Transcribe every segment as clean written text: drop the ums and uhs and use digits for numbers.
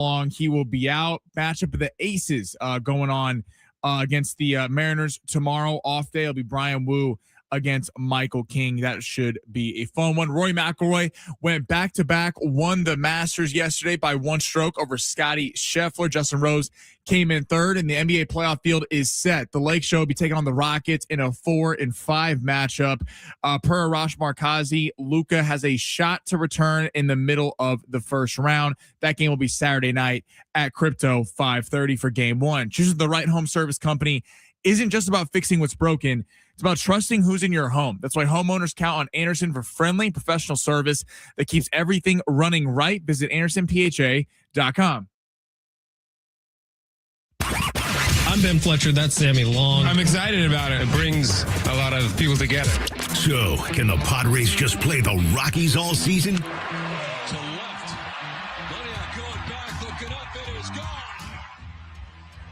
long. He will be out. Matchup of the Aces going on against the Mariners tomorrow. Off day, it'll be Brian Wu against Michael King. That should be a fun one. Rory McIlroy went back-to-back, won the Masters yesterday by one stroke over Scotty Scheffler. Justin Rose came in third, and the NBA playoff field is set. The Lake Show will be taking on the Rockets in a 4-5 matchup. Per Arash Markazi, Luka has a shot to return in the middle of the first round. That game will be Saturday night at Crypto 5:30 for game one. Choosing the right home service company isn't just about fixing what's broken. It's about trusting who's in your home. That's why homeowners count on Anderson for friendly professional service that keeps everything running right. Visit AndersonPHA.com. I'm Ben Fletcher. That's Sammy Long. I'm excited about it. It brings a lot of people together. So, can the Padres just play the Rockies all season? To left. Leniak going back, looking up, it is gone.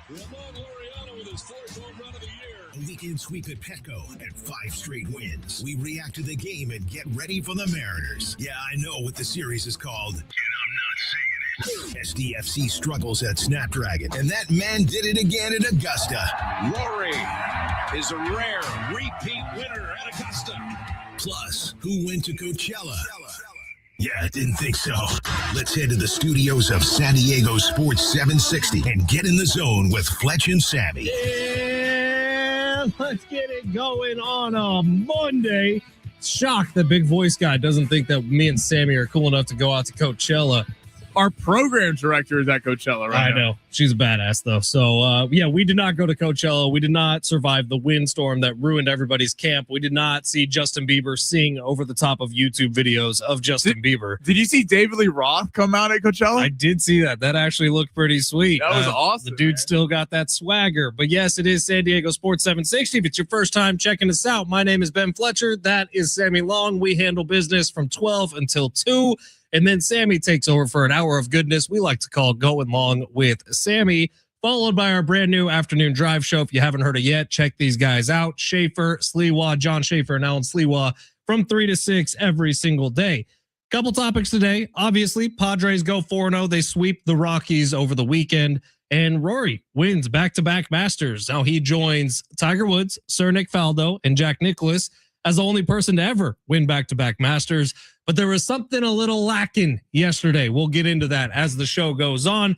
Ramon Laureano with his fourth home run of the year. A weekend sweep at Petco and 5 straight wins. We react to the game and get ready for the Mariners. Yeah, I know what the series is called, and I'm not saying it. SDFC struggles at Snapdragon, and that man did it again at Augusta. Rory is a rare repeat winner at Augusta. Plus, who went to Coachella? Yeah, didn't think so. Let's head to the studios of San Diego Sports 760 and get in the zone with Fletch and Sammy. Yeah, let's get it going on a Monday. Shocked that Big Voice Guy doesn't think that me and Sammy are cool enough to go out to Coachella. Our program director is at Coachella right now. I know. She's a badass, though. So, we did not go to Coachella. We did not survive the windstorm that ruined everybody's camp. We did not see Justin Bieber sing over the top of YouTube videos of Justin Bieber. Did you see David Lee Roth come out at Coachella? I did see that. That actually looked pretty sweet. That was awesome. The dude still got that swagger. But yes, it is San Diego Sports 760. If it's your first time checking us out, my name is Ben Fletcher. That is Sammy Long. We handle business from 12 until 2. And then Sammy takes over for an hour of goodness we like to call Going Long with Sammy, followed by our brand new afternoon drive show. If you haven't heard it yet, check these guys out. Schaefer, Sliwa, John Schaefer, and Alan Sliwa from 3 to 6 every single day. Couple topics today. Obviously, Padres go 4-0. They sweep the Rockies over the weekend. And Rory wins back-to-back Masters. Now he joins Tiger Woods, Sir Nick Faldo, and Jack Nicklaus as the only person to ever win back-to-back Masters. But there was something a little lacking yesterday. We'll get into that as the show goes on.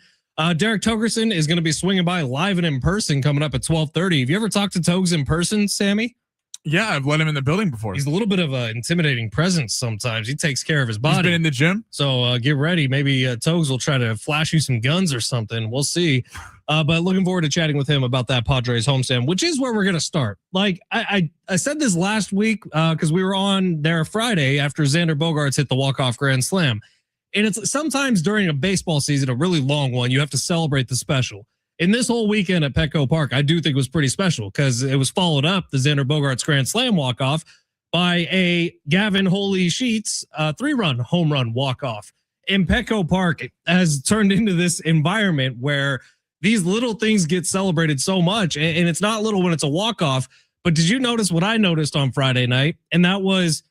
Derek Togerson is going to be swinging by live and in person coming up at 12:30. Have you ever talked to Togs in person, Sammy? Yeah, I've let him in the building before. He's a little bit of an intimidating presence sometimes. He takes care of his body. He's been in the gym. So get ready. Maybe Togs will try to flash you some guns or something. We'll see. But looking forward to chatting with him about that Padres homestand, which is where we're going to start. Like I said this last week because we were on there Friday after Xander Bogaerts hit the walk-off grand slam. And it's sometimes during a baseball season, a really long one, you have to celebrate the special. And this whole weekend at Petco Park, I do think was pretty special because it was followed up, the Xander Bogaerts grand slam walk-off, by a Gavin Holy Sheets 3-run home run walk-off. And Petco Park has turned into this environment where these little things get celebrated so much. And it's not little when it's a walk-off. But did you notice what I noticed on Friday night? And that was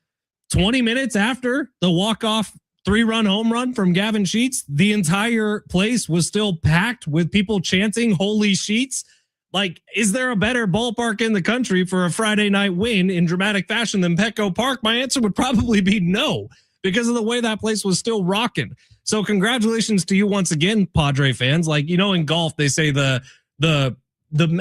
20 minutes after the walk-off 3-run home run from Gavin Sheets, the entire place was still packed with people chanting Holy Sheets. Like, is there a better ballpark in the country for a Friday night win in dramatic fashion than Petco Park? My answer would probably be no, because of the way that place was still rocking. So congratulations to you once again, Padre fans. Like, you know, in golf, they say the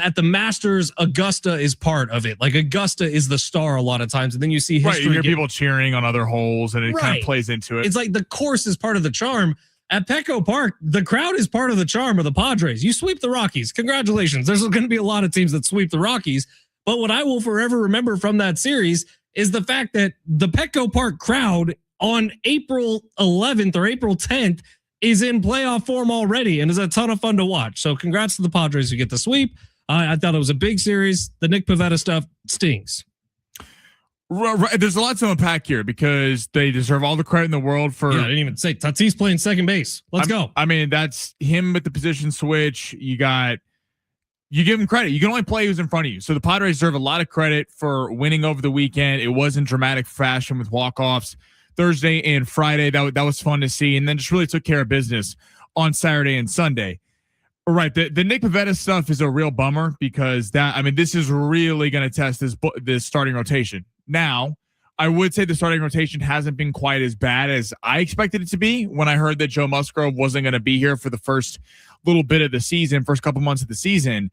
at the Masters, Augusta is part of it. Like, Augusta is the star a lot of times. And then you see history. Right, you hear people cheering on other holes, and it kind of plays into it. It's like the course is part of the charm. At Petco Park, the crowd is part of the charm of the Padres. You sweep the Rockies. Congratulations. There's going to be a lot of teams that sweep the Rockies. But what I will forever remember from that series is the fact that the Petco Park crowd on April 11th or April 10th is in playoff form already and is a ton of fun to watch. So congrats to the Padres who get the sweep. I thought it was a big series. The Nick Pivetta stuff stings. Right. There's a lot to unpack here because they deserve all the credit in the world for. Yeah, I didn't even say Tatis playing second base. Let's go. I mean, that's him with the position switch. You give him credit. You can only play who's in front of you. So the Padres deserve a lot of credit for winning over the weekend. It was in dramatic fashion with walk-offs Thursday and Friday. That was fun to see, and then just really took care of business on Saturday and Sunday. Right. The Nick Pivetta stuff is a real bummer because this is really going to test this starting rotation. Now, I would say the starting rotation hasn't been quite as bad as I expected it to be when I heard that Joe Musgrove wasn't going to be here for the first little bit of the season, first couple months of the season.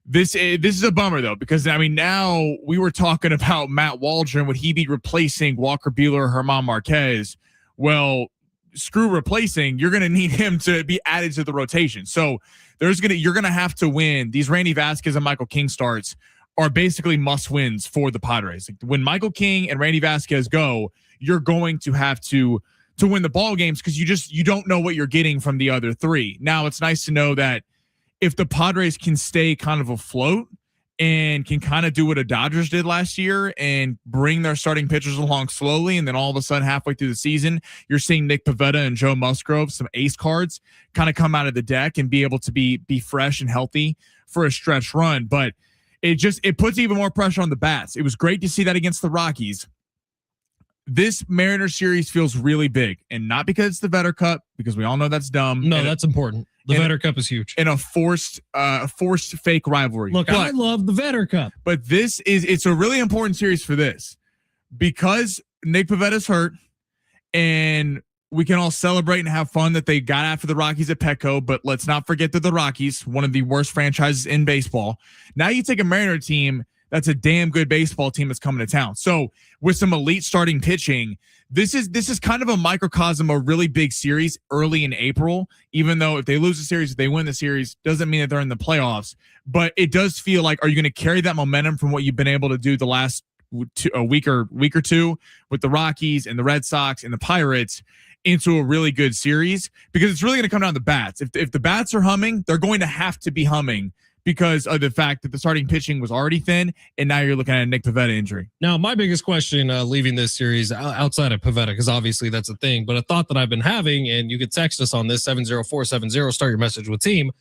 This is a bummer, though, because, now we were talking about Matt Waldron. Would he be replacing Walker Buehler or German Marquez? Well, screw replacing. You're going to need him to be added to the rotation. So you're going to have to win. These Randy Vasquez and Michael King starts are basically must wins for the Padres. Like, when Michael King and Randy Vasquez go, you're going to have to win the ball games because you don't know what you're getting from the other three. Now, it's nice to know that if the Padres can stay kind of afloat and can kind of do what the Dodgers did last year and bring their starting pitchers along slowly, and then all of a sudden halfway through the season, you're seeing Nick Pivetta and Joe Musgrove, some ace cards, kind of come out of the deck and be able to be fresh and healthy for a stretch run. But it puts even more pressure on the bats. It was great to see that against the Rockies. This Mariners series feels really big, and not because it's the Vetter Cup, because we all know that's dumb. No, that's important. The Vetter Cup is huge. In a forced fake rivalry. Look, I love the Vetter Cup. But it's a really important series for this because Nick Pivetta's hurt, and we can all celebrate and have fun that they got after the Rockies at Petco, but let's not forget that the Rockies, one of the worst franchises in baseball. Now you take a Mariner team that's a damn good baseball team that's coming to town. So with some elite starting pitching, this is kind of a microcosm, a really big series early in April, even though if they lose the series, if they win the series, doesn't mean that they're in the playoffs. But it does feel like, are you going to carry that momentum from what you've been able to do the last week or two with the Rockies and the Red Sox and the Pirates into a really good series? Because it's really going to come down to the bats. If the bats are humming, they're going to have to be humming because of the fact that the starting pitching was already thin, and now you're looking at a Nick Pivetta injury. Now, my biggest question leaving this series outside of Pivetta, because obviously that's a thing, but a thought that I've been having, and you could text us on this 70470, start your message with team.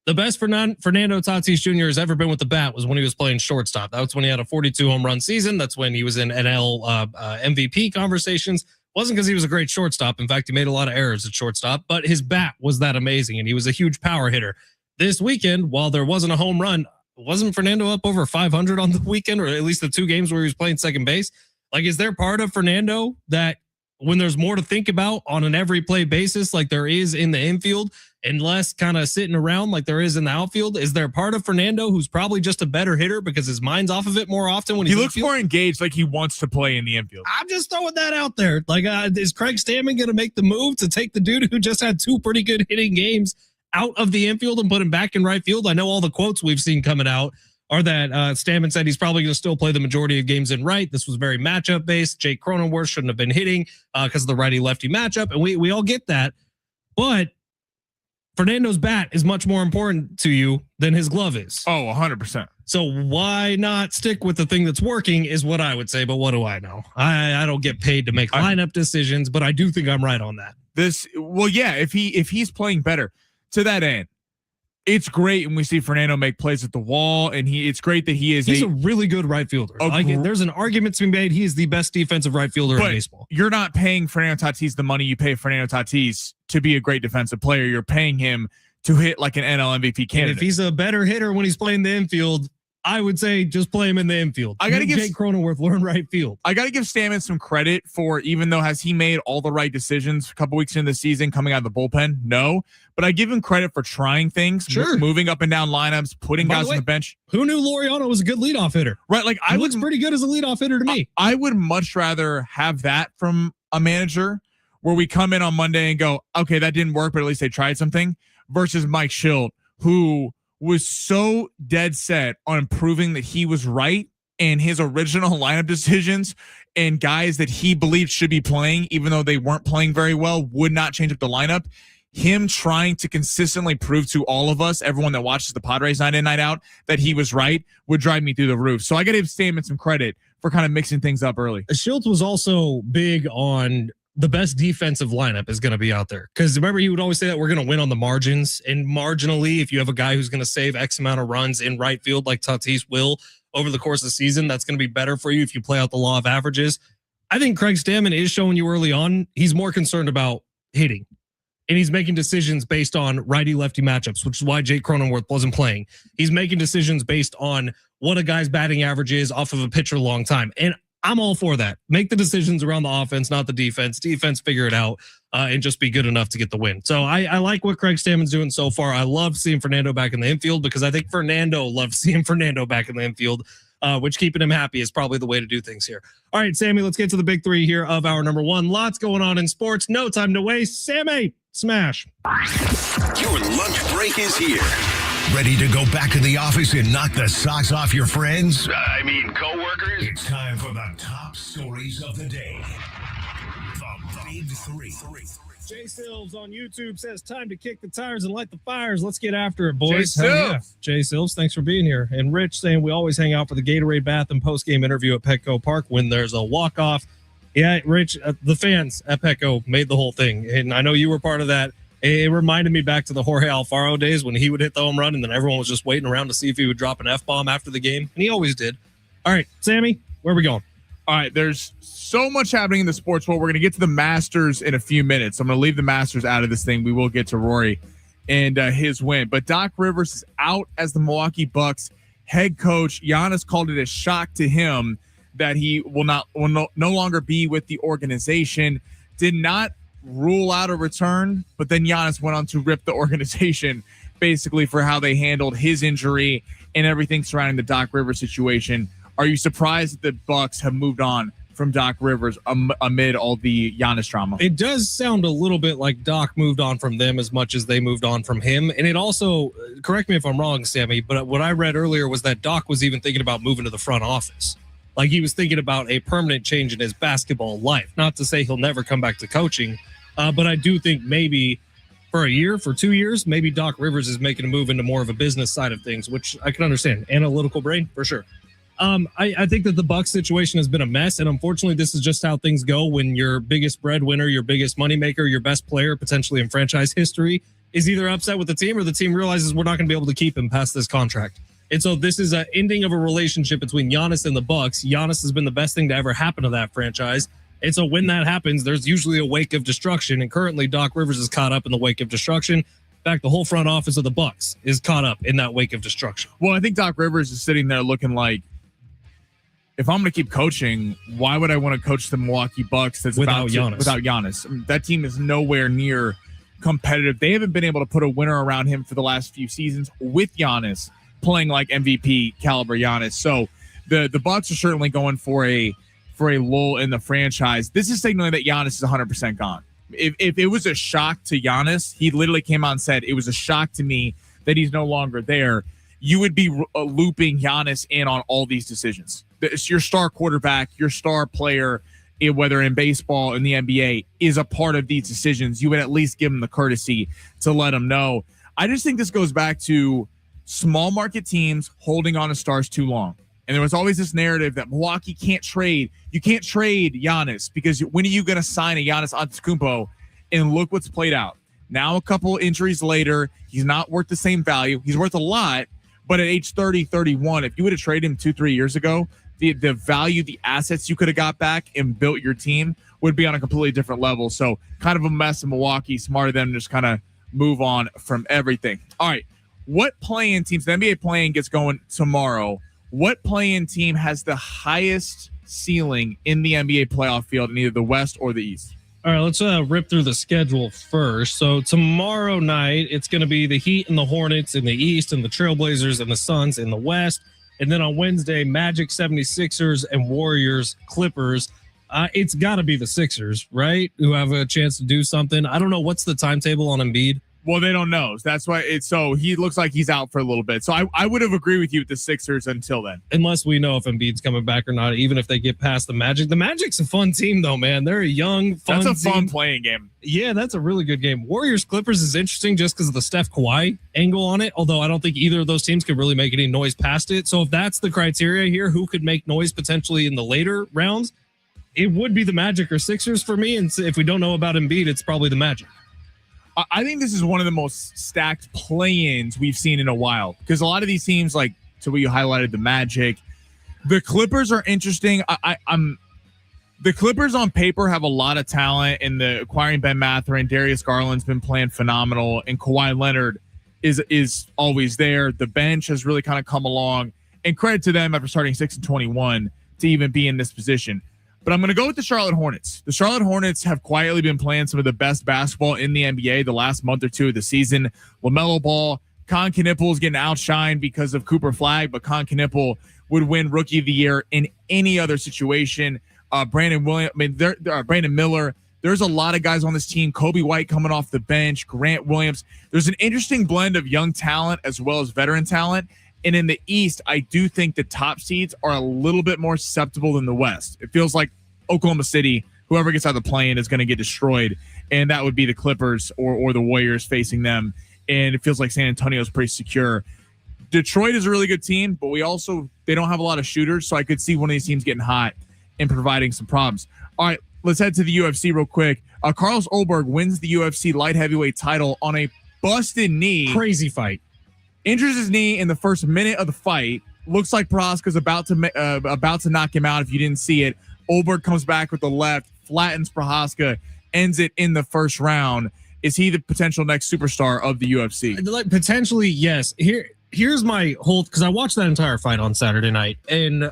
The best Fernando Tatis Jr. has ever been with the bat was when he was playing shortstop. That was when he had a 42 home run season. That's when he was in NL MVP conversations. Wasn't because he was a great shortstop. In fact, he made a lot of errors at shortstop, but his bat was that amazing, and he was a huge power hitter. This weekend, while there wasn't a home run, wasn't Fernando up over 500 on the weekend, or at least the two games where he was playing second base? Like, is there part of Fernando that when there's more to think about on an every play basis, like there is in the infield, and less kind of sitting around like there is in the outfield? Is there part of Fernando who's probably just a better hitter because his mind's off of it more often when he looks more engaged, like he wants to play in the infield? I'm just throwing that out there. Like, is Craig Stammen going to make the move to take the dude who just had two pretty good hitting games out of the infield and put him back in right field? I know all the quotes we've seen coming out are that Stammen said he's probably going to still play the majority of games in right. This was very matchup based. Jake Cronenworth shouldn't have been hitting because of the righty lefty matchup. And we all get that. But Fernando's bat is much more important to you than his glove is. Oh, 100%. So why not stick with the thing that's working is what I would say. But what do I know? I don't get paid to make lineup decisions, but I do think I'm right on that. If he's playing better. To that end, it's great when we see Fernando make plays at the wall, and it's great that he's a really good right fielder. There's an argument to be made. He is the best defensive right fielder in baseball. You're not paying Fernando Tatis the money you pay Fernando Tatis to be a great defensive player. You're paying him to hit like an NL MVP candidate. And if he's a better hitter when he's playing the infield, I would say just play him in the infield. I got to give Jake Cronenworth learn right field. I got to give Stammen some credit for, even though has he made all the right decisions a couple weeks into the season coming out of the bullpen? No, but I give him credit for trying things, moving up and down lineups, putting guys on the bench. Who knew Laureano was a good leadoff hitter? Right, like he looks pretty good as a leadoff hitter to me. I would much rather have that from a manager where we come in on Monday and go, okay, that didn't work, but at least they tried something, versus Mike Schilt, who was so dead set on proving that he was right, and his original lineup decisions and guys that he believed should be playing, even though they weren't playing very well, would not change up the lineup. Him trying to consistently prove to all of us, everyone that watches the Padres night in, night out, that he was right would drive me through the roof. So I got to give Stammen some credit for kind of mixing things up early. Schilt was also big on the best defensive lineup is going to be out there. Because remember, he would always say that we're going to win on the margins. And marginally, if you have a guy who's going to save X amount of runs in right field like Tatis will over the course of the season, that's going to be better for you if you play out the law of averages. I think Craig Stammen is showing you early on he's more concerned about hitting. and he's making decisions based on righty-lefty matchups, which is why Jake Cronenworth wasn't playing. He's making decisions based on what a guy's batting average is off of a pitcher long time. And I'm all for that. Make the decisions around the offense, not the defense. Defense, figure it out and just be good enough to get the win. So I like what Craig Stammen's doing so far. I love seeing Fernando back in the infield because I think Fernando loves seeing Fernando back in the infield, which keeping him happy is probably the way to do things here. All right, Sammy, let's get to the big three here of our number one. Lots going on in sports. No time to waste. Sammy, smash. Your lunch break is here. Ready to go back to the office and knock the socks off your friends? Coworkers? It's time for the top stories of the day. The Big Three. Jay Silves on YouTube says, time to kick the tires and light the fires. Let's get after it, boys. Jay Hell Silves. Jay Silves, thanks for being here. And Rich saying, we always hang out for the Gatorade bath and post-game interview at Petco Park when there's a walk-off. Yeah, Rich, the fans at Petco made the whole thing. And I know you were part of that. It reminded me back to the Jorge Alfaro days when he would hit the home run and then everyone was just waiting around to see if he would drop an F-bomb after the game. And he always did. All right, Sammy, where are we going? All right, there's so much happening in the sports world. We're going to get to the Masters in a few minutes. I'm going to leave the Masters out of this thing. We will get to Rory and his win. But Doc Rivers is out as the Milwaukee Bucks head coach. Giannis called it a shock to him that he will no longer be with the organization. Did not rule out a return, but then Giannis went on to rip the organization basically for how they handled his injury and everything surrounding the Doc Rivers situation. Are you surprised that the Bucks have moved on from Doc Rivers amid all the Giannis drama? It does sound a little bit like Doc moved on from them as much as they moved on from him. And it also, correct me if I'm wrong, Sammy, but what I read earlier was that Doc was even thinking about moving to the front office. Like he was thinking about a permanent change in his basketball life. Not to say he'll never come back to coaching, but I do think maybe for a year, for 2 years, maybe Doc Rivers is making a move into more of a business side of things, which I can understand. Analytical brain, for sure. I think that the Bucks situation has been a mess, and unfortunately, this is just how things go when your biggest breadwinner, your biggest moneymaker, your best player, potentially in franchise history, is either upset with the team or the team realizes we're not going to be able to keep him past this contract. And so this is an ending of a relationship between Giannis and the Bucks. Giannis has been the best thing to ever happen to that franchise. And so when that happens, there's usually a wake of destruction. And currently, Doc Rivers is caught up in the wake of destruction. In fact, the whole front office of the Bucks is caught up in that wake of destruction. Well, I think Doc Rivers is sitting there looking like, if I'm going to keep coaching, why would I want to coach the Milwaukee Bucks that's without Giannis? I mean, that team is nowhere near competitive. They haven't been able to put a winner around him for the last few seasons with Giannis playing like MVP caliber Giannis. So the Bucks are certainly going for a lull in the franchise. This is signaling that Giannis is 100% gone. If it was a shock to Giannis, he literally came out and said, it was a shock to me that he's no longer there. You would be looping Giannis in on all these decisions. It's your star quarterback, your star player, whether in baseball, in the NBA, is a part of these decisions. You would at least give him the courtesy to let him know. I just think this goes back to small market teams holding on to stars too long. And there was always this narrative that Milwaukee can't trade. You can't trade Giannis because when are you going to sign a Giannis Antetokounmpo? And look what's played out. Now a couple injuries later, he's not worth the same value. He's worth a lot, but at age 30, 31, if you would have traded him 2-3 years ago, the value, the assets you could have got back and built your team would be on a completely different level. So kind of a mess in Milwaukee. Smarter than just kind of move on from everything. All right. What play-in teams, the NBA play-in gets going tomorrow. What play-in team has the highest ceiling in the NBA playoff field in either the West or the East? All right, let's rip through the schedule first. So tomorrow night, it's going to be the Heat and the Hornets in the East and the Trailblazers and the Suns in the West. And then on Wednesday, Magic, 76ers, and Warriors, Clippers. It's got to be the Sixers, right, who have a chance to do something. I don't know. What's the timetable on Embiid? Well, they don't know. That's why he looks like he's out for a little bit. So I would have agreed with you with the Sixers until then. Unless we know if Embiid's coming back or not, even if they get past the Magic. The Magic's a fun team, though, man. They're a young, fun team. That's a fun playing game. Yeah, that's a really good game. Warriors-Clippers is interesting just because of the Steph Kawhi angle on it, although I don't think either of those teams could really make any noise past it. So if that's the criteria here, who could make noise potentially in the later rounds, it would be the Magic or Sixers for me. And if we don't know about Embiid, it's probably the Magic. I think this is one of the most stacked play-ins we've seen in a while because a lot of these teams, like to what you highlighted, the Magic, the Clippers are interesting. The Clippers on paper have a lot of talent, and the acquiring Ben Mathurin, Darius Garland's been playing phenomenal, and Kawhi Leonard is always there. The bench has really kind of come along, and credit to them after starting 6-21 to even be in this position. But I'm going to go with the Charlotte Hornets. The Charlotte Hornets have quietly been playing some of the best basketball in the NBA the last month or two of the season. LaMelo Ball, Con Knippel is getting outshined because of Cooper Flag, but Con Knippel would win Rookie of the Year in any other situation. Brandon Miller. There's a lot of guys on this team. Kobe White coming off the bench. Grant Williams. There's an interesting blend of young talent as well as veteran talent. And in the East, I do think the top seeds are a little bit more susceptible than the West. It feels like Oklahoma City, whoever gets out of the play-in is going to get destroyed. And that would be the Clippers or the Warriors facing them. And it feels like San Antonio is pretty secure. Detroit is a really good team, but they don't have a lot of shooters. So I could see one of these teams getting hot and providing some problems. All right, let's head to the UFC real quick. Carlos Ulberg wins the UFC light heavyweight title on a busted knee. Crazy fight. Injures his knee in the first minute of the fight. Looks like Prohaska's about to knock him out if you didn't see it. Ulberg comes back with the left, flattens Prohaska, ends it in the first round. Is he the potential next superstar of the UFC? Like, potentially, yes. Here's my whole, because I watched that entire fight on Saturday night, and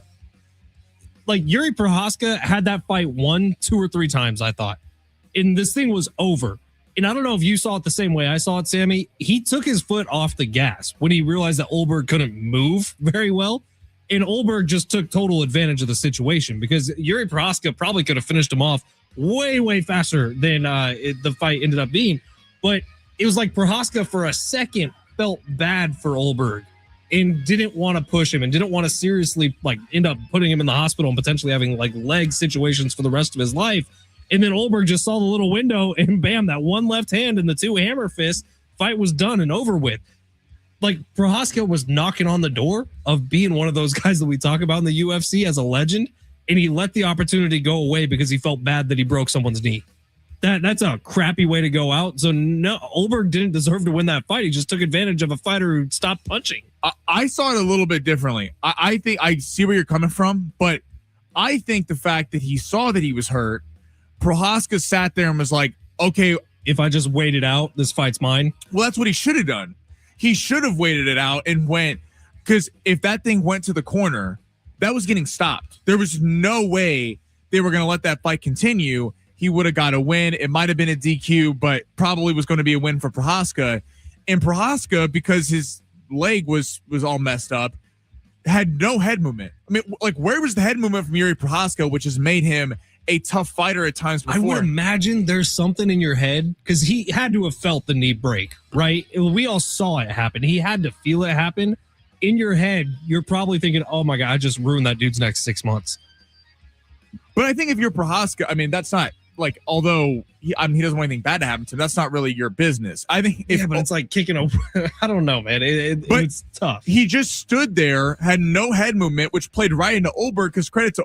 like Yuri Prohaska had that fight 1, 2, or 3 times, I thought. And this thing was over. And I don't know if you saw it the same way I saw it, Sammy. He took his foot off the gas when he realized that Ulberg couldn't move very well. And Ulberg just took total advantage of the situation because Yuri Prohaska probably could have finished him off way, way faster than the fight ended up being. But it was like Prohaska for a second felt bad for Ulberg and didn't want to push him and didn't want to seriously like end up putting him in the hospital and potentially having like leg situations for the rest of his life. And then Ulberg just saw the little window and bam, that one left hand and the 2 hammer fists, fight was done and over with. Like Prohaska was knocking on the door of being one of those guys that we talk about in the UFC as a legend. And he let the opportunity go away because he felt bad that he broke someone's knee. That's a crappy way to go out. So no, Ulberg didn't deserve to win that fight. He just took advantage of a fighter who stopped punching. I saw it a little bit differently. I think I see where you're coming from, but I think the fact that he saw that he was hurt, Prohaska sat there and was like, okay, if I just wait it out, this fight's mine. Well, that's what he should have done. He should have waited it out and went, because if that thing went to the corner, that was getting stopped. There was no way they were going to let that fight continue. He would have got a win. It might have been a DQ, but probably was going to be a win for Prohaska. And Prohaska, because his leg was all messed up, had no head movement. I mean, like, where was the head movement from Yuri Prohaska, which has made him a tough fighter at times before? I would imagine there's something in your head because he had to have felt the knee break, right? We all saw it happen. He had to feel it happen. In your head, you're probably thinking, oh my God, I just ruined that dude's next 6 months. But I think if you're Prohaska, I mean, that's not like, although he doesn't want anything bad to happen to him, that's not really your business. I think but it's like kicking a, I don't know, man. It's tough. He just stood there, had no head movement, which played right into Ulberg, because credit to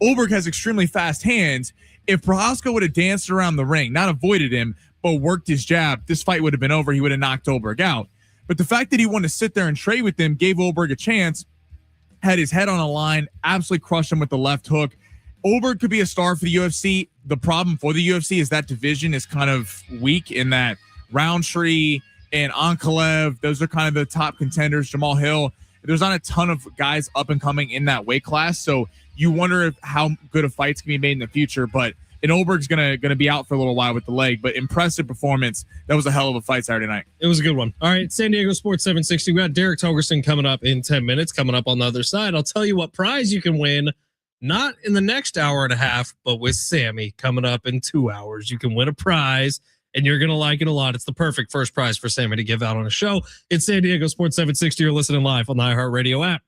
Ulberg has extremely fast hands. If Prohaska would have danced around the ring, not avoided him, but worked his jab, this fight would have been over. He would have knocked Ulberg out. But the fact that he wanted to sit there and trade with him gave Ulberg a chance, had his head on a line, absolutely crushed him with the left hook. Ulberg could be a star for the UFC. The problem for the UFC is that division is kind of weak in that Roundtree and Ankalev, those are kind of the top contenders. Jamal Hill, there's not a ton of guys up and coming in that weight class. So you wonder how good of fights can be made in the future. But Ulberg's gonna be out for a little while with the leg. But impressive performance. That was a hell of a fight Saturday night. It was a good one. All right, San Diego Sports 760. We got Derek Togerson coming up in 10 minutes. Coming up on the other side, I'll tell you what prize you can win. Not in the next hour and a half, but with Sammy coming up in 2 hours. You can win a prize, and you're going to like it a lot. It's the perfect first prize for Sammy to give out on a show. It's San Diego Sports 760. You're listening live on the iHeartRadio app.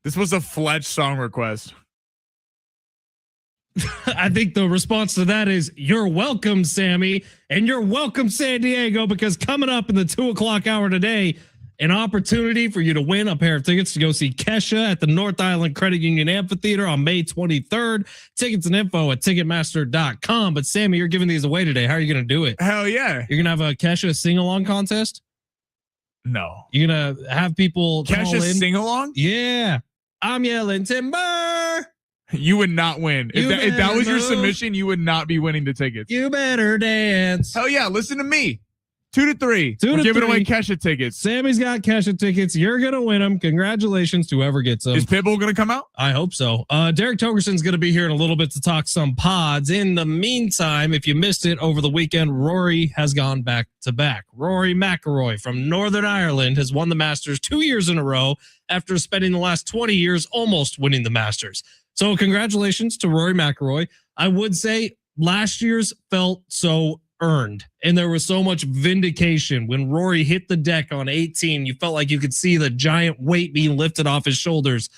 This was a Fletch song request. I think the response to that is you're welcome, Sammy, and you're welcome, San Diego, because coming up in the 2:00 hour today, an opportunity for you to win a pair of tickets to go see Kesha at the North Island Credit Union Amphitheater on May 23rd. Tickets and info at Ticketmaster.com. But Sammy, you're giving these away today. How are you going to do it? Hell yeah. You're going to have a Kesha sing-along contest? No. You're going to have people Kesha sing along? Yeah. I'm yelling timber. You would not win. If that was your submission, you would not be winning the tickets. You better dance. Hell yeah. Listen to me. 2 to 3. We're giving away Kesha tickets. Sammy's got Kesha tickets. You're going to win them. Congratulations to whoever gets them. Is Pitbull going to come out? I hope so. Derek Togerson's going to be here in a little bit to talk some pods. In the meantime, if you missed it over the weekend, Rory has gone back to back. Rory McIlroy from Northern Ireland has won the Masters 2 years in a row after spending the last 20 years almost winning the Masters. So congratulations to Rory McIlroy. I would say last year's felt so earned, and there was so much vindication when Rory hit the deck on 18. You felt like you could see the giant weight being lifted off his shoulders.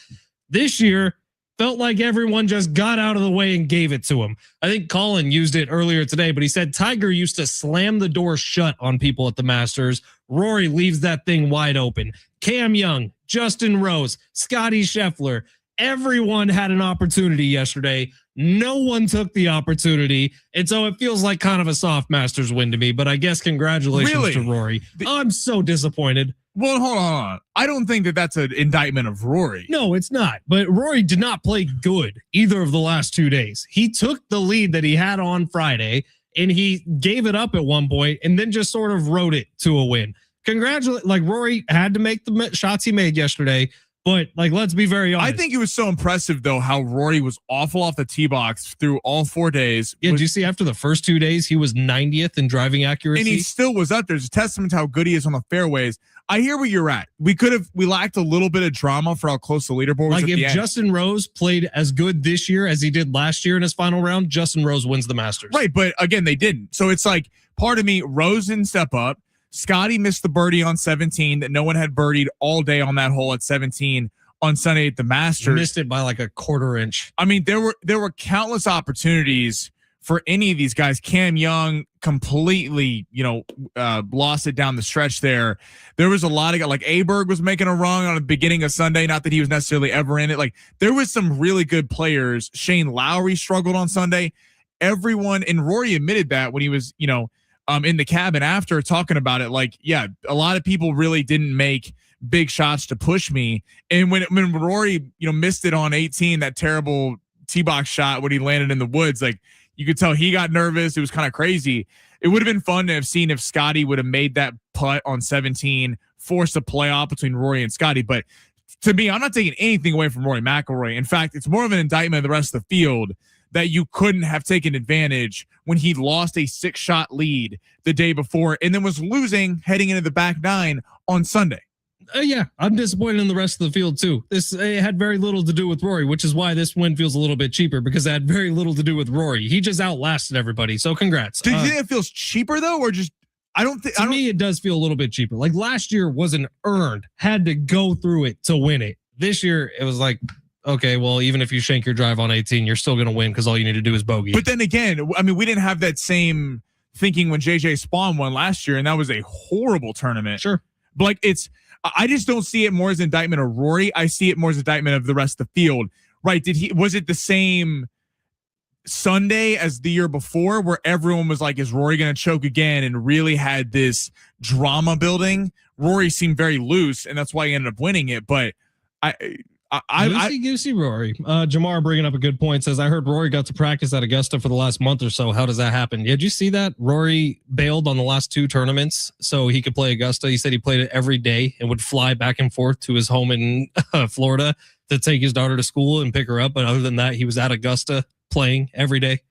This year felt like everyone just got out of the way and gave it to him. I think Colin used it earlier today, but he said Tiger used to slam the door shut on people at the Masters. Rory leaves that thing wide open. Cam Young, Justin Rose, Scotty Scheffler, everyone had an opportunity yesterday. No one took the opportunity. And so it feels like kind of a soft Masters win to me, but I guess congratulations to Rory. I'm so disappointed. Well, hold on. I don't think that that's an indictment of Rory. No, it's not. But Rory did not play good either of the last 2 days. He took the lead that he had on Friday and he gave it up at one point and then just sort of rode it to a win. Rory had to make the shots he made yesterday. But let's be very honest. I think it was so impressive, though, how Rory was awful off the tee box through all 4 days. Yeah, did you see after the first 2 days, he was 90th in driving accuracy? And he still was up there. It's a testament to how good he is on the fairways. I hear where you're at. We lacked a little bit of drama for how close the leaderboard was. If Justin Rose played as good this year as he did last year in his final round, Justin Rose wins the Masters. Right, but again, they didn't. So it's like part of me, Rose didn't step up. Scotty missed the birdie on 17 that no one had birdied all day on that hole at 17 on Sunday at the Masters. Missed it by like a quarter inch. I mean, there were countless opportunities for any of these guys. Cam Young completely, lost it down the stretch there. There was a lot of guys, like Aberg was making a run on the beginning of Sunday. Not that he was necessarily ever in it. Like there was some really good players. Shane Lowry struggled on Sunday. Everyone, and Rory admitted that when he was, in the cabin after talking about it, a lot of people really didn't make big shots to push me. And when Rory, missed it on 18, that terrible tee box shot when he landed in the woods, you could tell he got nervous. It was kind of crazy. It would have been fun to have seen if Scotty would have made that putt on 17, forced a playoff between Rory and Scotty. But to me, I'm not taking anything away from Rory McIlroy. In fact, it's more of an indictment of the rest of the field that you couldn't have taken advantage when he lost a 6-shot lead the day before and then was losing heading into the back nine on Sunday. Yeah, I'm disappointed in the rest of the field too. This had very little to do with Rory, which is why this win feels a little bit cheaper because it had very little to do with Rory. He just outlasted everybody. So congrats. Do you think it feels cheaper though, or just to me it does feel a little bit cheaper. Like last year wasn't earned, had to go through it to win it. This year it was like, okay, well, even if you shank your drive on 18, you're still going to win because all you need to do is bogey. But then again, I mean, we didn't have that same thinking when JJ Spawn won last year, and that was a horrible tournament. Sure. But I just don't see it more as an indictment of Rory. I see it more as an indictment of the rest of the field. Right. Was it the same Sunday as the year before where everyone was like, is Rory going to choke again? And really had this drama building. Rory seemed very loose and that's why he ended up winning it. But Goosey Rory. Jamar bringing up a good point, says, I heard Rory got to practice at Augusta for the last month or so. How does that happen? Did you see that? Rory bailed on the last 2 tournaments so he could play Augusta. He said he played it every day and would fly back and forth to his home in Florida to take his daughter to school and pick her up. But other than that, he was at Augusta playing every day.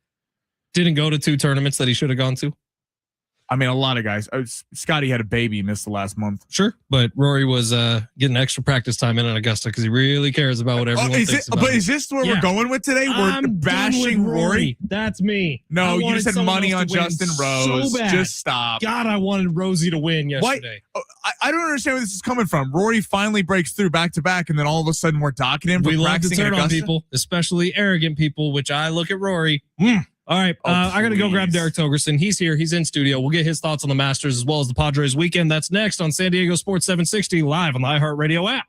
Didn't go to 2 tournaments that he should have gone to. I mean, a lot of guys. Scotty had a baby, missed the last month. Sure, but Rory was getting extra practice time in Augusta because he really cares about what everyone thinks about him. Is this where we're going with today? We're bashing Rory. That's me. No, you just had money on Justin Rose. So bad. Just stop. God, I wanted Rosie to win yesterday. I don't understand where this is coming from. Rory finally breaks through back to back, and then all of a sudden we're docking him for practicing in Augusta. We love to turn on people, especially arrogant people, which I look at Rory. All right, I got to go grab Derek Togerson. He's here. He's in studio. We'll get his thoughts on the Masters as well as the Padres weekend. That's next on San Diego Sports 760 live on the iHeartRadio app.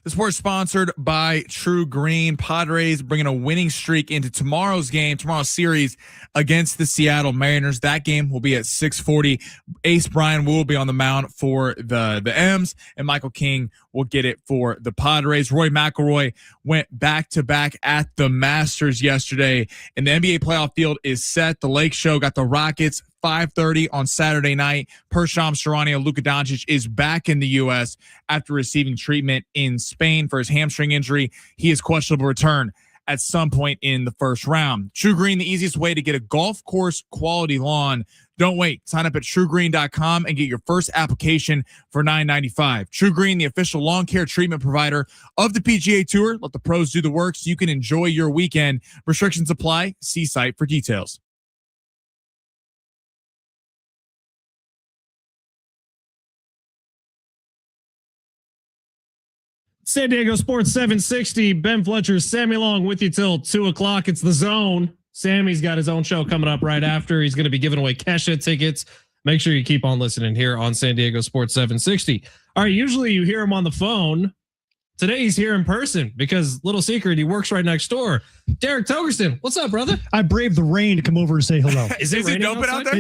This sport sponsored by True Green. Padres bringing a winning streak into tomorrow's series against the Seattle Mariners. That game will be at 6:40. Ace Brian will be on the mound for the M's, and Michael King will get it for the Padres. Rory McIlroy went back-to-back at the Masters yesterday, and the NBA playoff field is set. The Lake Show got the Rockets 5:30 on Saturday night. Persham Sharania, Luka Doncic is back in the U.S. after receiving treatment in Spain for his hamstring injury. He is questionable to return at some point in the first round. True Green, the easiest way to get a golf course quality lawn. Don't wait. Sign up at truegreen.com and get your first application for $9.95. True Green, the official lawn care treatment provider of the PGA Tour. Let the pros do the work so you can enjoy your weekend. Restrictions apply. See site for details. San Diego Sports 760. Ben Fletcher, Sammy Long with you till 2 o'clock. It's The Zone. Sammy's got his own show coming up right after. He's going to be giving away Kesha tickets. Make sure you keep on listening here on San Diego Sports 760. All right, usually you hear him on the phone Today he's here in person because little secret, he works right next door. Derek Togerson, what's up, brother? I braved the rain to come over and say hello. Is it dumping out there?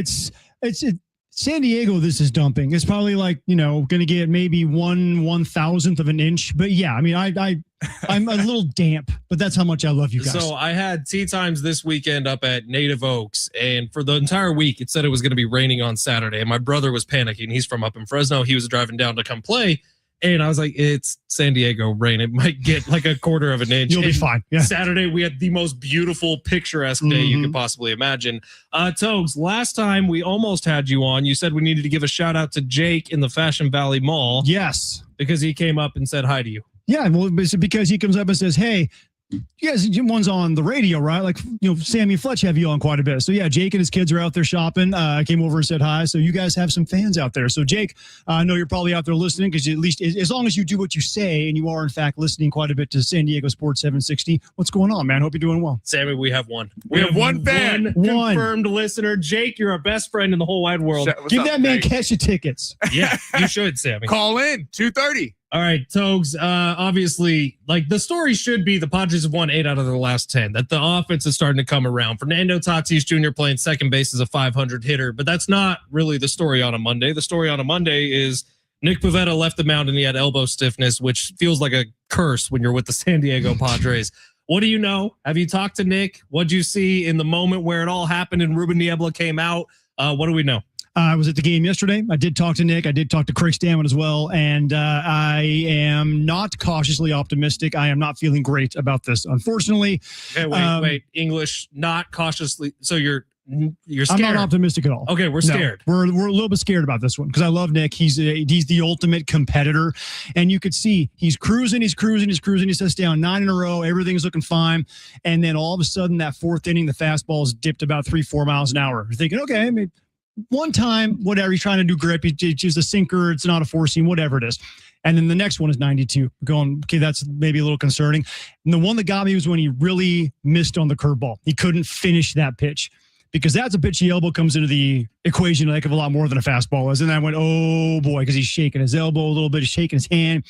It's San Diego. This is dumping. It's probably like, going to get maybe 1/1000th of an inch. But yeah, I mean, I'm a little damp, but that's how much I love you guys. So I had tea times this weekend up at Native Oaks, and for the entire week, it said it was going to be raining on Saturday. And my brother was panicking. He's from up in Fresno. He was driving down to come play. And I was like, it's San Diego rain. It might get like 1/4 of an inch. You'll be fine. Yeah. Saturday, we had the most beautiful picturesque day you could possibly imagine. Togs, last time we almost had you on, you said we needed to give a shout out to Jake in the Fashion Valley Mall. Yes. Because he came up and said hi to you. Yeah. Well, it's because he comes up and says, hey, you guys, one's on the radio, right? Like, Sammy and Fletch have you on quite a bit. So yeah, Jake and his kids are out there shopping. I came over and said hi. So you guys have some fans out there. So Jake, I know you're probably out there listening because at least as long as you do what you say and you are in fact listening quite a bit to San Diego Sports 760. What's going on, man? Hope you're doing well. Sammy, we have one. We have one fan. One confirmed listener. Jake, you're our best friend in the whole wide world. Give that man cash of tickets. Yeah, you should, Sammy. Call in 2:30. All right, Togs, obviously, like the story should be the Padres have won 8 out of their last 10, that the offense is starting to come around. Fernando Tatis Jr. playing second base as a 500 hitter, but that's not really the story on a Monday. The story on a Monday is Nick Pivetta left the mound and he had elbow stiffness, which feels like a curse when you're with the San Diego Padres. What do you know? Have you talked to Nick? What'd you see in the moment where it all happened and Ruben Niebla came out? What do we know? I was at the game yesterday. I did talk to Nick. I did talk to Craig Stammen as well. And I am not cautiously optimistic. I am not feeling great about this, unfortunately. Okay, wait. English, not cautiously. So you're scared. I'm not optimistic at all. Okay, we're scared. No, we're a little bit scared about this one because I love Nick. He's the ultimate competitor. And you could see he's cruising. He sets down 9 in a row. Everything's looking fine. And then all of a sudden, that 4th inning, the fastball's dipped about 3-4 miles an hour. You're thinking, okay, I mean, one time, whatever, he's trying to do grip. It's a sinker. It's not a 4-seam, whatever it is. And then the next one is 92. Going, okay, that's maybe a little concerning. And the one that got me was when he really missed on the curveball. He couldn't finish that pitch because that's a pitch the elbow comes into the equation a heck of a lot more than a fastball is. And I went, oh boy, because he's shaking his elbow a little bit, he's shaking his hand.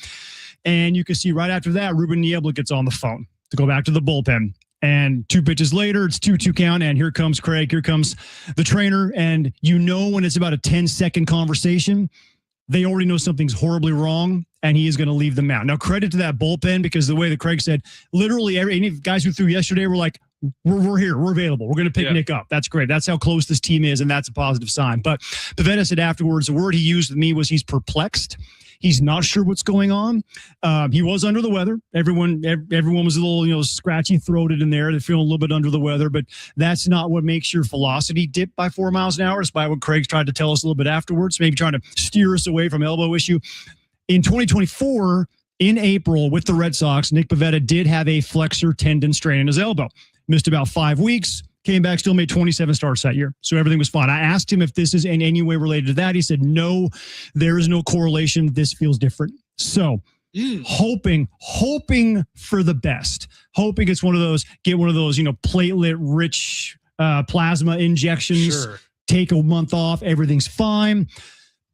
And you can see right after that, Ruben Niebla gets on the phone to go back to the bullpen. And 2 pitches later, it's 2-2 count. And here comes Craig. Here comes the trainer. And when it's about a 10-second conversation, they already know something's horribly wrong. And he is going to leave the mound. Now, credit to that bullpen because the way that Craig said, literally any guys who threw yesterday were like, we're here. We're available. We're going to pick Nick up. That's great. That's how close this team is. And that's a positive sign. But Pivetta said afterwards, the word he used with me was he's perplexed. He's not sure what's going on. He was under the weather. Everyone was a little, scratchy throated in there. They're feeling a little bit under the weather, but that's not what makes your velocity dip by 4 miles an hour. Despite what Craig's tried to tell us a little bit afterwards, maybe trying to steer us away from elbow issue. In 2024, in April with the Red Sox, Nick Pivetta did have a flexor tendon strain in his elbow. Missed about 5 weeks. Came back, still made 27 starts that year. So everything was fine. I asked him if this is in any way related to that. He said, no, there is no correlation. This feels different. So hoping for the best. Hoping it's one of those, platelet rich plasma injections. Sure. Take a month off. Everything's fine.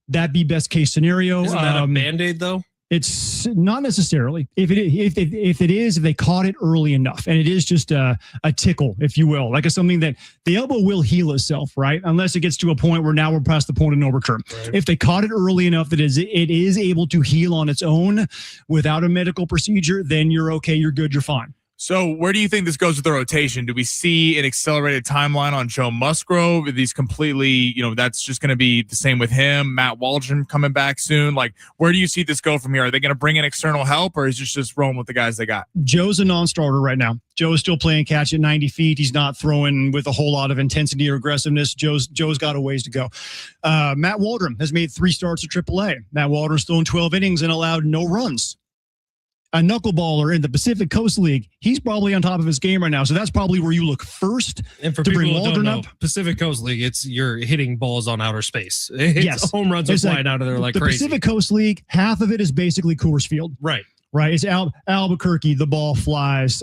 That'd be best case scenario. Isn't that a Band-Aid though? It's not necessarily. If they caught it early enough, and it is just a tickle, if you will, like it's something that the elbow will heal itself, right? Unless it gets to a point where now we're past the point of no return. Right. If they caught it early enough that it is able to heal on its own without a medical procedure, then you're okay, you're good, you're fine. So where do you think this goes with the rotation? Do we see an accelerated timeline on Joe Musgrove? Are these completely, that's just going to be the same with him? Matt Waldron coming back soon? Like, where do you see this go from here? Are they going to bring in external help, or is it just rolling with the guys they got? Joe's a non-starter right now. Joe is still playing catch at 90 feet. He's not throwing with a whole lot of intensity or aggressiveness. Joe's got a ways to go. Matt Waldron has made 3 starts at AAA. Matt Waldron's thrown 12 innings and allowed no runs. A knuckleballer in the Pacific Coast League, he's probably on top of his game right now. So that's probably where you look first. And for to people bring who Waldron don't know, up. Pacific Coast League, you're hitting balls on outer space. Yes, home runs are flying out of there like the crazy. Pacific Coast League, half of it is basically Coors Field. Right. It's Albuquerque, the ball flies.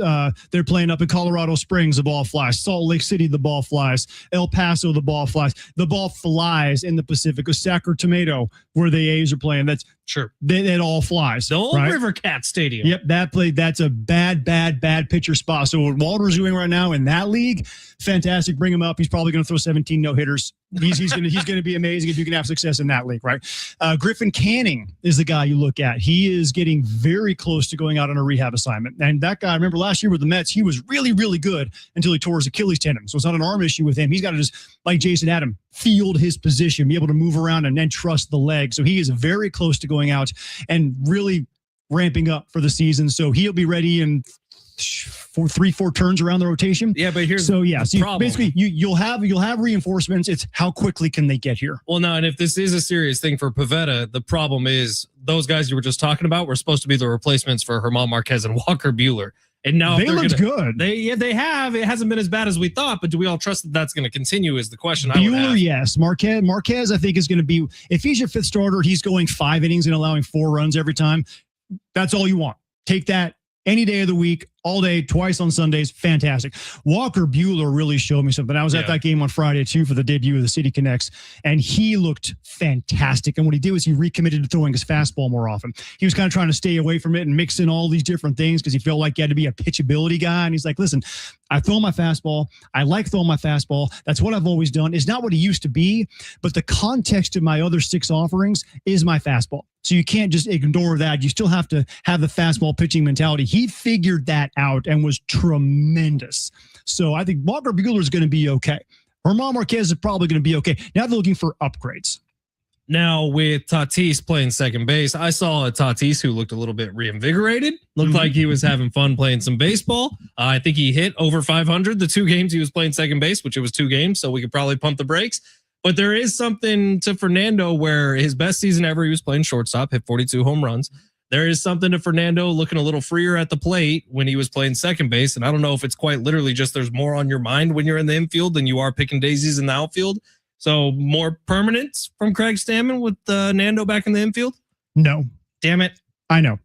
They're playing up in Colorado Springs, the ball flies. Salt Lake City, the ball flies. El Paso, the ball flies. The ball flies in the Pacific. Sacramento, where the A's are playing. Sure. That all flies. The old right? River Cat Stadium. Yep, that's a bad pitcher spot. So what Walter's doing right now in that league, fantastic. Bring him up. He's probably going to throw 17 no-hitters. He's going to be amazing if you can have success in that league, right? Griffin Canning is the guy you look at. He is getting very close to going out on a rehab assignment. And that guy, remember last year with the Mets, he was really, really good until he tore his Achilles tendon. So it's not an arm issue with him. He's got to just, like Jason Adam, field his position, be able to move around and then trust the leg. So he is very close to going out and really ramping up for the season. So he'll be ready in 4 turns around the rotation. Yeah, but here's so problem. Basically you'll have reinforcements. It's how quickly can they get here? Well, no, and if this is a serious thing for Pivetta, the problem is those guys you were just talking about were supposed to be the replacements for Germán Marquez and Walker Buehler. And now they looked good. They have. It hasn't been as bad as we thought, but do we all trust that that's going to continue is the question I would Buehler, have. yes. Marquez, I think, is going to be, if he's your fifth starter, he's going 5 innings and allowing 4 runs every time. That's all you want. Take that any day of the week, all day, twice on Sundays. Fantastic. Walker Buehler really showed me something. I was at that game on Friday, too, for the debut of the City Connects, and he looked fantastic. And what he did was he recommitted to throwing his fastball more often. He was kind of trying to stay away from it and mix in all these different things because he felt like he had to be a pitchability guy. And he's like, listen, I throw my fastball. I like throwing my fastball. That's what I've always done. It's not what it used to be, but the context of my other 6 offerings is my fastball. So you can't just ignore that. You still have to have the fastball pitching mentality. He figured that out and was tremendous. So I think Walker Buehler is going to be okay. Germán Marquez is probably going to be okay. Now they're looking for upgrades. Now with Tatis playing second base, I saw a Tatis who looked a little bit reinvigorated. Looked like he was having fun playing some baseball. I think he hit over 500 the 2 games he was playing second base, which it was 2 games, so we could probably pump the brakes. But there is something to Fernando where his best season ever, he was playing shortstop, hit 42 home runs. There is something to Fernando looking a little freer at the plate when he was playing second base. And I don't know if it's quite literally just there's more on your mind when you're in the infield than you are picking daisies in the outfield. So more permanence from Craig Stammen with Nando back in the infield? No. Damn it. I know.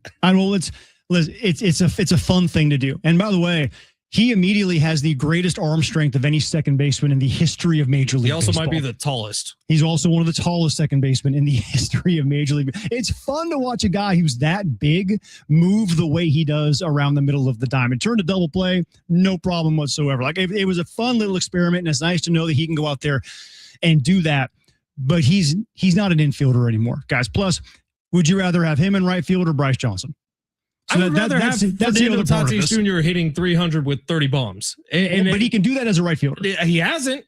It's a fun thing to do. And by the way, he immediately has the greatest arm strength of any second baseman in the history of Major League Baseball. He also might be the tallest. He's also one of the tallest second basemen in the history of Major League. It's fun to watch a guy who's that big move the way he does around the middle of the diamond. Turn to double play, no problem whatsoever. Like it was a fun little experiment, and it's nice to know that he can go out there and do that. But he's not an infielder anymore, guys. Plus, would you rather have him in right field or Bryce Johnson? So I would rather have Fernando Tatis Jr. hitting 300 with 30 bombs. But he can do that as a right fielder. He hasn't.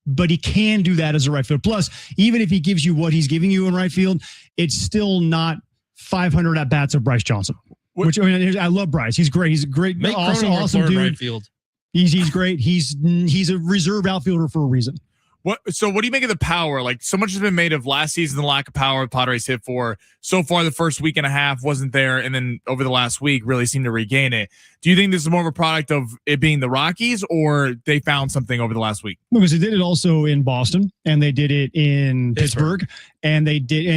But he can do that as a right fielder. Plus, even if he gives you what he's giving you in right field, it's still not 500 at-bats of Bryce Johnson. Which, I mean, I love Bryce. He's great. He's a great, awesome dude. Right field. He's great. He's a reserve outfielder for a reason. So what do you make of the power? Like, so much has been made of last season, the lack of power Padres hit for. So far, the first week and a half wasn't there, and then over the last week really seemed to regain it. Do you think this is more of a product of it being the Rockies, or they found something over the last week? Because they did it also in Boston, and they did it in Pittsburgh, and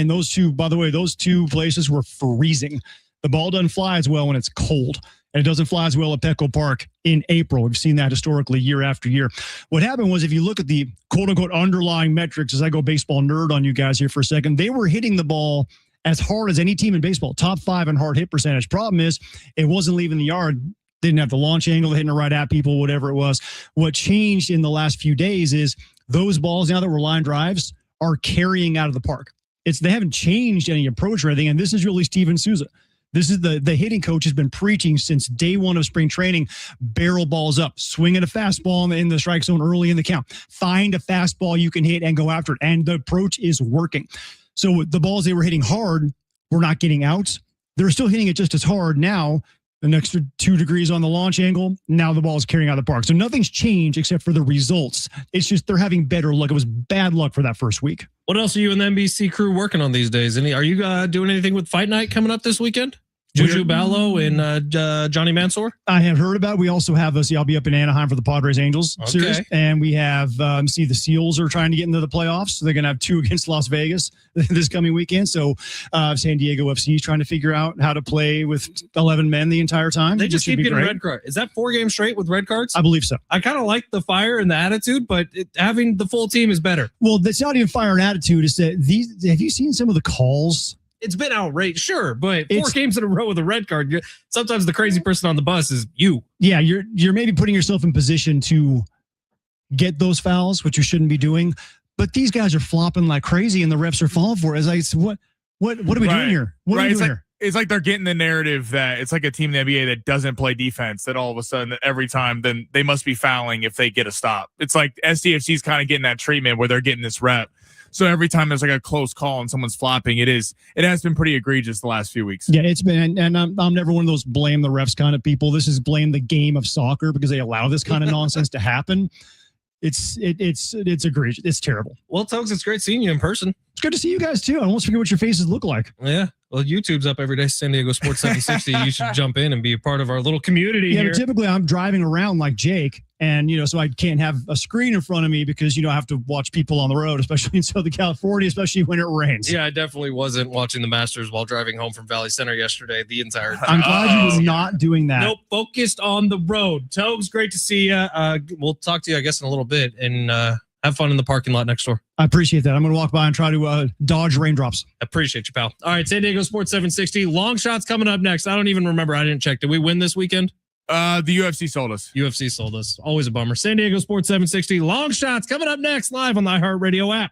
those two, by the way, those 2 places were freezing. The ball doesn't fly as well when it's cold. And it doesn't fly as well at Petco Park in April. We've seen that historically year after year. What happened was, if you look at the quote-unquote underlying metrics, as I go baseball nerd on you guys here for a second, they were hitting the ball as hard as any team in baseball, top 5 in hard hit percentage. Problem is, it wasn't leaving the yard. Didn't have the launch angle, hitting it right at people, whatever it was. What changed in the last few days is those balls, now that were line drives, are carrying out of the park. They haven't changed any approach or anything, and this is really Steven Souza. This is the hitting coach has been preaching since day 1 of spring training. Barrel balls up, swing at a fastball in the strike zone early in the count. Find a fastball you can hit and go after it. And the approach is working. So the balls they were hitting hard were not getting out. They're still hitting it just as hard now. An extra 2 degrees on the launch angle. Now the ball is carrying out of the park. So nothing's changed except for the results. It's just they're having better luck. It was bad luck for that first week. What else are you and the NBC crew working on these days? Are you doing anything with Fight Night coming up this weekend? Juju Ballo and Johnny Mansour? I have heard about it. We also have I'll be up in Anaheim for the Padres Angels series. And we have, the Seals are trying to get into the playoffs. So they're going to have 2 against Las Vegas this coming weekend. So San Diego FC is trying to figure out how to play with 11 men the entire time. They just keep getting red card. Is that 4 games straight with red cards? I believe so. I kind of like the fire and the attitude, but having the full team is better. Well, that's not even fire and attitude. It's that have you seen some of the calls? it's been outrageous. Sure, but 4 It's- games in a row with a red card. Sometimes the crazy person on the bus is you. Yeah, you're maybe putting yourself in position to get those fouls, which you shouldn't be doing. But these guys are flopping like crazy, and the refs are falling for it. As I said, what are we doing here? What are we doing here? It's like they're getting the narrative that it's like a team in the NBA that doesn't play defense, that all of a sudden every time then they must be fouling if they get a stop. It's like SDFC's kind of getting that treatment where they're getting this rep. So every time there's like a close call and someone's flopping, it has been pretty egregious the last few weeks. Yeah, it's been, and I'm never one of those blame the refs kind of people. This is blame the game of soccer because they allow this kind of nonsense to happen. It's egregious. It's terrible. Well, Togs, it's great seeing you in person. It's good to see you guys too. I almost forget what your faces look like. Yeah. Well, YouTube's up every day. San Diego Sports 760. You should jump in and be a part of our little community Yeah, here. but typically I'm driving around like Jake, and so I can't have a screen in front of me because I have to watch people on the road, especially in Southern California, especially when it rains. Yeah, I definitely wasn't watching the Masters while driving home from Valley Center yesterday the entire time. I'm glad you were not doing that. Nope, focused on the road. Togs, great to see you. We'll talk to you, I guess, in a little bit, and have fun in the parking lot next door. I appreciate that. I'm going to walk by and try to dodge raindrops. Appreciate you, pal. All right, San Diego Sports 760. Long shots coming up next. I don't even remember. I didn't check. Did we win this weekend? The UFC sold us. UFC sold us. Always a bummer. San Diego Sports 760. Long shots coming up next live on the iHeartRadio app.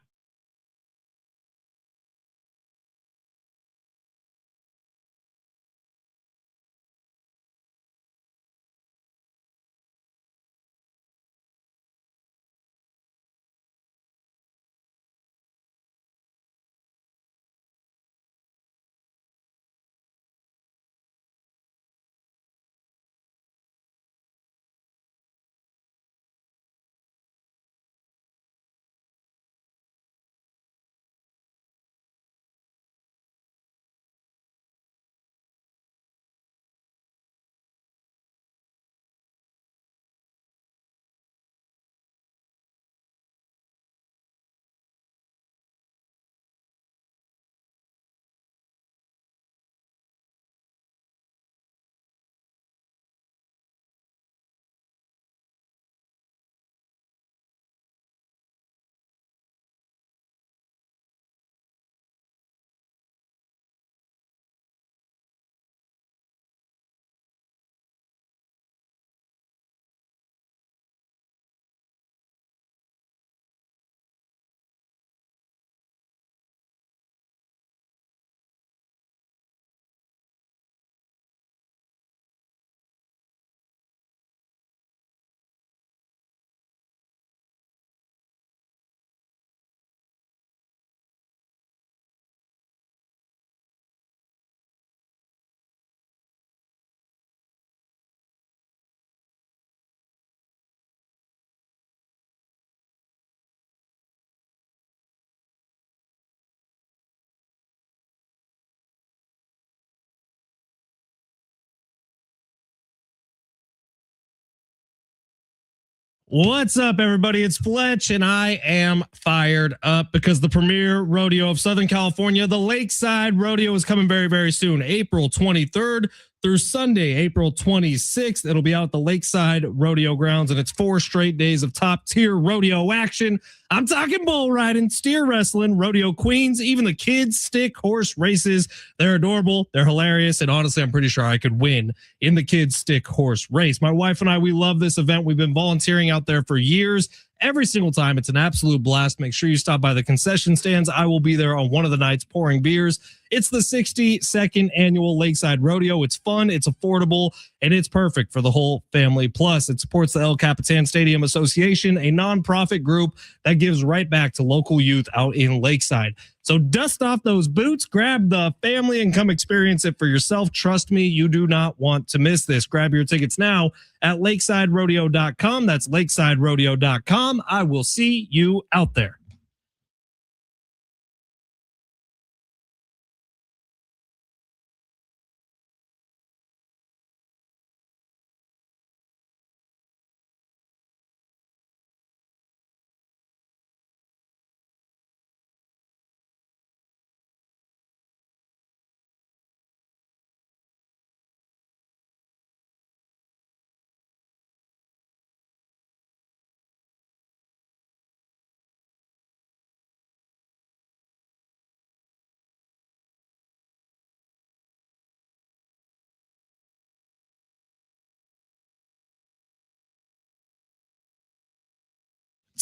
What's up, everybody? It's Fletch, and I am fired up because the premier rodeo of Southern California, the Lakeside Rodeo, is coming very, very soon. April 23rd through Sunday, April 26th. It'll be out at the Lakeside Rodeo grounds, and it's 4 straight days of top-tier rodeo action. I'm talking bull riding, steer wrestling, rodeo queens, even the kids' stick horse races. They're adorable. They're hilarious. And honestly, I'm pretty sure I could win in the kids' stick horse race. My wife and I, we love this event. We've been volunteering out there for years. Every single time, it's an absolute blast. Make sure you stop by the concession stands. I will be there on one of the nights pouring beers. It's the 62nd annual Lakeside Rodeo. It's fun, it's affordable, and it's perfect for the whole family. Plus, it supports the El Capitan Stadium Association, a nonprofit group that gives right back to local youth out in Lakeside. So dust off those boots, grab the family, and come experience it for yourself. Trust me, you do not want to miss this. Grab your tickets now at lakesiderodeo.com. That's lakesiderodeo.com. I will see you out there.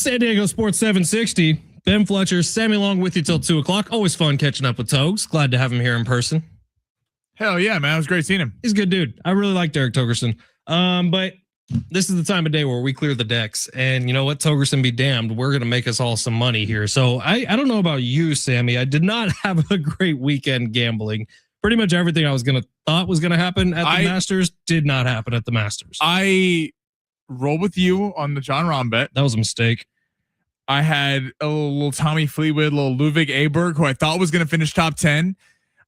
San Diego Sports 760. Ben Fletcher, Sammy Long with you till 2 o'clock. Always fun catching up with Togs. Glad to have him here in person. Hell yeah, man. It was great seeing him. He's a good dude. I really like Derek Togerson. But this is the time of day where we clear the decks. And you know what? Togerson be damned. We're going to make us all some money here. So I don't know about you, Sammy. I did not have a great weekend gambling. Pretty much everything I was thought was going to happen at the Masters did not happen at the Masters. I rolled with you on the John Rahm bet. That was a mistake. I had a little Tommy Fleetwood, little Ludwig Aberg, who I thought was going to finish top 10.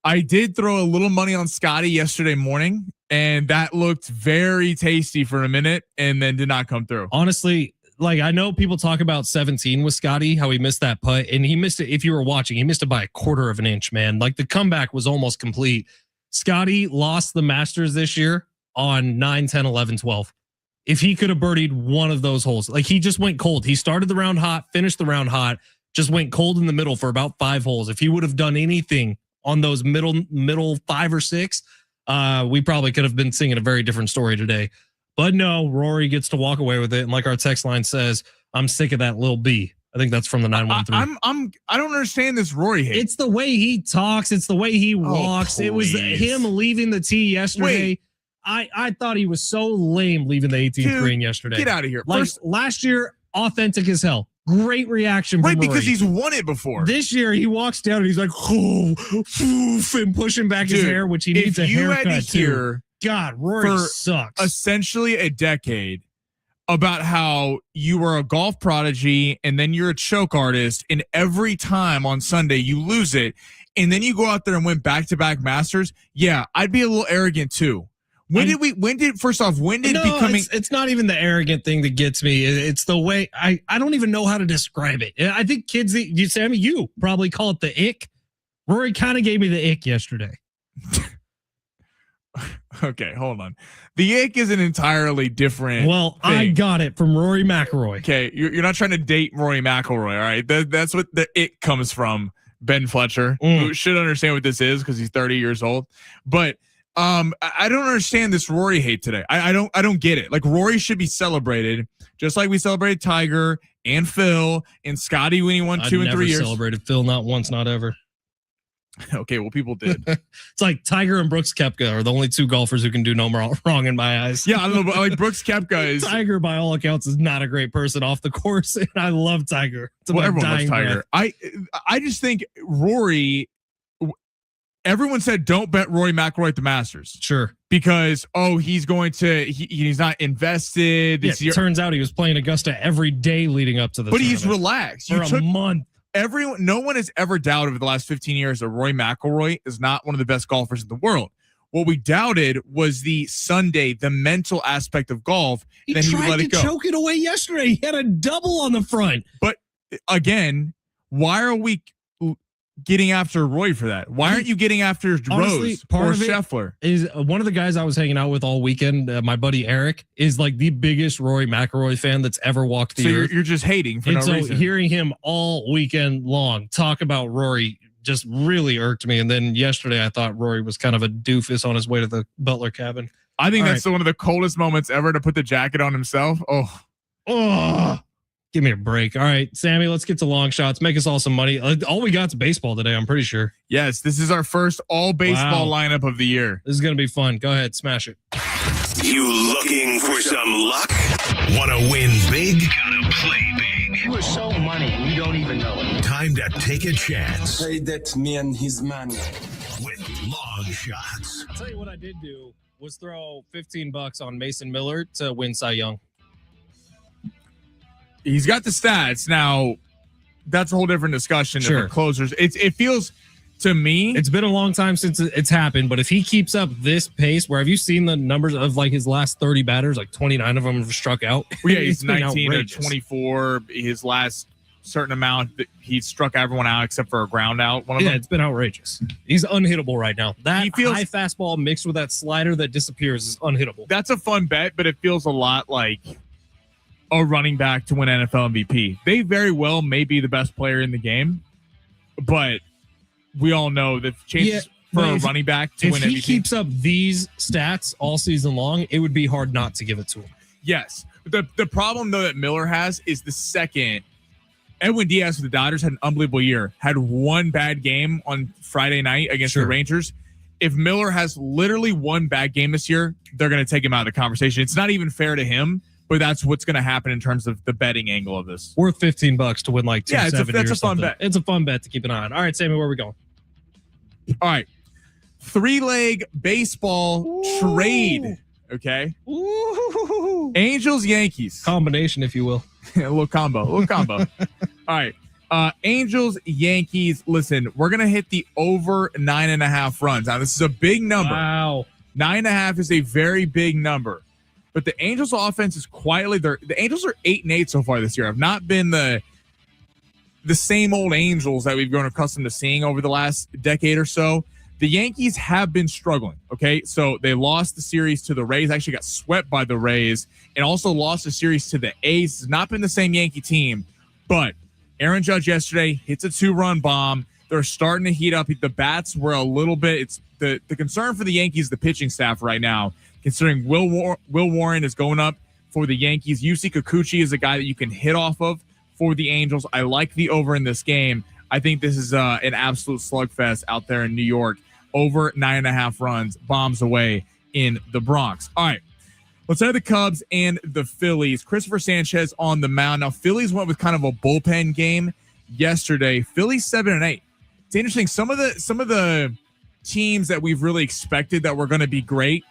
I did throw a little money on Scotty yesterday morning, and that looked very tasty for a minute and then did not come through. Honestly, like I know people talk about 17 with Scotty, how he missed that putt, and he missed it. If you were watching, he missed it by a quarter of an inch, man. Like the comeback was almost complete. Scotty lost the Masters this year on 9, 10, 11, 12. If he could have birdied one of those holes, like he just went cold. He started the round hot, finished the round hot, just went cold in the middle for about 5 holes. If he would have done anything on those middle 5 or 6, we probably could have been singing a very different story today. But no, Rory gets to walk away with it. And like our text line says, I'm sick of that Lil B. I think that's from the 913. I don't understand this Rory hate. It's the way he talks. It's the way he walks. It was him leaving the tee yesterday. Wait. I thought he was so lame leaving the 18th green yesterday. Get out of here. Like last year, authentic as hell. Great reaction from Rory. Because he's won it before. This year, he walks down and he's like, oh, oof, and pushing back his hair, which he needs a haircut too. God, Rory sucks. Essentially a decade about how you were a golf prodigy and then you're a choke artist, and every time on Sunday you lose it, and then you go out there and win back-to-back Masters. Yeah, I'd be a little arrogant too. When did becoming? It's not even the arrogant thing that gets me. It's the way I don't even know how to describe it. I think kids, Sammy, you probably call it the ick. Rory kind of gave me the ick yesterday. Okay, hold on. The ick is an entirely different. Well, thing. I got it from Rory McIlroy. Okay, you're not trying to date Rory McIlroy, all right? That's what the ick comes from. Ben Fletcher, who should understand what this is because he's 30 years old, but. I don't understand this Rory hate today. I don't get it. Like Rory should be celebrated just like we celebrated Tiger and Phil and Scotty when he won 2 and 3 years. Celebrated Phil not once, not ever. Okay, well, people did. It's like Tiger and Brooks Koepka are the only 2 golfers who can do no wrong in my eyes. Yeah, I don't know, but like Brooks Koepka is Tiger by all accounts is not a great person off the course, and I love Tiger. Well, everyone loves Tiger. I just think Rory. Everyone said don't bet Rory McIlroy at the Masters. Sure. Because, he's going to, he's not invested. This year. It turns out he was playing Augusta every day leading up to the tournament. He's relaxed. For a month. No one has ever doubted over the last 15 years that Rory McIlroy is not one of the best golfers in the world. What we doubted was the Sunday, the mental aspect of golf. He tried to choke it away yesterday. He had a double on the front. But again, why are we getting after Roy for that? Why aren't you getting after Rose or Scheffler? Is one of the guys I was hanging out with all weekend, my buddy Eric, is like the biggest Rory McIlroy fan that's ever walked the earth. You're just hating for no reason. Hearing him all weekend long talk about Rory just really irked me. And then yesterday I thought Rory was kind of a doofus on his way to the Butler cabin. I think that's one of the coldest moments ever to put the jacket on himself. Oh. Give me a break. All right, Sammy, let's get to long shots. Make us all some money. All we got is baseball today, I'm pretty sure. Yes, this is our first all baseball lineup of the year. This is going to be fun. Go ahead, smash it. You looking for some luck? Want to win big? Gotta play big. You are so money, you don't even know it. Time to take a chance. Say that to me and his man. With long shots. I'll tell you what I did do was throw $15 on Mason Miller to win Cy Young. He's got the stats. Now, that's a whole different discussion. Sure. Different closers. It feels to me. It's been a long time since it's happened, but if he keeps up this pace, where have you seen the numbers of like his last 30 batters? Like 29 of them have struck out. Yeah, he's 19 or 24. His last certain amount, he struck everyone out except for a ground out. One of them. It's been outrageous. He's unhittable right now. That high fastball mixed with that slider that disappears is unhittable. That's a fun bet, but it feels a lot like a running back to win NFL MVP. They very well may be the best player in the game, but we all know the chances for a running back to win MVP. If he keeps up these stats all season long, it would be hard not to give it to him. Yes, The problem though that Miller has is the second. Edwin Diaz for the Dodgers had an unbelievable year. Had one bad game on Friday night against the Rangers. If Miller has literally one bad game this year, they're going to take him out of the conversation. It's not even fair to him, but that's what's going to happen in terms of the betting angle of this. Worth $15 to win like 270. That's a fun bet. It's a fun bet to keep an eye on. All right, Sammy, where are we going? All right. 3-leg baseball trade. Okay. Ooh. Angels, Yankees. Combination, if you will. A little combo. All right. Angels, Yankees. Listen, we're going to hit the over 9.5 runs. Now, this is a big number. Wow. 9.5 is a very big number. But the Angels offense is quietly there. The Angels are 8-8 so far this year. Have not been the same old Angels that we've grown accustomed to seeing over the last decade or so. The Yankees have been struggling, okay? So they lost the series to the Rays, actually got swept by the Rays, and also lost the series to the A's. It's not been the same Yankee team, but Aaron Judge yesterday hits a 2-run bomb. They're starting to heat up. The bats were a little bit – it's the concern for the Yankees, the pitching staff right now, considering Will Warren is going up for the Yankees. Yusei Kikuchi is a guy that you can hit off of for the Angels. I like the over in this game. I think this is an absolute slugfest out there in New York. Over 9.5 runs, bombs away in the Bronx. All right, let's head to the Cubs and the Phillies. Christopher Sanchez on the mound. Now, Phillies went with kind of a bullpen game yesterday. Phillies 7-8. It's interesting. Some of the teams that we've really expected that were going to be great.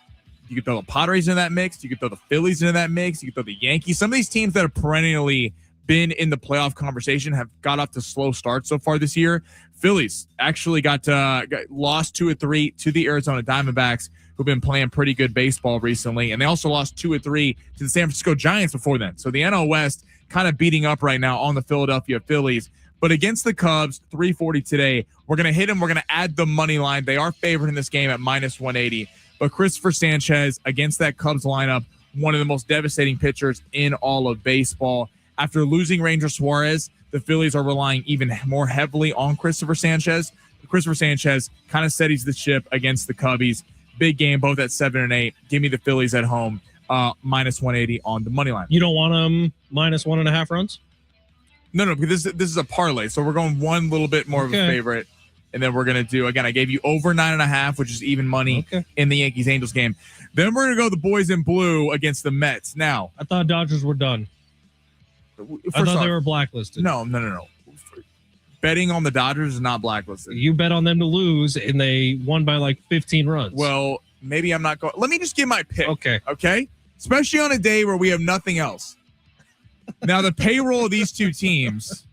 You could throw the Padres into that mix. You could throw the Phillies into that mix. You could throw the Yankees. Some of these teams that have perennially been in the playoff conversation have got off to slow starts so far this year. Phillies actually got lost 2-3 to the Arizona Diamondbacks, who've been playing pretty good baseball recently, and they also lost 2-3 to the San Francisco Giants before then. So the NL West kind of beating up right now on the Philadelphia Phillies. But against the Cubs, 340 today. We're going to hit them. We're going to add the money line. They are favored in this game at -180. But Christopher Sanchez against that Cubs lineup, one of the most devastating pitchers in all of baseball. After losing Ranger Suarez, the Phillies are relying even more heavily on Christopher Sanchez. Christopher Sanchez kind of steadies the ship against the Cubbies. Big game, both at 7-8. Give me the Phillies at home, -180 on the money line. You don't want them -1.5 runs? No, because this is a parlay. So we're going one little bit more of a favorite. And then we're going to do, again, I gave you over 9.5, which is even money in the Yankees-Angels game. Then we're going to go the boys in blue against the Mets. Now, I thought Dodgers were done. I thought they were blacklisted. No. Betting on the Dodgers is not blacklisted. You bet on them to lose, and they won by like 15 runs. Well, maybe I'm not going. Let me just give my pick. Okay. Especially on a day where we have nothing else. Now, the payroll of these two teams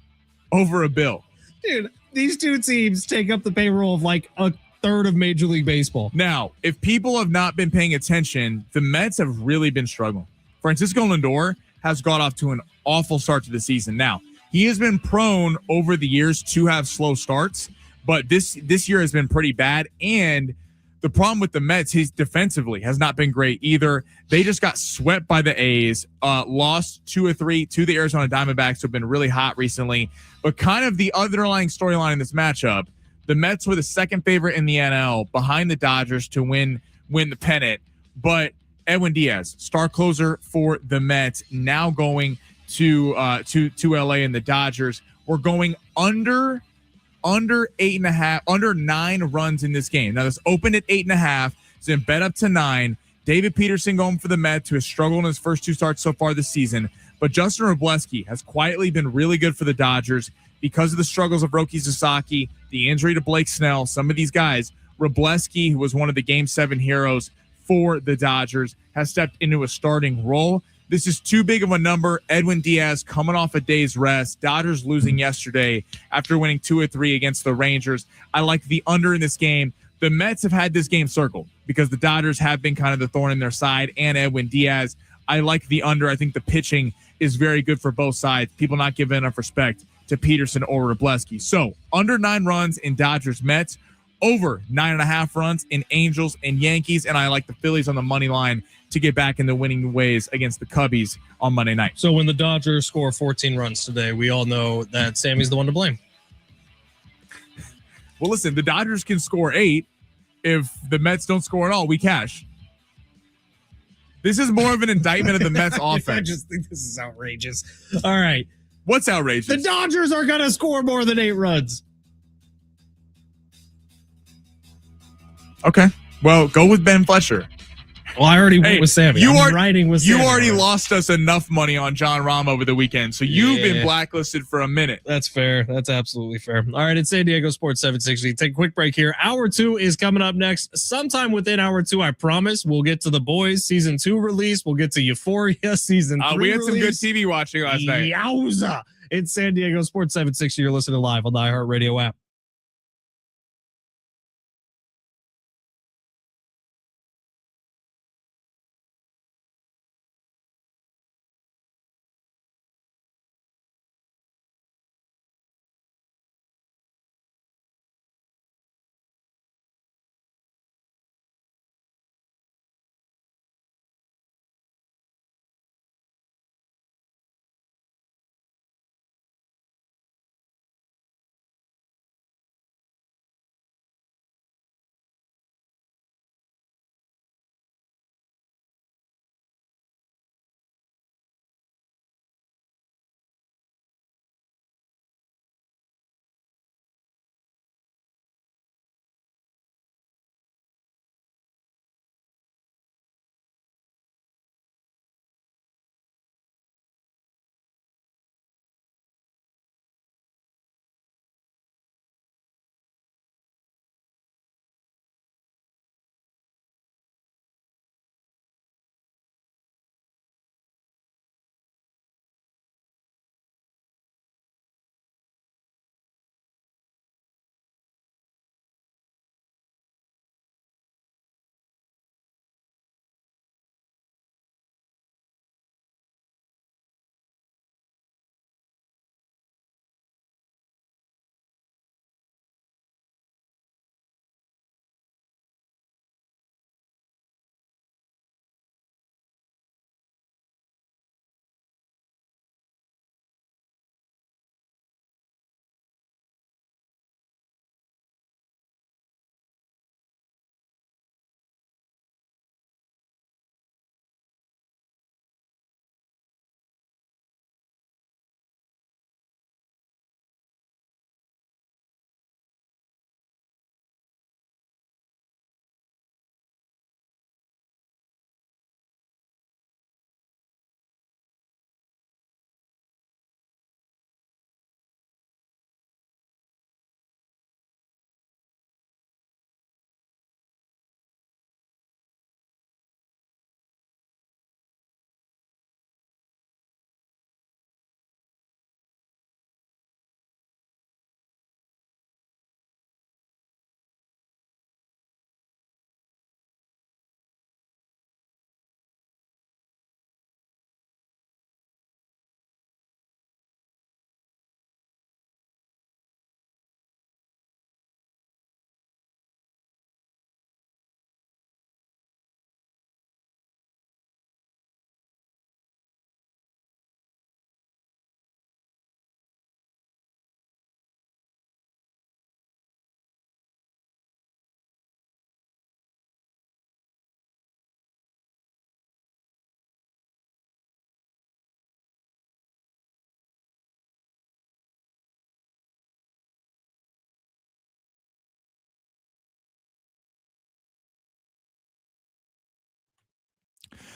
over a bill. Dude, these two teams take up the payroll of like a third of Major League Baseball. Now, if people have not been paying attention, the Mets have really been struggling. Francisco Lindor has got off to an awful start to the season. Now, he has been prone over the years to have slow starts, but this year has been pretty bad. And the problem with the Mets, his defensively has not been great either. They just got swept by the A's, lost 2-3 to the Arizona Diamondbacks, who have been really hot recently. But kind of the underlying storyline in this matchup, the Mets were the second favorite in the NL behind the Dodgers to win the pennant. But Edwin Diaz, star closer for the Mets, now going to LA and the Dodgers. We're going under 8.5, under 9 runs in this game. Now this opened at 8.5. It's been bet up to 9. David Peterson going for the Mets, who has struggled in his first 2 starts so far this season. But Justin Robleski has quietly been really good for the Dodgers because of the struggles of Roki Sasaki, the injury to Blake Snell, some of these guys. Robleski, who was one of the Game 7 heroes for the Dodgers, has stepped into a starting role. This is too big of a number. Edwin Diaz coming off a day's rest. Dodgers losing yesterday after winning 2-3 against the Rangers. I like the under in this game. The Mets have had this game circled because the Dodgers have been kind of the thorn in their side, and Edwin Diaz. I like the under. I think the pitching is very good for both sides. People not giving enough respect to Peterson or Robleski. So under 9 runs in Dodgers Mets, over 9.5 runs in Angels and Yankees, and I like the Phillies on the money line to get back in the winning ways against the Cubbies on Monday night. So when the Dodgers score 14 runs today, we all know that Sammy's the one to blame. Well, listen, the Dodgers can score 8. If the Mets don't score at all, we cash. This is more of an indictment of the Mets I offense. just think this is outrageous. All right. What's outrageous? The Dodgers are going to score more than 8 runs. Okay. Well, go with Ben Fletcher. Well, I already went with Sammy. You Sammy lost us enough money on John Rahm over the weekend, so you've been blacklisted for a minute. That's fair. That's absolutely fair. All right, it's San Diego Sports 760. Take a quick break here. Hour 2 is coming up next. Sometime within hour 2, I promise, we'll get to The Boys season 2 release. We'll get to Euphoria season 3 We had some good release. TV watching last night. Yowza. It's San Diego Sports 760. You're listening live on the iHeartRadio app.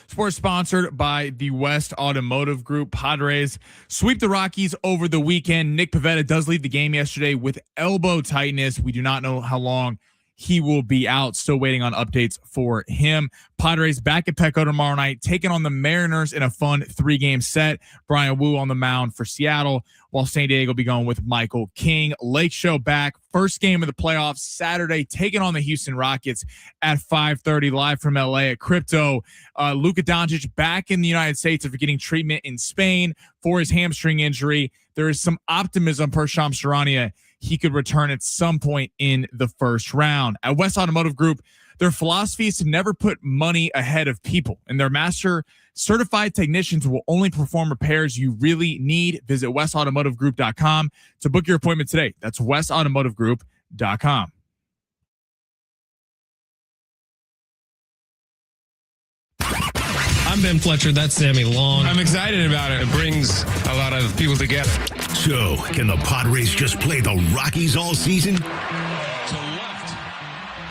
Sports sponsored by the West Automotive Group. Padres sweep the Rockies over the weekend. Nick Pivetta does leave the game yesterday with elbow tightness. We do not know how long he will be out. Still waiting on updates for him. Padres back at Petco tomorrow night, taking on the Mariners in a fun 3-game set. Brian Wu on the mound for Seattle, while San Diego will be going with Michael King. Lake Show back. First game of the playoffs Saturday, taking on the Houston Rockets at 5:30 live from LA at Crypto. Luka Doncic back in the United States after getting treatment in Spain for his hamstring injury. There is some optimism per Shams Charania he could return at some point in the first round. At West Automotive Group, their philosophy is to never put money ahead of people, and their master certified technicians will only perform repairs you really need. Visit westautomotivegroup.com to book your appointment today. That's westautomotivegroup.com. I'm Ben Fletcher. That's Sammy Long. I'm excited about it. It brings a lot of people together. So, can the Padres just play the Rockies all season? To left.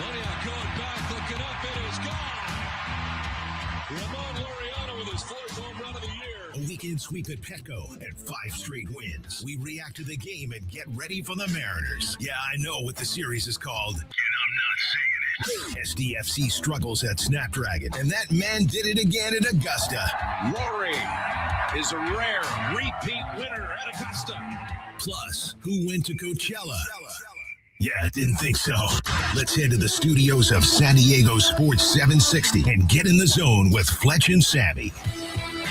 Moniak going back, looking up, it is gone. Ramon Laureano with his fourth home run of the year. A weekend sweep at Petco and 5 straight wins. We react to the game and get ready for the Mariners. Yeah, I know what the series is called, and I'm not saying it. SDFC struggles at Snapdragon, and that man did it again at Augusta. Rory is a rare repeat winner at Augusta. Plus, who went to Coachella? Yeah, didn't think so. Let's head to the studios of San Diego Sports 760 and get in the zone with Fletch and Sammy.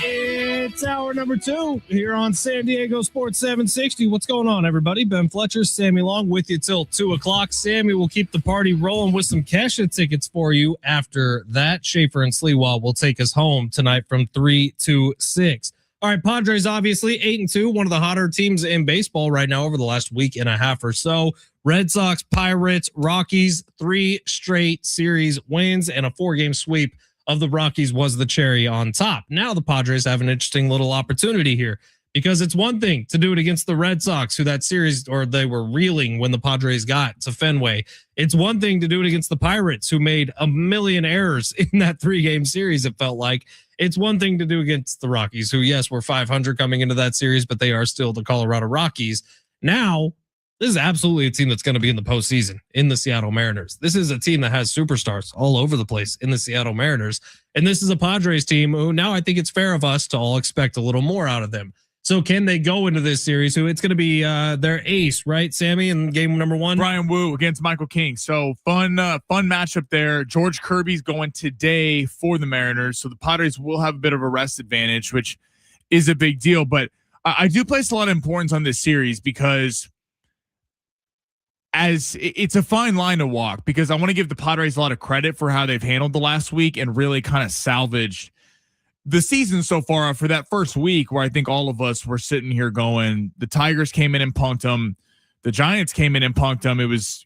It's hour number 2 here on San Diego Sports 760. What's going on, everybody? Ben Fletcher, Sammy Long with you till 2 o'clock. Sammy will keep the party rolling with some Kesha tickets for you after that. Schaefer and Sliwa will take us home tonight from 3 to 6. All right, Padres obviously 8-2, one of the hotter teams in baseball right now over the last week and a half or so. Red Sox, Pirates, Rockies, 3 straight series wins and a 4-game sweep of the Rockies was the cherry on top. Now the Padres have an interesting little opportunity here because it's one thing to do it against the Red Sox, who that series, or they were reeling when the Padres got to Fenway. It's one thing to do it against the Pirates, who made a million errors in that 3-game series, it felt like. It's one thing to do against the Rockies, who, yes, were 500 coming into that series, but they are still the Colorado Rockies. Now, this is absolutely a team that's going to be in the postseason in the Seattle Mariners. This is a team that has superstars all over the place in the Seattle Mariners. And this is a Padres team who now I think it's fair of us to all expect a little more out of them. So can they go into this series? Who it's going to be their ace, right, Sammy, in game number 1? Brian Wu against Michael King. So fun matchup there. George Kirby's going today for the Mariners. So the Padres will have a bit of a rest advantage, which is a big deal. But I do place a lot of importance on this series because as it's a fine line to walk, because I want to give the Padres a lot of credit for how they've handled the last week and really kind of salvaged the season so far for that first week, where I think all of us were sitting here going, the Tigers came in and punked them. The Giants came in and punked them. It was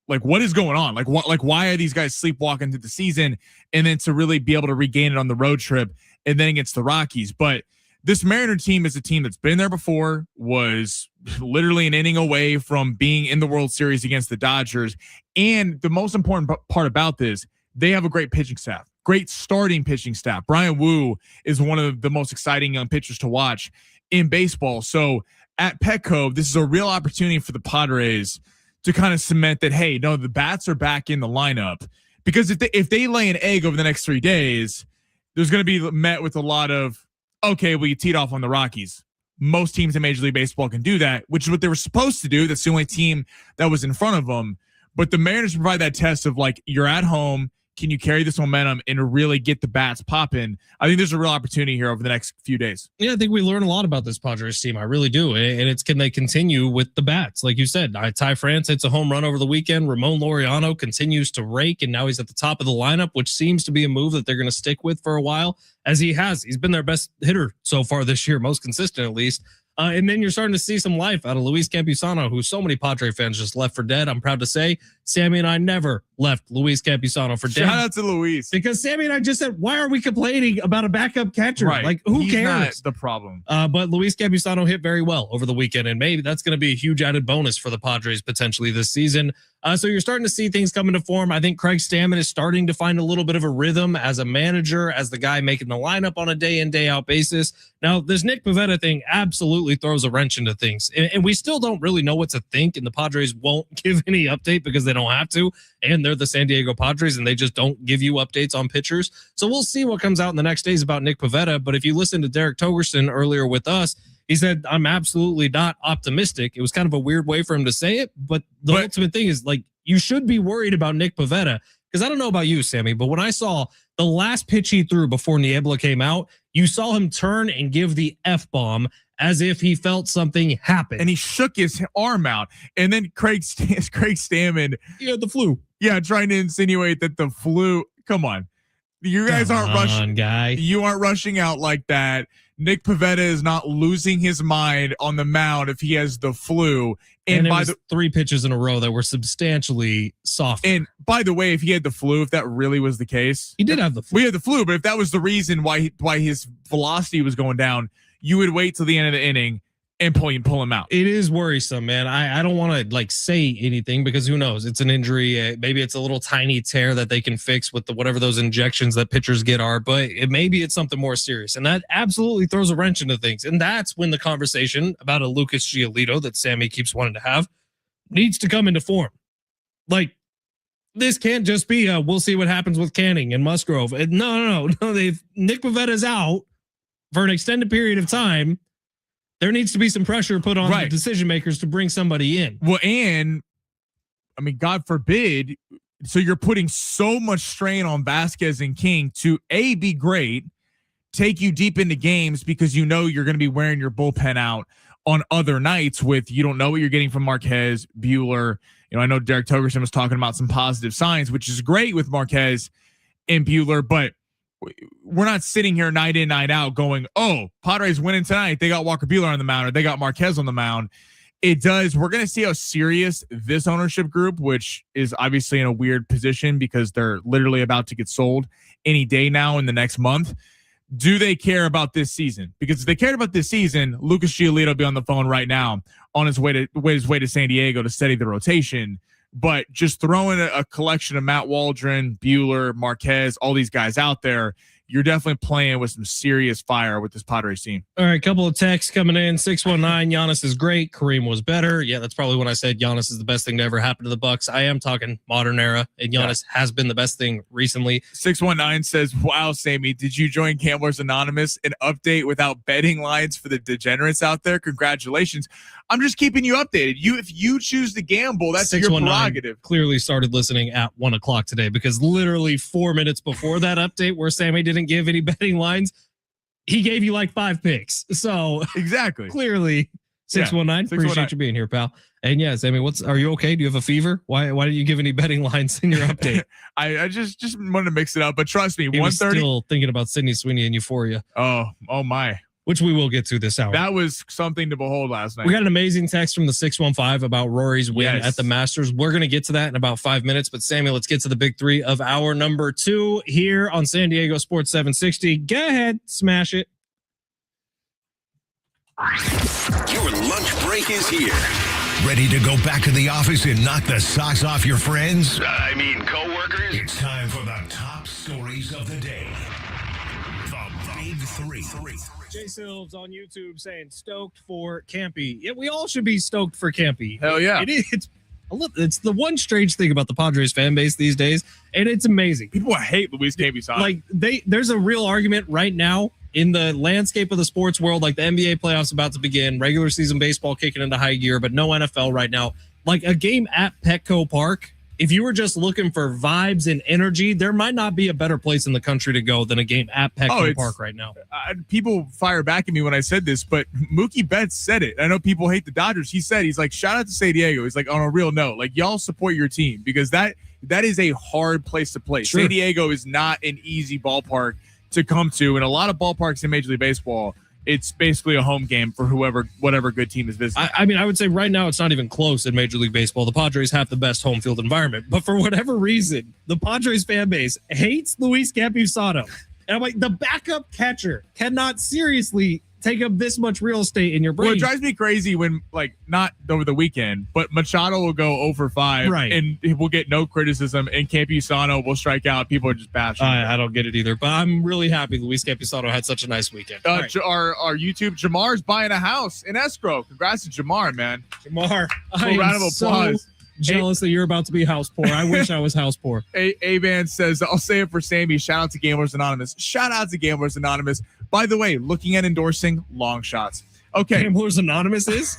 like, what is going on? Why are these guys sleepwalking through the season? And then to really be able to regain it on the road trip and then against the Rockies. But this Mariner team is a team that's been there before, was literally an inning away from being in the World Series against the Dodgers. And the most important part about this, they have a great pitching staff, great starting pitching staff. Brian Wu is one of the most exciting young pitchers to watch in baseball. So at Petco, this is a real opportunity for the Padres to kind of cement that, hey, no, the bats are back in the lineup. Because if they lay an egg over the next 3 days, there's going to be met with a lot of, okay, we teed off on the Rockies. Most teams in Major League Baseball can do that, which is what they were supposed to do. That's the only team that was in front of them. But the Mariners provide that test of like, you're at home. Can you carry this momentum and really get the bats popping? I think there's a real opportunity here over the next few days. Yeah, I think we learn a lot about this Padres team. I really do. And it's, can they continue with the bats? Like you said, Ty France hits a home run over the weekend. Ramon Laureano continues to rake, and now he's at the top of the lineup, which seems to be a move that they're going to stick with for a while, as he's been their best hitter so far this year, most consistent at least. And then you're starting to see some life out of Luis Campusano, who so many Padre fans just left for dead. I'm proud to say Sammy and I never left Luis Campusano for dead. Shout out to Luis. Because Sammy and I just said, why are we complaining about a backup catcher? Right. Like, who He's cares? Not the problem. But Luis Campusano hit very well over the weekend, and maybe that's going to be a huge added bonus for the Padres potentially this season. So you're starting to see things come into form. I think Craig Stammen is starting to find a little bit of a rhythm as a manager, as the guy making the lineup on a day in, day out basis. Now, this Nick Pivetta thing absolutely throws a wrench into things. And we still don't really know what to think, and the Padres won't give any update because they don't have to. And they're the San Diego Padres, and they just don't give you updates on pitchers. So we'll see what comes out in the next days about Nick Pivetta. But if you listen to Derek Togerson earlier with us, he said, I'm absolutely not optimistic. It was kind of a weird way for him to say it. But the ultimate thing is, like, you should be worried about Nick Pivetta. Because I don't know about you, Sammy, but when I saw the last pitch he threw before Niebla came out, you saw him turn and give the F-bomb as if he felt something happen. And he shook his arm out. And then Craig Stammen. He had the flu. Yeah, trying to insinuate that the flu. Come on. You guys aren't rushing. Guy. You aren't rushing out like that. Nick Pivetta is not losing his mind on the mound if he has the flu. And by the 3 pitches in a row that were substantially soft. And by the way, if he had the flu, if that really was the case, he did have the flu. We had the flu, but if that was the reason why his velocity was going down, you would wait till the end of the inning and pull him out. It is worrisome, man. I don't want to like say anything because who knows? It's an injury. Maybe it's a little tiny tear that they can fix with whatever those injections that pitchers get are, but maybe it's something more serious. And that absolutely throws a wrench into things. And that's when the conversation about a Lucas Giolito that Sammy keeps wanting to have needs to come into form. Like, this can't just be we'll see what happens with Canning and Musgrove. No. Nick Pavetta's out for an extended period of time. There needs to be some pressure put on the decision makers to bring somebody in. Well, and I mean, God forbid. So you're putting so much strain on Vasquez and King to be great, take you deep into games because you know you're going to be wearing your bullpen out on other nights with you don't know what you're getting from Marquez, Buehler. I know Derek Togerson was talking about some positive signs, which is great with Marquez and Buehler, but we're not sitting here night in, night out going, oh, Padres winning tonight. They got Walker Buehler on the mound or they got Marquez on the mound. We're going to see how serious this ownership group, which is obviously in a weird position because they're literally about to get sold any day now in the next month. Do they care about this season? Because if they cared about this season, Lucas Giolito will be on the phone right now on his way to San Diego to steady the rotation. But just throwing a collection of Matt Waldron, Buehler, Marquez, all these guys out there, you're definitely playing with some serious fire with this Padres team. All right, couple of texts coming in. 619, Giannis is great. Kareem was better. Yeah, that's probably when I said Giannis is the best thing to ever happen to the Bucks. I am talking modern era, and Giannis has been the best thing recently. 619 says, wow, Sammy, did you join Gamblers Anonymous? An update without betting lines for the degenerates out there? Congratulations. I'm just keeping you updated. If you choose to gamble, that's your prerogative. Clearly started listening at 1:00 today because literally 4 minutes before that update where Sammy didn't give any betting lines, he gave you like 5 picks. So exactly, clearly 619. Appreciate you being here, pal. And yeah, Sammy, are you okay? Do you have a fever? Why didn't you give any betting lines in your update? I just wanted to mix it up, but trust me, 1:30. Still thinking about Sydney Sweeney and Euphoria. Oh my. Which we will get to this hour. That was something to behold last night. We got an amazing text from the 615 about Rory's win at the Masters. We're going to get to that in about 5 minutes. But Sammy, let's get to the big 3 of hour number 2 here on San Diego Sports 760. Go ahead, smash it. Your lunch break is here. Ready to go back to the office and knock the socks off your friends? Coworkers? It's time for the top stories of the day. The Big 3. Jay Silves on YouTube saying stoked for Campy. Yeah, we all should be stoked for Campy. Hell yeah. It's the one strange thing about the Padres fan base these days, and it's amazing. People hate Luis Campy. Like there's a real argument right now in the landscape of the sports world, like the NBA playoffs about to begin, regular season baseball kicking into high gear, but no NFL right now. Like a game at Petco Park, if you were just looking for vibes and energy, there might not be a better place in the country to go than a game at Petco Park right now. People fire back at me when I said this, but Mookie Betts said it. I know people hate the Dodgers. He's like, shout out to San Diego. He's like, on a real note, like y'all support your team because that is a hard place to play. Sure. San Diego is not an easy ballpark to come to. And a lot of ballparks in Major League Baseball, it's basically a home game for whatever good team is visiting. I mean, I would say right now it's not even close in Major League Baseball. The Padres have the best home field environment, but for whatever reason, the Padres fan base hates Luis Campusano. And I'm like, the backup catcher cannot seriously take up this much real estate in your brain. Well, it drives me crazy when, like, not over the weekend, but Machado will go 0 for 5, right, and he will get no criticism, and Campusano will strike out. People are just bashing. I don't get it either, but I'm really happy Luis Campusano had such a nice weekend. Right. Our YouTube, Jamar's buying a house in escrow. Congrats to Jamar, man. Jamar, round of applause. Jealous that you're about to be house poor. I wish I was house poor. A-Van says, I'll say it for Sammy. Shout out to Gamblers Anonymous. Shout out to Gamblers Anonymous. By the way, looking at endorsing long shots. Okay. Gamblers Anonymous is?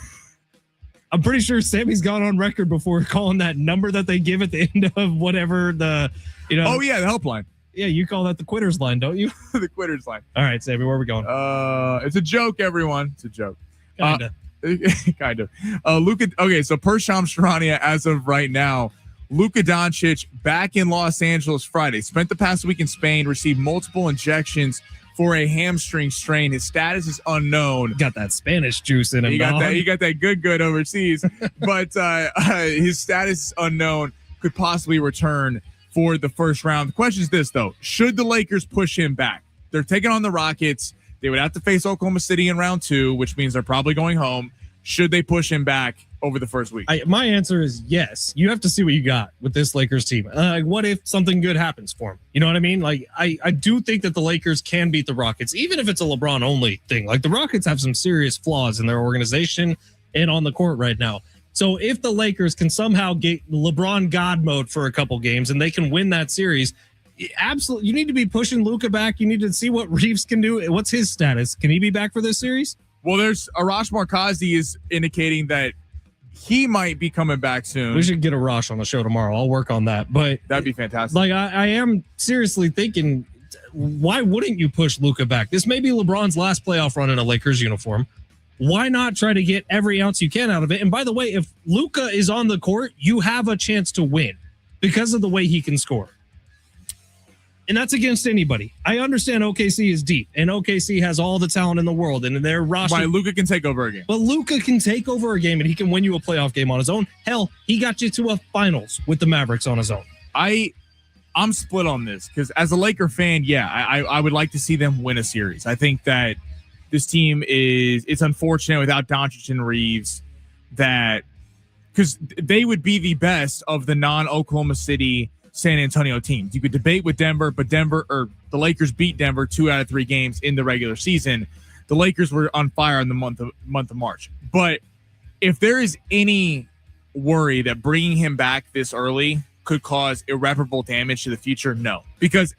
I'm pretty sure Sammy's gone on record before calling that number that they give at the end of whatever the. Oh, yeah, the helpline. Yeah, you call that the quitters line, don't you? The quitters line. All right, Sammy, where are we going? It's a joke, everyone. It's a joke. Kinda. Kind of. Luka. Okay, so per Shams Charania, as of right now, Luka Doncic back in Los Angeles Friday. Spent the past week in Spain. Received multiple injections for a hamstring strain. His status is unknown. Got that Spanish juice in him. You got that good overseas, but his status is unknown. Could possibly return for the first round. The question is this, though: should the Lakers push him back? They're taking on the Rockets. They would have to face Oklahoma City in round 2, which means they're probably going home. Should they push him back over the first week? My answer is yes. You have to see what you got with this Lakers team. What if something good happens for him? You know what I mean? Like, I do think that the Lakers can beat the Rockets, even if it's a LeBron only thing. Like, the Rockets have some serious flaws in their organization and on the court right now. So if the Lakers can somehow get LeBron God mode for a couple games and they can win that series, absolutely, you need to be pushing Luka back. You need to see what Reeves can do. What's his status? Can he be back for this series? Well, there's Arash Markazi is indicating that he might be coming back soon. We should get Arash on the show tomorrow. I'll work on that. But that'd be fantastic. Like, I am seriously thinking, why wouldn't you push Luka back? This may be LeBron's last playoff run in a Lakers uniform. Why not try to get every ounce you can out of it? And by the way, if Luka is on the court, you have a chance to win because of the way he can score. And that's against anybody. I understand OKC is deep, and OKC has all the talent in the world, and their roster. Why Luka can take over a game. But Luka can take over a game, and he can win you a playoff game on his own. Hell, he got you to a finals with the Mavericks on his own. I'm split on this because as a Laker fan, yeah, I would like to see them win a series. I think that this team it's unfortunate without Doncic and Reeves that because they would be the best of the non-Oklahoma City San Antonio teams. You could debate with Denver, but the Lakers beat Denver 2 out of 3 games in the regular season. The Lakers were on fire in the month of March. But if there is any worry that bringing him back this early could cause irreparable damage to the future, no. Because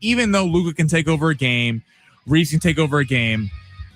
even though Luka can take over a game, Reeves can take over a game,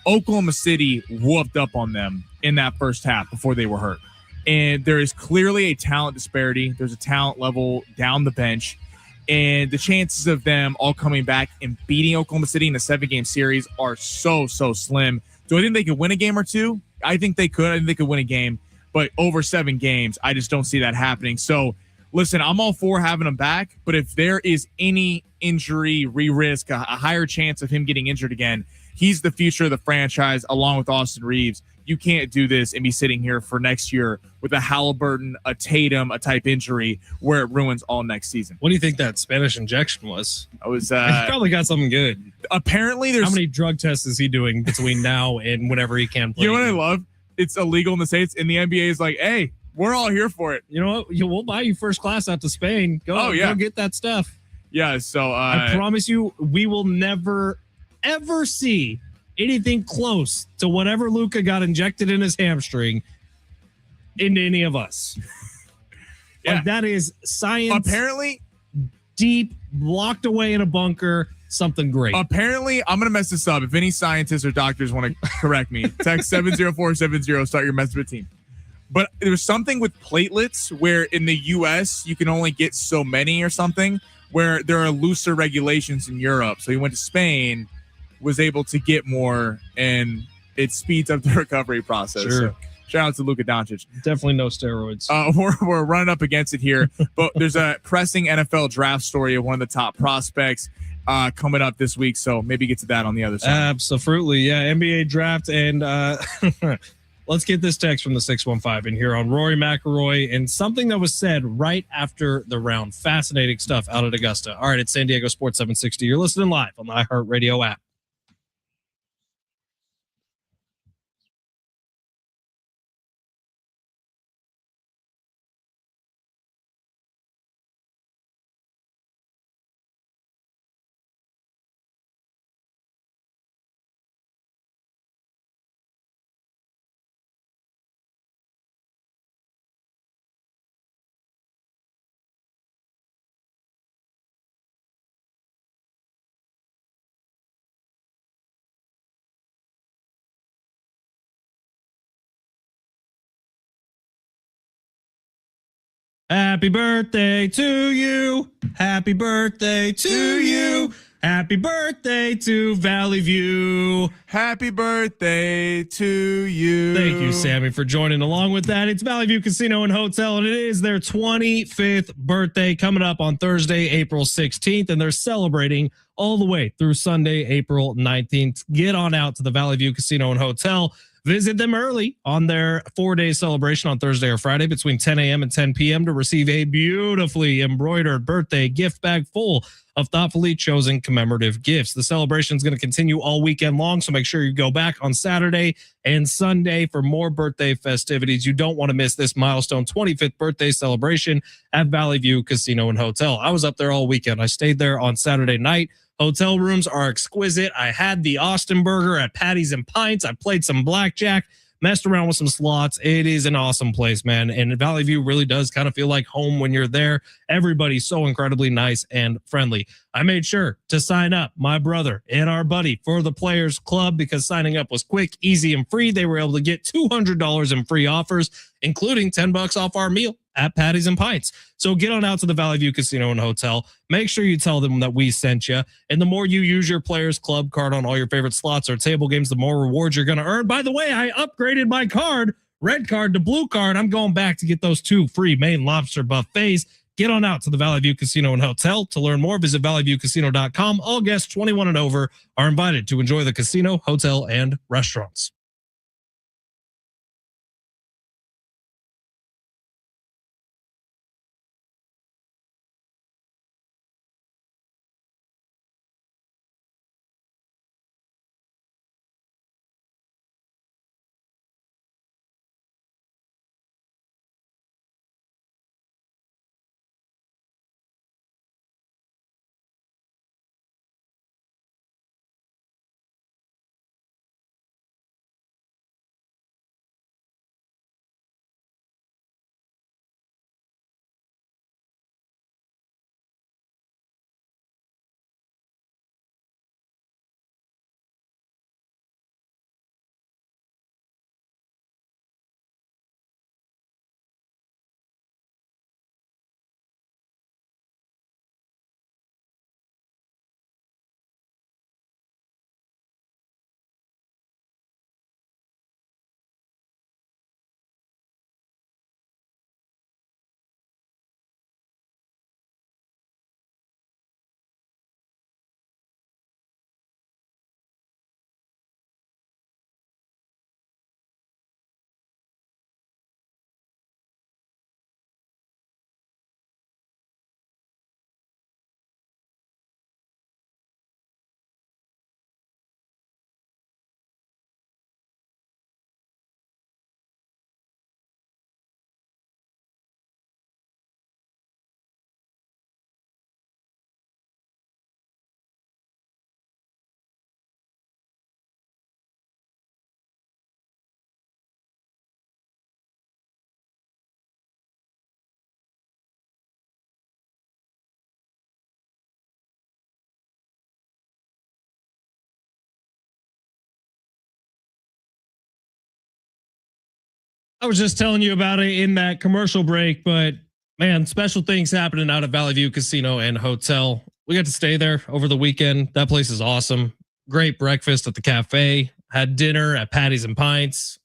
Oklahoma City whooped up on them in that first half before they were hurt. And there is clearly a talent disparity. There's a talent level down the bench. And the chances of them all coming back and beating Oklahoma City in a 7-game series are so slim. Do I think they could win a game or two? I think they could. I think they could win a game. But over 7 games, I just don't see that happening. So, listen, I'm all for having him back. But if there is any injury, risk, a higher chance of him getting injured again, he's the future of the franchise along with Austin Reeves. You can't do this and be sitting here for next year with a Halliburton, a Tatum, a type injury where it ruins all next season. What do you think that Spanish injection was? It was he probably got something good. Apparently, there's how many drug tests is he doing between now and whenever he can play? You know what I love? It's illegal in the States, and the NBA is like, hey, we're all here for it. You know what? We'll buy you first class out to Spain. Go get that stuff. Yeah. So I promise you, we will never ever see anything close to whatever Luka got injected in his hamstring into any of us. Yeah. Like, that is science. Apparently, deep, locked away in a bunker, something great. Apparently, I'm going to mess this up. If any scientists or doctors want to correct me, text 70470, start your message team. But there's something with platelets where in the U.S. you can only get so many or something, where there are looser regulations in Europe. So he went to Spain, was able to get more, and it speeds up the recovery process. Sure. So shout out to Luka Doncic. Definitely no steroids. We're running up against it here, but there's a pressing NFL draft story of one of the top prospects coming up this week. So maybe get to that on the other side. Absolutely. Yeah. NBA draft. And let's get this text from the 615 in here on Rory McIlroy and something that was said right after the round. Fascinating stuff out at Augusta. All right. It's San Diego Sports 760. You're listening live on the iHeartRadio app. Happy birthday to you. Happy birthday to you. Happy birthday to Valley View. Happy birthday to you. Thank you, Sammy, for joining along with that. It's Valley View Casino and Hotel, and it is their 25th birthday coming up on Thursday, April 16th, and they're celebrating all the way through Sunday, April 19th. Get on out to the Valley View Casino and Hotel. Visit them early on their 4-day celebration on Thursday or Friday between 10 a.m. and 10 p.m. to receive a beautifully embroidered birthday gift bag full of thoughtfully chosen commemorative gifts. The celebration is going to continue all weekend long, so make sure you go back on Saturday and Sunday for more birthday festivities. You don't want to miss this milestone 25th birthday celebration at Valley View Casino and Hotel. I was up there all weekend. I stayed there on Saturday night. Hotel rooms are exquisite. I had the Austin burger at Patties and Pints. I played some blackjack, messed around with some slots. It is an awesome place, man. And Valley View really does kind of feel like home when you're there. Everybody's so incredibly nice and friendly. I made sure to sign up my brother and our buddy for the Players Club because signing up was quick, easy, and free. They were able to get $200 in free offers, including $10 off our meal at Patties and Pints. So get on out to the Valley View Casino and Hotel. Make sure you tell them that we sent you. And the more you use your Players Club card on all your favorite slots or table games, the more rewards you're going to earn. By the way, I upgraded my card, red card to blue card. I'm going back to get those 2 free Maine lobster buffets. Get on out to the Valley View Casino and Hotel. To learn more, visit valleyviewcasino.com. All guests 21 and over are invited to enjoy the casino, hotel, and restaurants. I was just telling you about it in that commercial break, but man, special things happening out at Valley View Casino and Hotel. We got to stay there over the weekend. That place is awesome. Great breakfast at the cafe. Had dinner at Patties and Pints.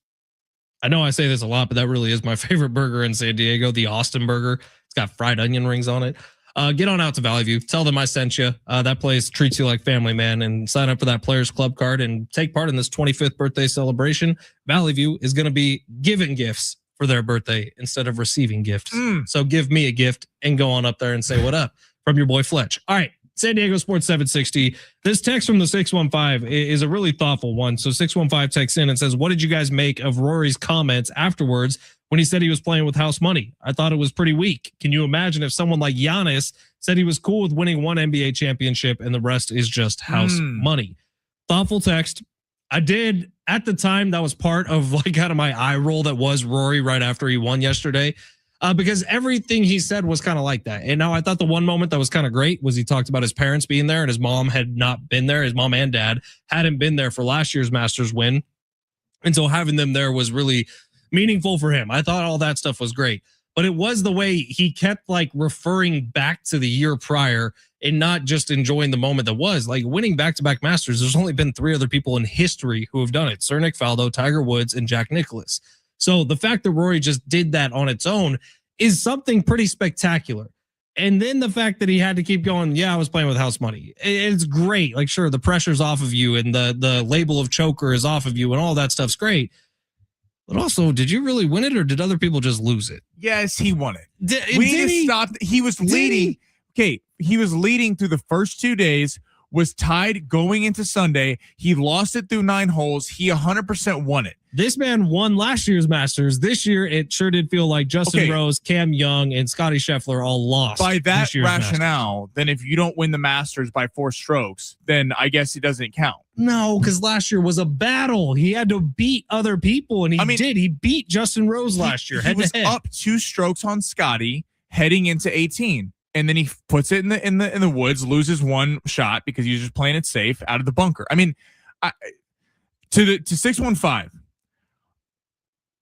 I know I say this a lot, but that really is my favorite burger in San Diego, the Austin burger. It's got fried onion rings on it. Get on out to Valley View. Tell them I sent you. That place treats you like family, man, and sign up for that Players Club card and take part in this 25th birthday celebration. Valley View is going to be giving gifts for their birthday instead of receiving gifts. So give me a gift and go on up there and say what up from your boy Fletch. All right. San Diego Sports 760. This text from the 615 is a really thoughtful one. So 615 texts in and says, what did you guys make of Rory's comments afterwards when he said he was playing with house money? I thought it was pretty weak. Can you imagine if someone like Giannis said he was cool with winning one NBA championship and the rest is just house money? Thoughtful text. I did at the time. That was part of like kind of my eye roll that was Rory right after he won yesterday. Because everything he said was kind of like that. And now I thought the one moment that was kind of great was he talked about his parents being there and his mom had not been there. His mom and dad hadn't been there for last year's Masters win. And so having them there was really meaningful for him. I thought all that stuff was great. But it was the way he kept like referring back to the year prior and not just enjoying the moment that was. Like winning back-to-back Masters, there's only been 3 other people in history who have done it: Sir Nick Faldo, Tiger Woods, and Jack Nicklaus. So the fact that Rory just did that on its own is something pretty spectacular. And then the fact that he had to keep going, yeah, I was playing with house money. It's great. Like, sure, the pressure's off of you and the label of choker is off of you and all that stuff's great. But also, did you really win it or did other people just lose it? Yes, he won it. We need to stop. He was leading. Okay, he was leading through the first 2 days, was tied going into Sunday. He lost it through 9 holes. He 100% won it. This man won last year's Masters. This year, it sure did feel like Justin Rose, Cam Young, and Scotty Scheffler all lost. By that rationale, then if you don't win the Masters by 4 strokes, then I guess it doesn't count. No, because last year was a battle. He had to beat other people, and he did. He beat Justin Rose last year. He was up 2 strokes on Scotty heading into 18. And then he puts it in the woods, loses 1 shot because he's just playing it safe out of the bunker. I mean, to 615.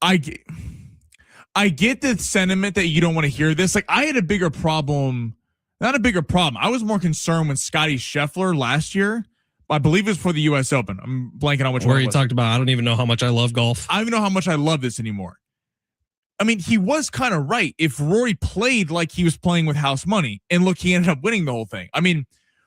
I get the sentiment that you don't want to hear this. Like, I had a bigger problem, not a bigger problem. I was more concerned when Scotty Scheffler last year, I believe it was for the U.S. Open. I'm blanking on which one. Where he talked about, I don't even know how much I love golf. I don't even know how much I love this anymore. I mean, he was kind of right. If Rory played like he was playing with house money, and look, he ended up winning the whole thing. I mean,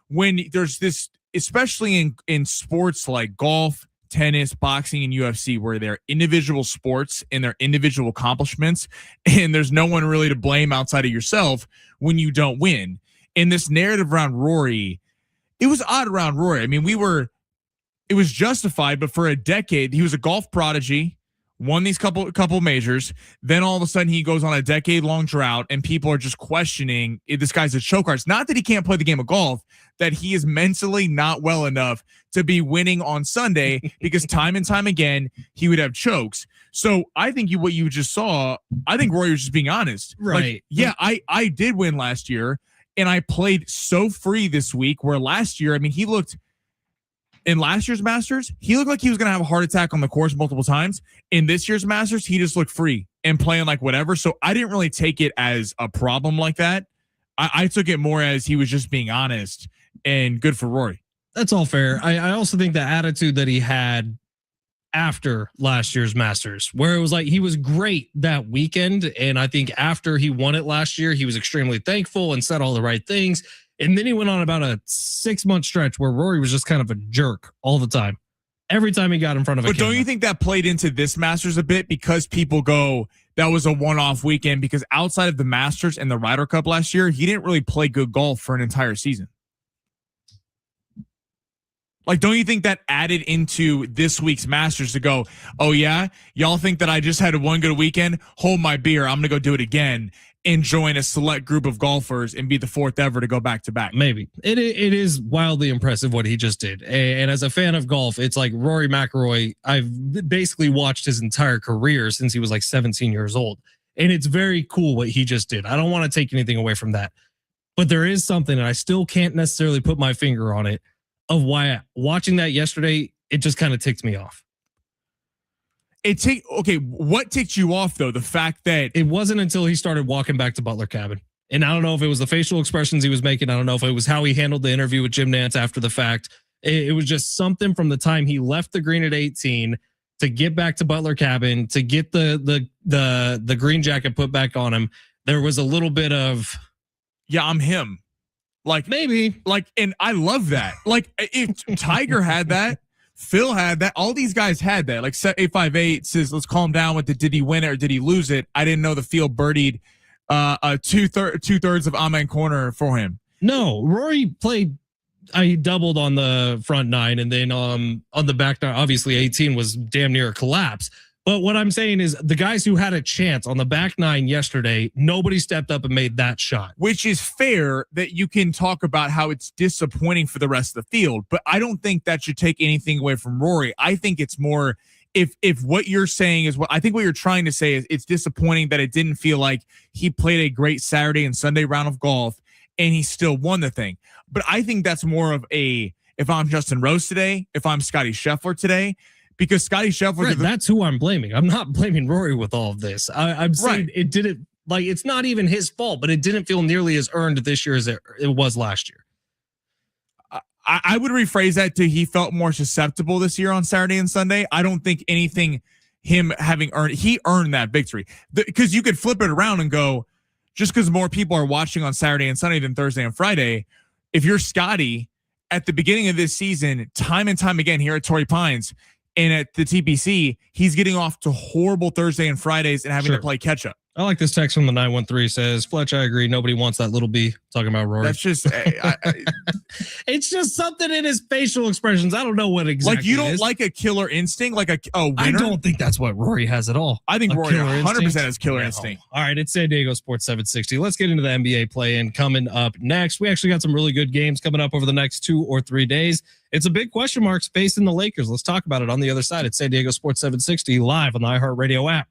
when there's this, especially in sports like golf, tennis, boxing, and UFC, where they're individual sports and their individual accomplishments, and there's no one really to blame outside of yourself when you don't win. In this narrative around Rory, it was odd around Rory. I mean, it was justified, but for a decade, he was a golf prodigy, won these couple majors. Then all of a sudden he goes on a decade-long drought, and people are just questioning if this guy's a choke artist. Not that he can't play the game of golf, that he is mentally not well enough to be winning on Sunday, because time and time again he would have chokes. So I think what you just saw, I think Rory was just being honest. Right. Like, yeah, I did win last year, and I played so free this week, where last year, I mean, he looked in last year's Masters, he looked like he was going to have a heart attack on the course multiple times. In this year's Masters, he just looked free and playing like whatever. So I didn't really take it as a problem like that. I took it more as he was just being honest, and good for Rory. That's all fair. I also think the attitude that he had after last year's Masters, where it was like he was great that weekend. And I think after he won it last year, he was extremely thankful and said all the right things. And then he went on about a 6-month stretch where Rory was just kind of a jerk all the time. Every time he got in front of a camera. But don't you think that played into this Masters a bit, because people go, that was a one-off weekend? Because outside of the Masters and the Ryder Cup last year, he didn't really play good golf for an entire season. Like, don't you think that added into this week's Masters to go, oh yeah, y'all think that I just had one good weekend? Hold my beer. I'm going to go do it again and join a select group of golfers and be the 4th ever to go back to back. Maybe it is wildly impressive what he just did. And as a fan of golf, it's like Rory McIlroy, I've basically watched his entire career since he was like 17 years old. And it's very cool what he just did. I don't want to take anything away from that, but there is something, and I still can't necessarily put my finger on it, of why watching that yesterday, it just kind of ticked me off. Okay, what ticked you off though? The fact that it wasn't until he started walking back to Butler Cabin. And I don't know if it was the facial expressions he was making. I don't know if it was how he handled the interview with Jim Nantz after the fact. It was just something from the time he left the green at 18 to get back to Butler Cabin, to get the green jacket put back on him. There was a little bit of, yeah, I'm him. Like, maybe, like, and I love that. Like, if Tiger had that, Phil had that, all these guys had that. Like, Set 858 says, let's calm down with the did he win it or did he lose it? I didn't know the field birdied two-thirds of Amen Corner for him. No, Rory played, he doubled on the front 9, and then on the back 9, obviously 18 was damn near a collapse. But what I'm saying is the guys who had a chance on the back 9 yesterday, nobody stepped up and made that shot. Which is fair that you can talk about how it's disappointing for the rest of the field, but I don't think that should take anything away from Rory. I think it's more, if what you're saying is what I think what you're trying to say is it's disappointing that it didn't feel like he played a great Saturday and Sunday round of golf and he still won the thing. But I think that's more of a, if I'm Justin Rose today, if I'm Scotty Scheffler today, because Scotty Scheffler, right, that's who I'm blaming. I'm not blaming Rory with all of this. I'm saying it didn't, like, it's not even his fault, but it didn't feel nearly as earned this year as it was last year. I would rephrase that to he felt more susceptible this year on Saturday and Sunday. I don't think anything he earned that victory, because you could flip it around and go, just because more people are watching on Saturday and Sunday than Thursday and Friday. If you're Scotty at the beginning of this season, time and time again here at Torrey Pines and at the TPC, he's getting off to horrible Thursday and Fridays and having to play catch up. I like this text from the 913 says, Fletch, I agree. Nobody wants that little B. Talking about Rory. That's just, it's just something in his facial expressions. I don't know what exactly. Like you don't like a killer instinct, like a winner? I don't think that's what Rory has at all. I think Rory 100% has killer instinct. All right, it's San Diego Sports 760. Let's get into the NBA play-in coming up next. We actually got some really good games coming up over the next 2 or 3 days. It's a big question mark facing the Lakers. Let's talk about it on the other side. It's San Diego Sports 760 live on the iHeartRadio app.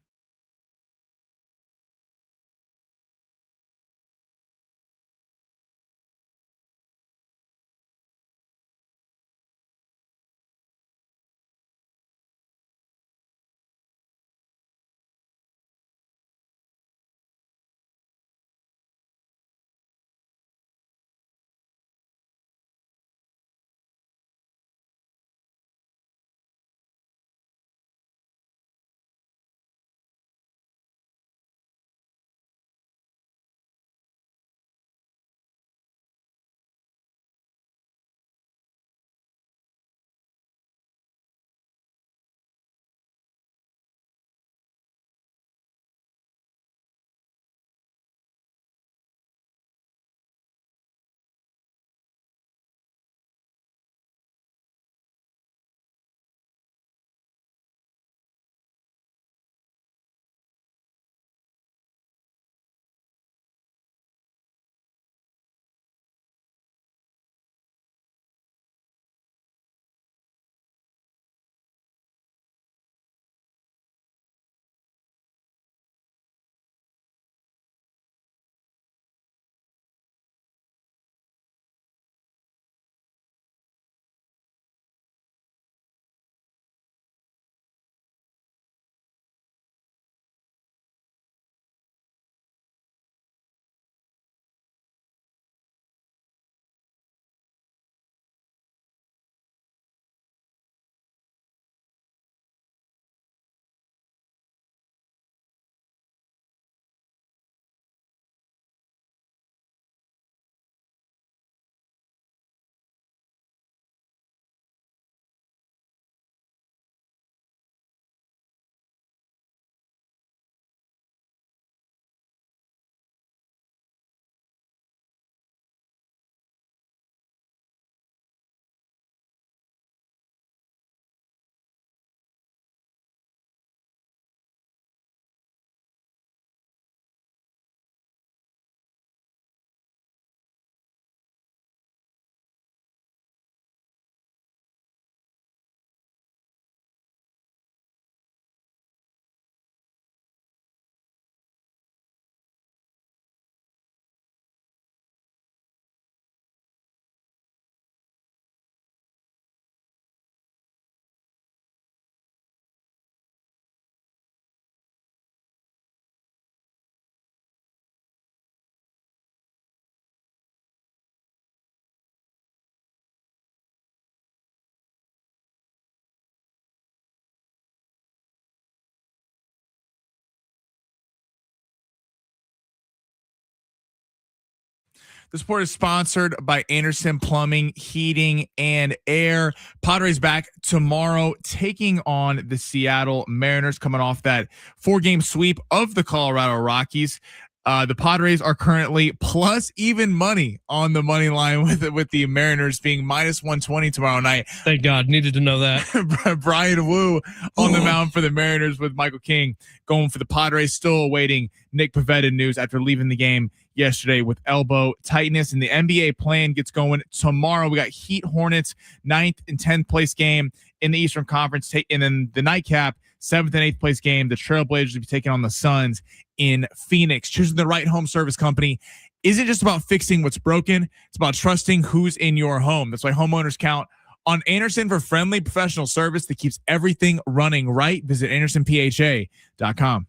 The sport is sponsored by Anderson Plumbing, Heating, and Air. Padres back tomorrow, taking on the Seattle Mariners, coming off that 4-game sweep of the Colorado Rockies. The Padres are currently plus even money on the money line with the Mariners being minus 120 tomorrow night. Thank God. Needed to know that. Brian Wu on the mound for the Mariners with Michael King going for the Padres. Still awaiting Nick Pivetta news after leaving the game yesterday with elbow tightness. And the NBA plan gets going tomorrow. We got Heat Hornets 9th and 10th place game in the Eastern Conference. And then the nightcap 7th and 8th place game. The Trailblazers will be taking on the Suns in Phoenix. Choosing the right home service company isn't just about fixing what's broken. It's about trusting who's in your home. That's why homeowners count on Anderson for friendly professional service that keeps everything running right. Visit AndersonPHA.com.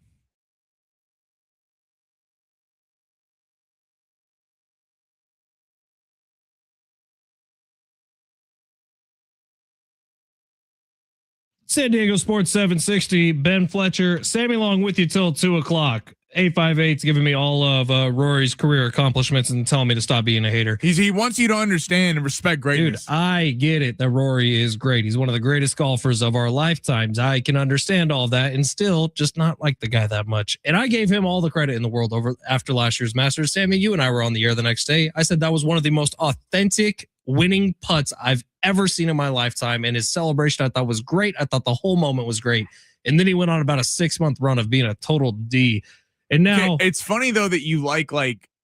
San Diego Sports 760, Ben Fletcher, Sammy Long with you till 2 o'clock. 858's giving me all of Rory's career accomplishments and telling me to stop being a hater. He wants you to understand and respect greatness. Dude, I get it that Rory is great. He's one of the greatest golfers of our lifetimes. I can understand all that and still just not like the guy that much. And I gave him all the credit in the world after last year's Masters. Sammy, you and I were on the air the next day. I said that was one of the most authentic winning putts I've ever seen in my lifetime. And his celebration I thought was great. I thought the whole moment was great. And then he went on about a 6-month run of being a total D. And now it's funny though that you like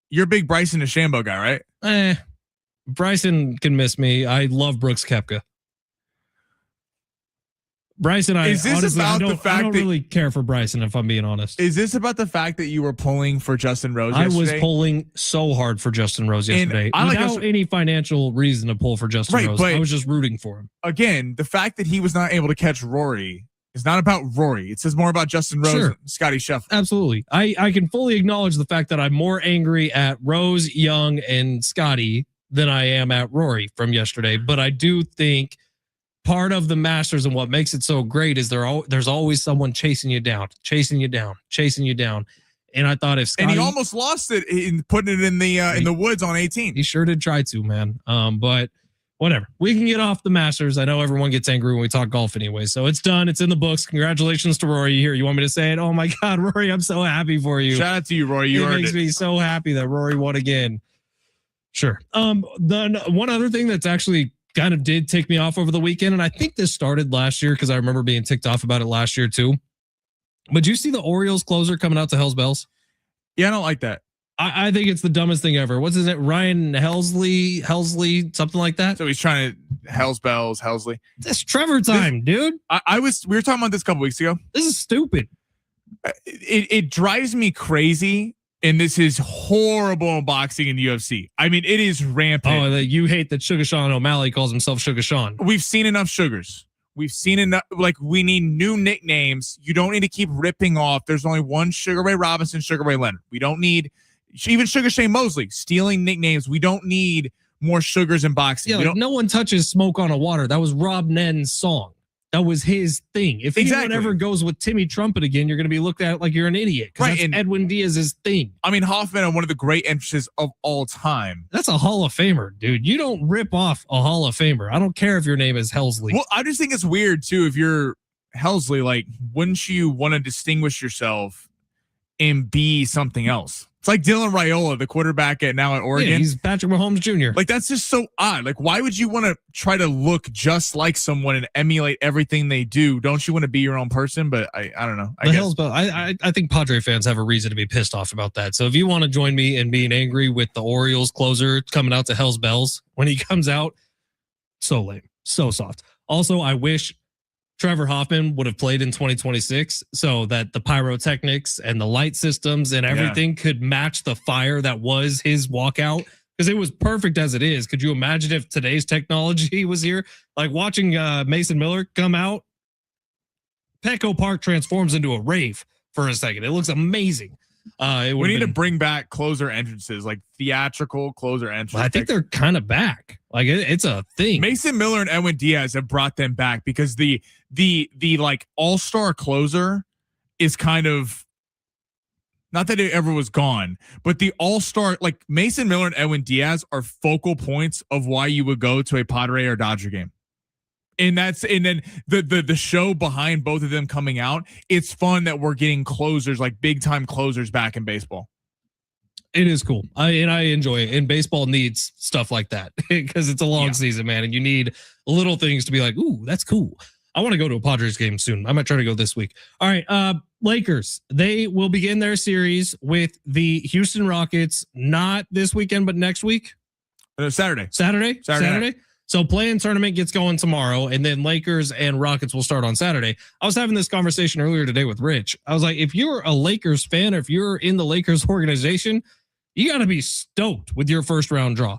you're a big Bryson DeChambeau guy, right? Bryson can miss me. I love Brooks Koepka. Bryson, I don't really care for Bryson, if I'm being honest. Is this about the fact that you were pulling for Justin Rose yesterday? I was pulling so hard for Justin Rose yesterday without any financial reason to pull for Justin Rose. I was just rooting for him. Again, the fact that he was not able to catch Rory is not about Rory. It says more about Justin Rose and Scotty Scheffler. Absolutely. I can fully acknowledge the fact that I'm more angry at Rose, Young, and Scotty than I am at Rory from yesterday. But I do think part of the Masters and what makes it so great is there's always someone chasing you down. And I thought if Scotty, and he almost lost it in putting it in the woods on 18. He sure did try to, man. But whatever. We can get off the Masters. I know everyone gets angry when we talk golf anyway. So it's done. It's in the books. Congratulations to Rory. Here, you want me to say it? Oh my God, Rory, I'm so happy for you. Shout out to you, Rory. It makes me so happy that Rory won again. Sure. Then one other thing that's actually kind of did take me off over the weekend, and I think this started last year because I remember being ticked off about it last year too. But do you see the Orioles closer coming out to Hell's Bells? Yeah, I don't like that. I think it's the dumbest thing ever. What's his name? Ryan Helsley, something like that. So he's trying to Helsley. It's Trevor time, dude. We were talking about this a couple weeks ago. This is stupid. It drives me crazy. And this is horrible in boxing and UFC. I mean, it is rampant. Oh, you hate that Sugar Sean O'Malley calls himself Sugar Sean. We've seen enough sugars. We've seen enough. We need new nicknames. You don't need to keep ripping off. There's only one Sugar Ray Robinson, Sugar Ray Leonard. We don't need even Sugar Shane Mosley stealing nicknames. We don't need more sugars in boxing. Yeah, no one touches Smoke on a Water. That was Rob Nen's song. That was his thing. If anyone ever goes with Timmy Trumpet again, you're going to be looked at like you're an idiot. Right. That's Edwin Diaz's thing. I mean, Hoffman are one of the great entrances of all time. That's a Hall of Famer, dude. You don't rip off a Hall of Famer. I don't care if your name is Helsley. Well, I just think it's weird too. If you're Helsley, wouldn't you want to distinguish yourself and be something else? It's like Dylan Raiola, the quarterback now at Oregon. Yeah, he's Patrick Mahomes Jr. That's just so odd. Why would you want to try to look just like someone and emulate everything they do? Don't you want to be your own person? But I don't know. I think Padre fans have a reason to be pissed off about that. So if you want to join me in being angry with the Orioles closer coming out to Hell's Bells when he comes out, so lame, so soft. Also, I wish Trevor Hoffman would have played in 2026 so that the pyrotechnics and the light systems and everything could match the fire that was his walkout, because it was perfect as it is. Could you imagine if today's technology was here? Like watching Mason Miller come out, Petco Park transforms into a rave for a second. It looks amazing. We need to bring back closer entrances, like theatrical closer entrances. I think they're kind of back. It's a thing. Mason Miller and Edwin Diaz have brought them back because the all-star closer is kind of, not that it ever was gone, but the all-star, Mason Miller and Edwin Diaz are focal points of why you would go to a Padre or Dodger game. And then the show behind both of them coming out, it's fun that we're getting closers, big time closers back in baseball. It is cool. I enjoy it. And baseball needs stuff like that because it's a long season, man. And you need little things to be like, ooh, that's cool. I want to go to a Padres game soon. I might try to go this week. All right. Lakers, they will begin their series with the Houston Rockets, not this weekend, but next week. Saturday. So play-in tournament gets going tomorrow, and then Lakers and Rockets will start on Saturday. I was having this conversation earlier today with Rich. I was like, if you're a Lakers fan, or if you're in the Lakers organization, you got to be stoked with your first round draw.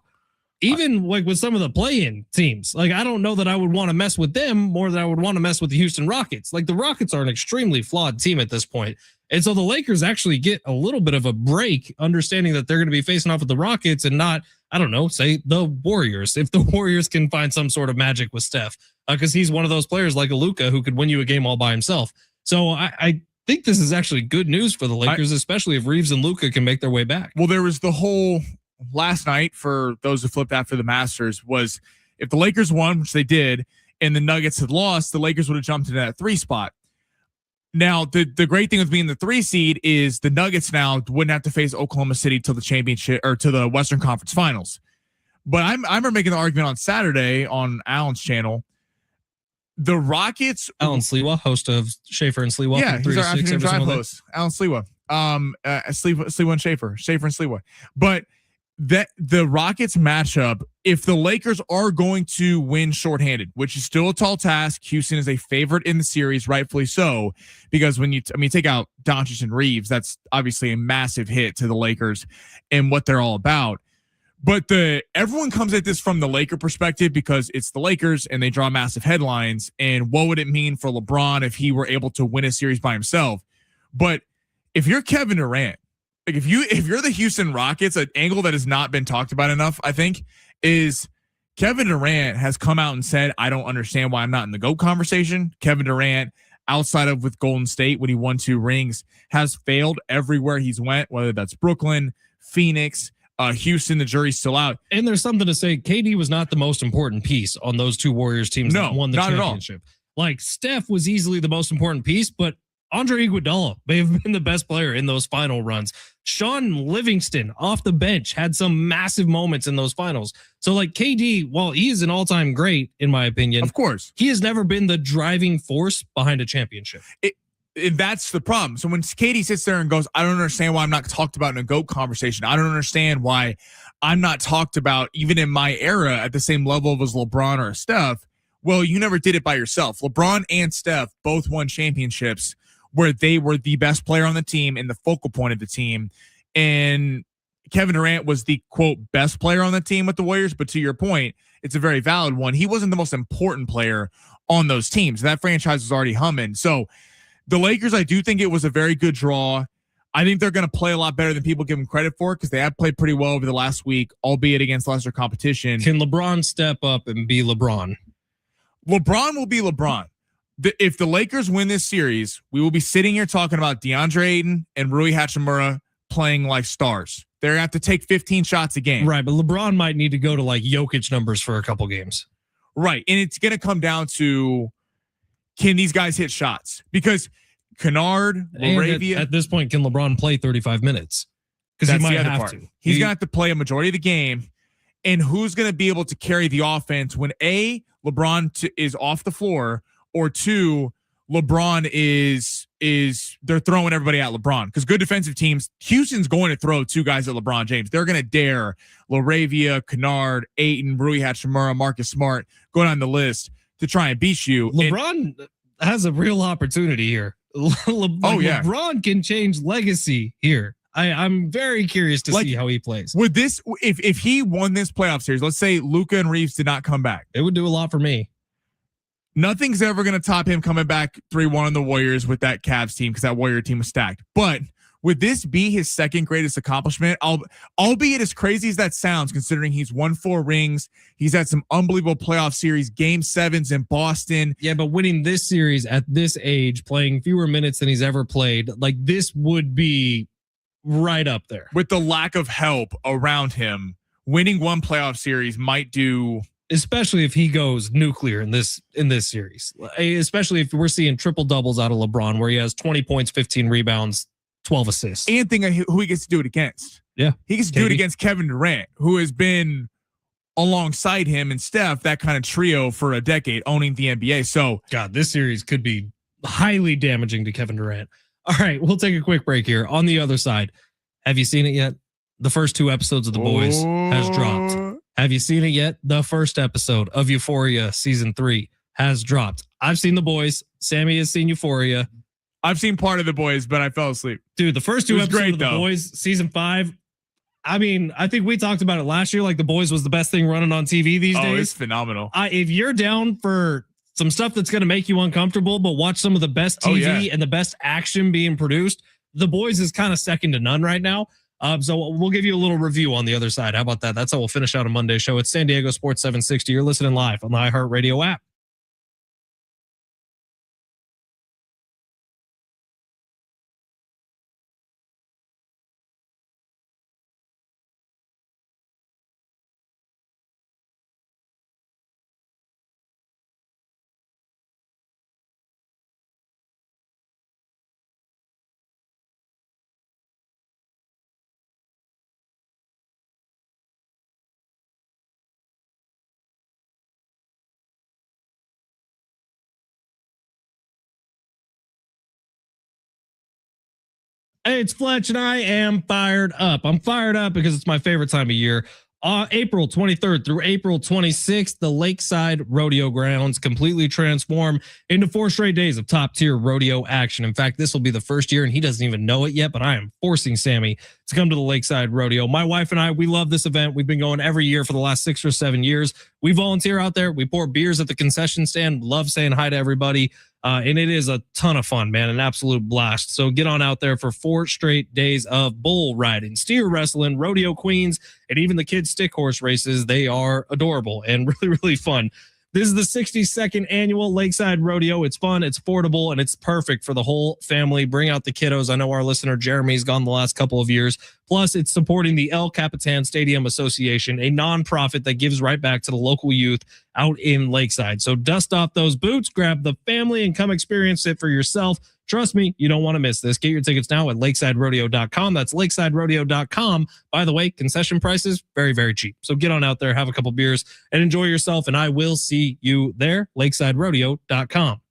Even with some of the play-in teams. I don't know that I would want to mess with them more than I would want to mess with the Houston Rockets. The Rockets are an extremely flawed team at this point. And so the Lakers actually get a little bit of a break, understanding that they're going to be facing off with the Rockets and not, I don't know, say the Warriors. If the Warriors can find some sort of magic with Steph, because he's one of those players like a Luka who could win you a game all by himself. So I think this is actually good news for the Lakers, especially if Reeves and Luka can make their way back. Well, there was the whole last night for those who flipped after the Masters was if the Lakers won, which they did, and the Nuggets had lost, the Lakers would have jumped into that 3 spot. Now, the great thing with being the 3 seed is the Nuggets now wouldn't have to face Oklahoma City till the championship or to the Western Conference Finals. But I remember making the argument on Saturday on Alan's channel. The Rockets, Alan Sliwa, host of Schaefer and Sliwa, yeah, from 3 he's to our 6 afternoon every drive single day. host, Alan Sliwa, Sliwa and Schaefer and Sliwa. But that the Rockets matchup, if the Lakers are going to win shorthanded, which is still a tall task, Houston is a favorite in the series, rightfully so, because when you take out Doncic and Reeves, that's obviously a massive hit to the Lakers and what they're all about. But everyone comes at this from the Laker perspective because it's the Lakers and they draw massive headlines. And what would it mean for LeBron if he were able to win a series by himself? But if you're Kevin Durant, like if you're the Houston Rockets, an angle that has not been talked about enough, I think, is Kevin Durant has come out and said, I don't understand why I'm not in the GOAT conversation. Kevin Durant, outside of with Golden State when he won 2 rings, has failed everywhere he's went, whether that's Brooklyn, Phoenix, Houston. The jury's still out. And there's something to say. KD was not the most important piece on those 2 Warriors teams that won the championship. Like Steph was easily the most important piece, but Andre Iguodala may have been the best player in those final runs. Sean Livingston off the bench had some massive moments in those finals. So like KD, while he is an all-time great, in my opinion, of course, he has never been the driving force behind a championship. That's the problem. So when KD sits there and goes, I don't understand why I'm not talked about in a GOAT conversation. I don't understand why I'm not talked about even in my era at the same level as LeBron or Steph. Well, you never did it by yourself. LeBron and Steph both won championships where they were the best player on the team and the focal point of the team. And Kevin Durant was the, quote, best player on the team with the Warriors. But to your point, it's a very valid one. He wasn't the most important player on those teams. That franchise was already humming. So the Lakers, I do think it was a very good draw. I think they're going to play a lot better than people give them credit for because they have played pretty well over the last week, albeit against lesser competition. Can LeBron step up and be LeBron? LeBron will be LeBron. If the Lakers win this series, we will be sitting here talking about DeAndre Ayton and Rui Hachimura playing like stars. They're going to have to take 15 shots a game. Right, but LeBron might need to go to like Jokic numbers for a couple games. Right, and it's going to come down to can these guys hit shots? Because Kennard, Laravia. At this point, can LeBron play 35 minutes? Because he might have to. He's going to have to play a majority of the game. And who's going to be able to carry the offense when A, LeBron is off the floor, or 2, LeBron is they're throwing everybody at LeBron? Because good defensive teams, Houston's going to throw 2 guys at LeBron James. They're going to dare Laravia, Kennard, Ayton, Rui Hachimura, Marcus Smart, go down the list to try and beat you. LeBron has a real opportunity here. LeBron can change legacy here. I'm very curious to see how he plays. Would this, if he won this playoff series, let's say Luka and Reeves did not come back, it would do a lot for me. Nothing's ever going to top him coming back 3-1 on the Warriors with that Cavs team because that Warrior team was stacked. But would this be his second greatest accomplishment? Albeit as crazy as that sounds, considering he's won 4 rings, he's had some unbelievable playoff series, game 7s in Boston. Yeah, but winning this series at this age, playing fewer minutes than he's ever played, like this would be right up there. With the lack of help around him, winning 1 playoff series might do. Especially if he goes nuclear in this series, especially if we're seeing triple doubles out of LeBron, where he has 20 points, 15 rebounds, 12 assists. And think of who he gets to do it against. Yeah, he gets to do it against Kevin Durant, who has been alongside him and Steph, that kind of trio for a decade, owning the NBA. So, God, this series could be highly damaging to Kevin Durant. All right, we'll take a quick break here. On the other side, have you seen it yet? The first 2 episodes of The Boys has dropped. Have you seen it yet? The first episode of Euphoria season 3 has dropped. I've seen The Boys. Sammy has seen Euphoria. I've seen part of The Boys, but I fell asleep. Dude, the first 2 episodes of The Boys season 5. I mean, I think we talked about it last year. Like The Boys was the best thing running on TV these days. It's phenomenal. If you're down for some stuff that's going to make you uncomfortable, but watch some of the best TV and the best action being produced, The Boys is kind of second to none right now. So we'll give you a little review on the other side. How about that? That's how we'll finish out a Monday show. It's San Diego Sports 760. You're listening live on the iHeartRadio app. Hey, it's Fletch, and I am fired up. I'm fired up because it's my favorite time of year. April 23rd through April 26th, the Lakeside Rodeo Grounds completely transform into 4 straight days of top tier rodeo action. In fact, this will be the first year, and he doesn't even know it yet, but I am forcing Sammy to come to the Lakeside Rodeo. My wife and I, we love this event. We've been going every year for the last 6 or 7 years. We volunteer out there. We pour beers at the concession stand. Love saying hi to everybody. And it is a ton of fun, man, an absolute blast. So get on out there for 4 straight days of bull riding, steer wrestling, rodeo queens, and even the kids' stick horse races. They are adorable and really, really fun. This is the 62nd annual Lakeside Rodeo. It's fun, it's affordable, and it's perfect for the whole family. Bring out the kiddos. I know our listener Jeremy's gone the last couple of years. Plus, it's supporting the El Capitan Stadium Association, a nonprofit that gives right back to the local youth out in Lakeside. So dust off those boots, grab the family, and come experience it for yourself. Trust me, you don't want to miss this. Get your tickets now at lakesiderodeo.com. That's lakesiderodeo.com. By the way, concession prices, very, very cheap. So get on out there, have a couple beers, and enjoy yourself. And I will see you there, lakesiderodeo.com.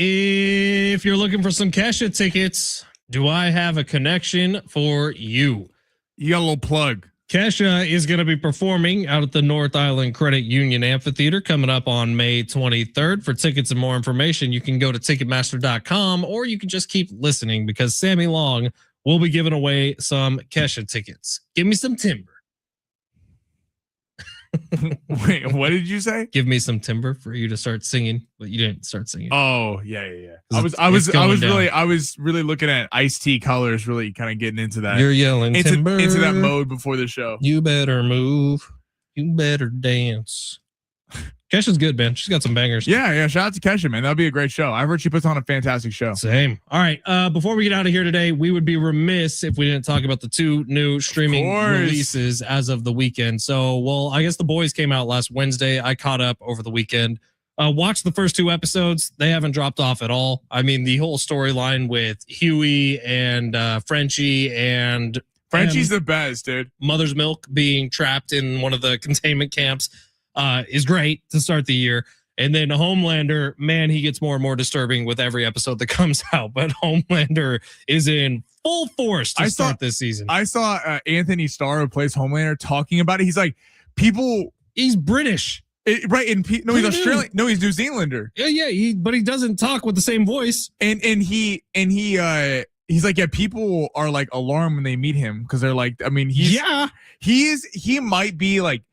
If you're looking for some Kesha tickets, do I have a connection for you? You got a little plug. Kesha is going to be performing out at the North Island Credit Union Amphitheater coming up on May 23rd. For tickets and more information, you can go to Ticketmaster.com, or you can just keep listening because Sammy Long will be giving away some Kesha tickets. Give me some timber. Wait, what did you say? Give me some timber for you to start singing, but you didn't start singing. Oh, yeah. I was really looking at Ice-T Colors, really kind of getting into that. You're yelling timber. Into that mode before the show. You better move. You better dance. Kesha's good, man. She's got some bangers. Yeah. Shout out to Kesha, man. That'll be a great show. I've heard she puts on a fantastic show. Same. All right. Before we get out of here today, we would be remiss if we didn't talk about the 2 new streaming releases as of the weekend. So, well, I guess The Boys came out last Wednesday. I caught up over the weekend. Watched the first 2 episodes. They haven't dropped off at all. I mean, the whole storyline with Huey and Frenchie and Frenchie's the best, dude. Mother's Milk being trapped in one of the containment camps is great to start the year. And then Homelander, man, he gets more and more disturbing with every episode that comes out. But Homelander is in full force to start this season. I saw Anthony Starr, who plays Homelander, talking about it. He's like, he's British. Right. And he's Australian. No, he's New Zealander. Yeah. But he doesn't talk with the same voice. And he's like, yeah, people are like alarmed when they meet him because they're like, I mean, he might be like,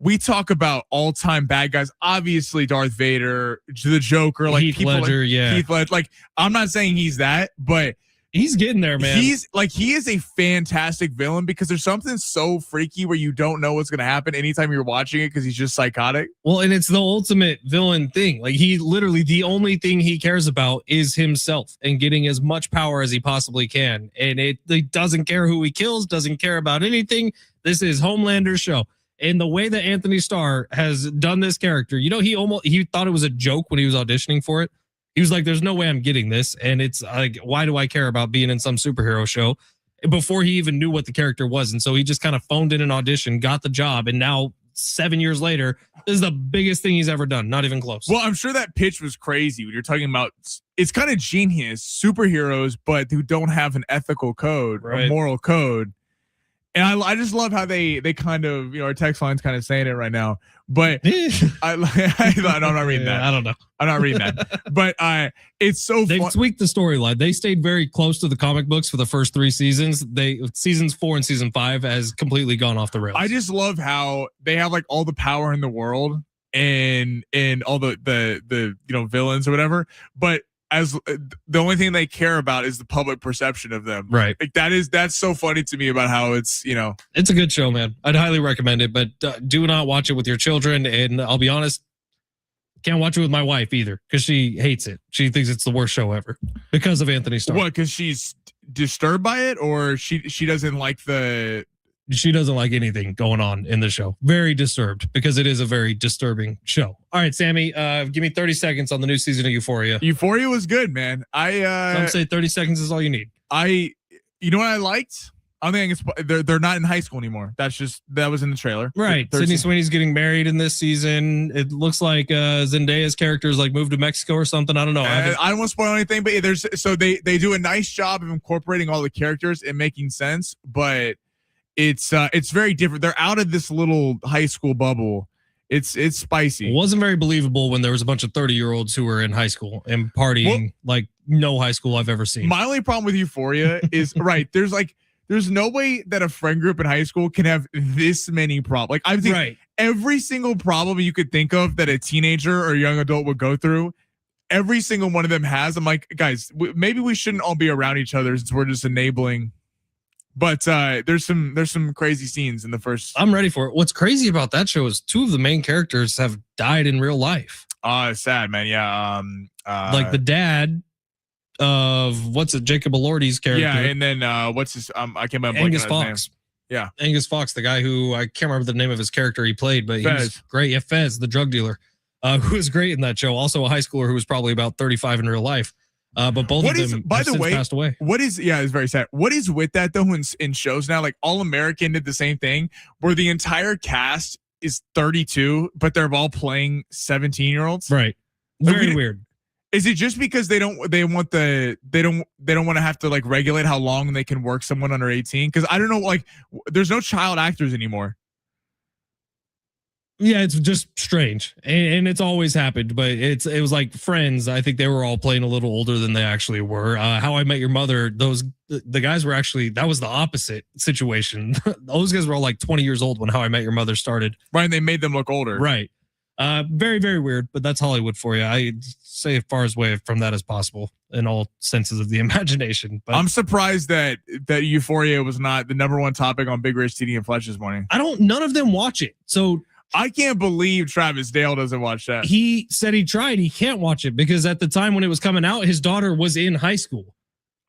we talk about all-time bad guys, obviously Darth Vader, the Joker, like Heath Ledger, Heath Ledger. Like, I'm not saying he's that, but he's getting there, man. He is a fantastic villain because there's something so freaky where you don't know what's going to happen anytime you're watching it because he's just psychotic. Well, and it's the ultimate villain thing. Like, he literally, the only thing he cares about is himself and getting as much power as he possibly can. And it doesn't care who he kills, doesn't care about anything. This is Homelander's show. And the way that Anthony Starr has done this character, you know, he thought it was a joke when he was auditioning for it. He was like, there's no way I'm getting this. And it's like, why do I care about being in some superhero show? Before he even knew what the character was. And so he just kind of phoned in an audition, got the job. And now 7 years later, this is the biggest thing he's ever done. Not even close. Well, I'm sure that pitch was crazy when you're talking about, it's kind of genius superheroes, but who don't have an ethical code, right, a moral code. And I just love how they kind of, you know, our text line's kind of saying it right now, but I'm not reading that. I don't know. I'm not reading that, but it's so they've tweaked the storyline. They stayed very close to the comic books for the first 3 seasons. Seasons 4 and season 5 has completely gone off the rails. I just love how they have like all the power in the world and all the you know, villains or whatever, but as the only thing they care about is the public perception of them. Right. Like that's so funny to me about how it's, you know, it's a good show, man. I'd highly recommend it, but do not watch it with your children. And I'll be honest, can't watch it with my wife either because she hates it. She thinks it's the worst show ever because of Anthony Starr. What? Because she's disturbed by it, or she doesn't like she doesn't like anything going on in the show. Very disturbed because it is a very disturbing show. All right, Sammy, give me 30 seconds on the new season of Euphoria. Euphoria was good, man. Some say 30 seconds is all you need. You know what I liked? I don't think they're not in high school anymore. That was in the trailer. Right. Sydney Sweeney's getting married in this season. It looks like Zendaya's character is like moved to Mexico or something. I don't know. I don't want to spoil anything, but they do a nice job of incorporating all the characters and making sense, but it's very different. They're out of this little high school bubble. It's spicy. It wasn't very believable when there was a bunch of 30-year-olds who were in high school and partying like no high school I've ever seen. My only problem with Euphoria is right. There's no way that a friend group in high school can have this many problems. Like, I think every single problem you could think of that a teenager or a young adult would go through, every single one of them has. I'm like, guys, maybe we shouldn't all be around each other since we're just enabling. But there's some crazy scenes in the first. I'm ready for it. What's crazy about that show is 2 of the main characters have died in real life. Sad, man. Yeah. Like the dad of Jacob Elordi's character. Yeah, and then what's his I can't remember. Angus Fox. Yeah, Angus Fox, the guy who I can't remember the name of his character he played, but he was great. Yeah, Fez, the drug dealer, who was great in that show. Also a high schooler who was probably about 35 in real life. But both of them by the way, passed away. It's very sad. What is with that though in shows now? Like All American did the same thing where the entire cast is 32, but they're all playing 17-year-olds. Right. Very weird. Is it just because they don't want to have to like regulate how long they can work someone under 18? Because I don't know, like there's no child actors anymore. Yeah, it's just strange, and it's always happened. But it was like Friends. I think they were all playing a little older than they actually were. How I Met Your Mother. The guys were actually, that was the opposite situation. Those guys were all like 20 years old when How I Met Your Mother started. Right, and they made them look older. Right. Very, very weird, but that's Hollywood for you. I say as far away from that as possible in all senses of the imagination. But I'm surprised that Euphoria was not the number one topic on Big Rich, TD, and Fletch this morning. None of them watch it. So I can't believe Travis Dale doesn't watch that. He said he tried. He can't watch it because at the time when it was coming out, his daughter was in high school.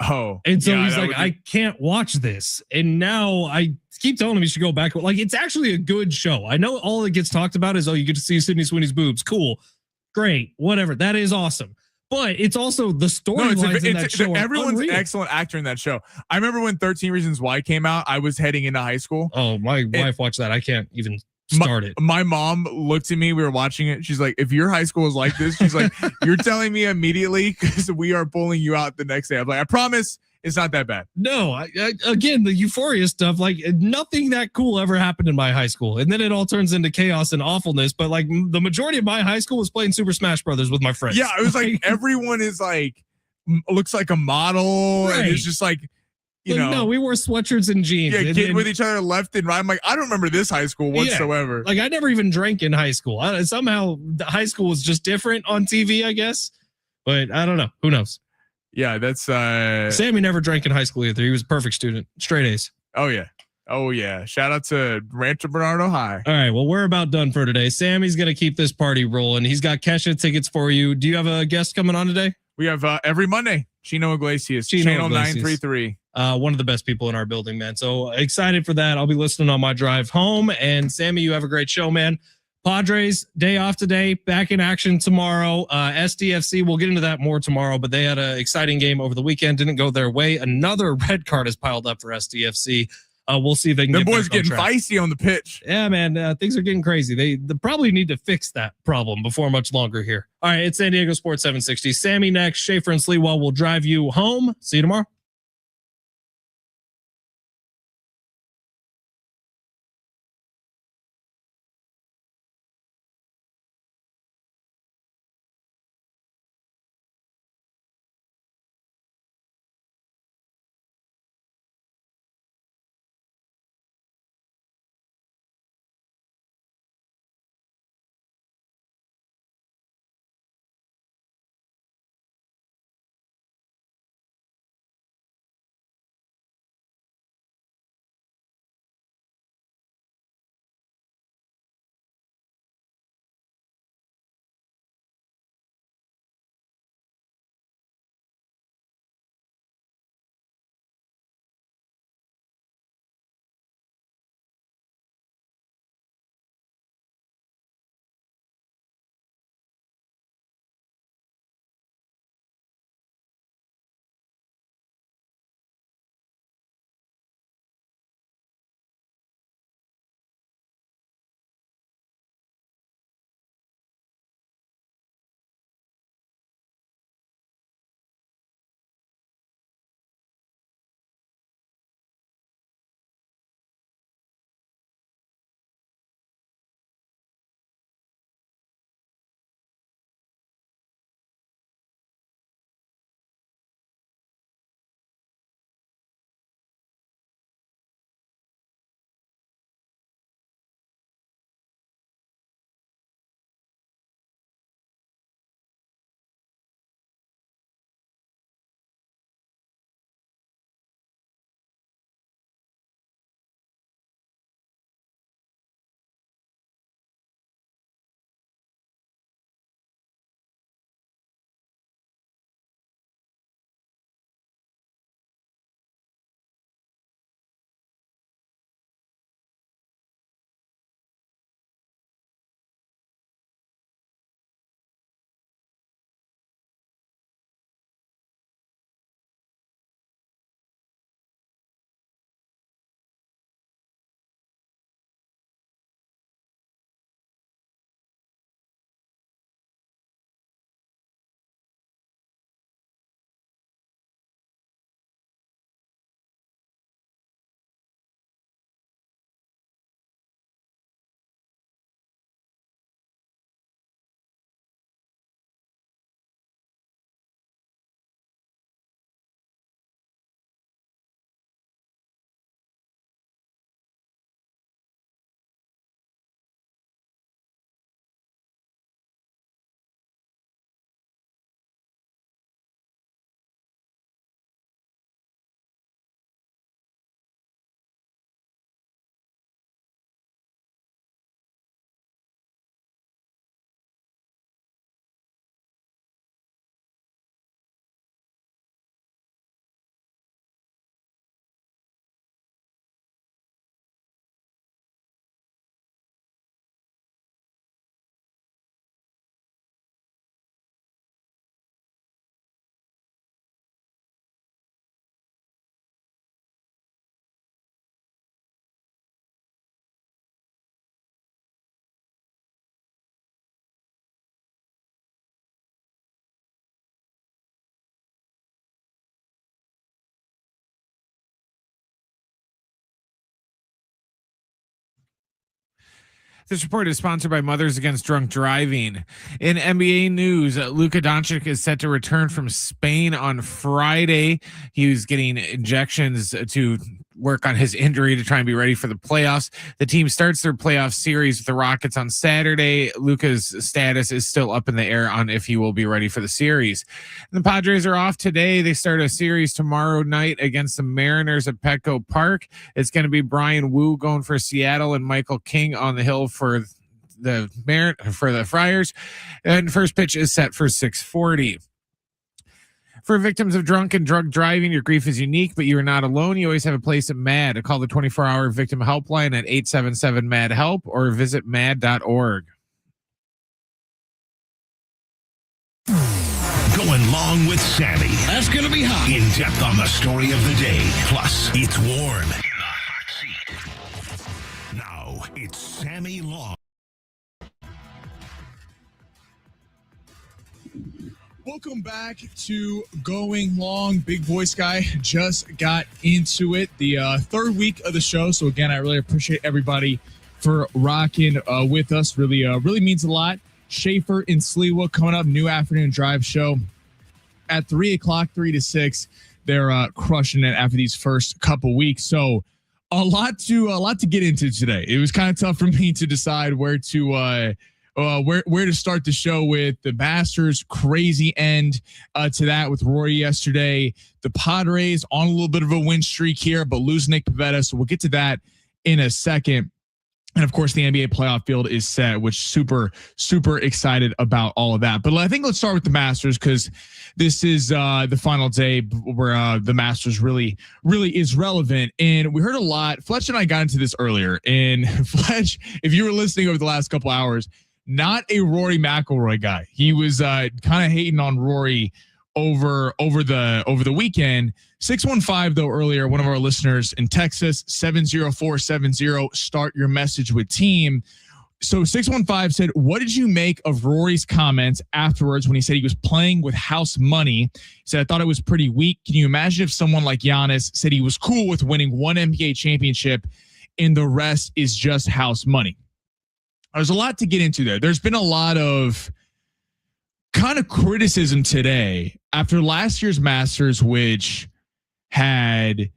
Oh. And so he's like, I can't watch this. And now I keep telling him he should go back. Like, it's actually a good show. I know all that gets talked about is, oh, you get to see Sydney Sweeney's boobs. Cool. Great. Whatever. That is awesome. But it's also the storylines in that show. Everyone's an excellent actor in that show. I remember when 13 Reasons Why came out, I was heading into high school. Oh, my wife watched that. I can't even start it. My mom looked at me. We were watching it. She's like, if your high school is like this, she's like, you're telling me immediately because we are pulling you out the next day. I'm like, I promise it's not that bad. No, again, the Euphoria stuff, like nothing that cool ever happened in my high school. And then it all turns into chaos and awfulness. But like the majority of my high school was playing Super Smash Brothers with my friends. Yeah, it was like everyone is like, looks like a model. Right. And it's just like, you know, no, we wore sweatshirts and jeans. Yeah, getting with each other left and right. I'm like, I don't remember this high school whatsoever. Yeah, like I never even drank in high school. Somehow the high school was just different on TV, I guess. But I don't know. Who knows? Yeah, that's Sammy never drank in high school either. He was a perfect student. Straight A's. Oh yeah. Shout out to Rancho Bernardo High. All right. Well, we're about done for today. Sammy's gonna keep this party rolling. He's got Kesha tickets for you. Do you have a guest coming on today? We have every Monday. Chino Iglesias, Channel 933. One of the best people in our building, man. So excited for that. I'll be listening on my drive home. And Sammy, you have a great show, man. Padres, day off today, back in action tomorrow. SDFC, we'll get into that more tomorrow, but they had an exciting game over the weekend. Didn't go their way. Another red card has piled up for SDFC. We'll see if they can get boys getting feisty on the pitch. Yeah, man. Things are getting crazy. They probably need to fix that problem before much longer here. All right, it's San Diego Sports 760. Sammy next. Schaefer and Sleewell will drive you home. See you tomorrow. This report is sponsored by Mothers Against Drunk Driving. In NBA news, Luka Doncic is set to return from Spain on Friday. He was getting injections to work on his injury to try and be ready for the playoffs. The team starts their playoff series with the Rockets on Saturday. Luka's status is still up in the air on if he will be ready for the series. And the Padres are off today. They start a series tomorrow night against the Mariners at Petco Park. It's going to be Brian Wu going for Seattle and Michael King on the hill for the Friars. And first pitch is set for 6:40. For victims of drunk and drug driving, your grief is unique, but you are not alone. You always have a place at MAD. Call the 24-hour victim helpline at 877-MAD-HELP or visit mad.org. Going long with Sammy. That's going to be hot. In depth on the story of the day. Plus, it's warm in the hot seat. Now, it's Sammy Long. Welcome back to Going Long. Big voice guy just got into it. The third week of the show. So again, I really appreciate everybody for rocking with us. Really means a lot. Schaefer and Sliwa coming up, new afternoon drive show at 3 o'clock, 3 to 6. They're crushing it after these first couple weeks. So a lot to get into today. It was kind of tough for me to decide where to start the show with. The Masters crazy end to that with Rory yesterday. The Padres on a little bit of a win streak here, but lose Nick Pivetta. So we'll get to that in a second. And of course, the NBA playoff field is set, which super excited about all of that. But I think let's start with the Masters because this is the final day where the Masters really is relevant. And we heard a lot. Fletch and I got into this earlier. And Fletch, if you were listening over the last couple hours, not a Rory McIlroy guy. He was kind of hating on Rory over the weekend. 615 though earlier, one of our listeners in Texas, 70470, start your message with team. So 615 said, what did you make of Rory's comments afterwards when he said he was playing with house money? He said, I thought it was pretty weak. Can you imagine if someone like Giannis said he was cool with winning one NBA championship and the rest is just house money? There's a lot to get into there. There's been a lot of kind of criticism today after last year's Masters, which had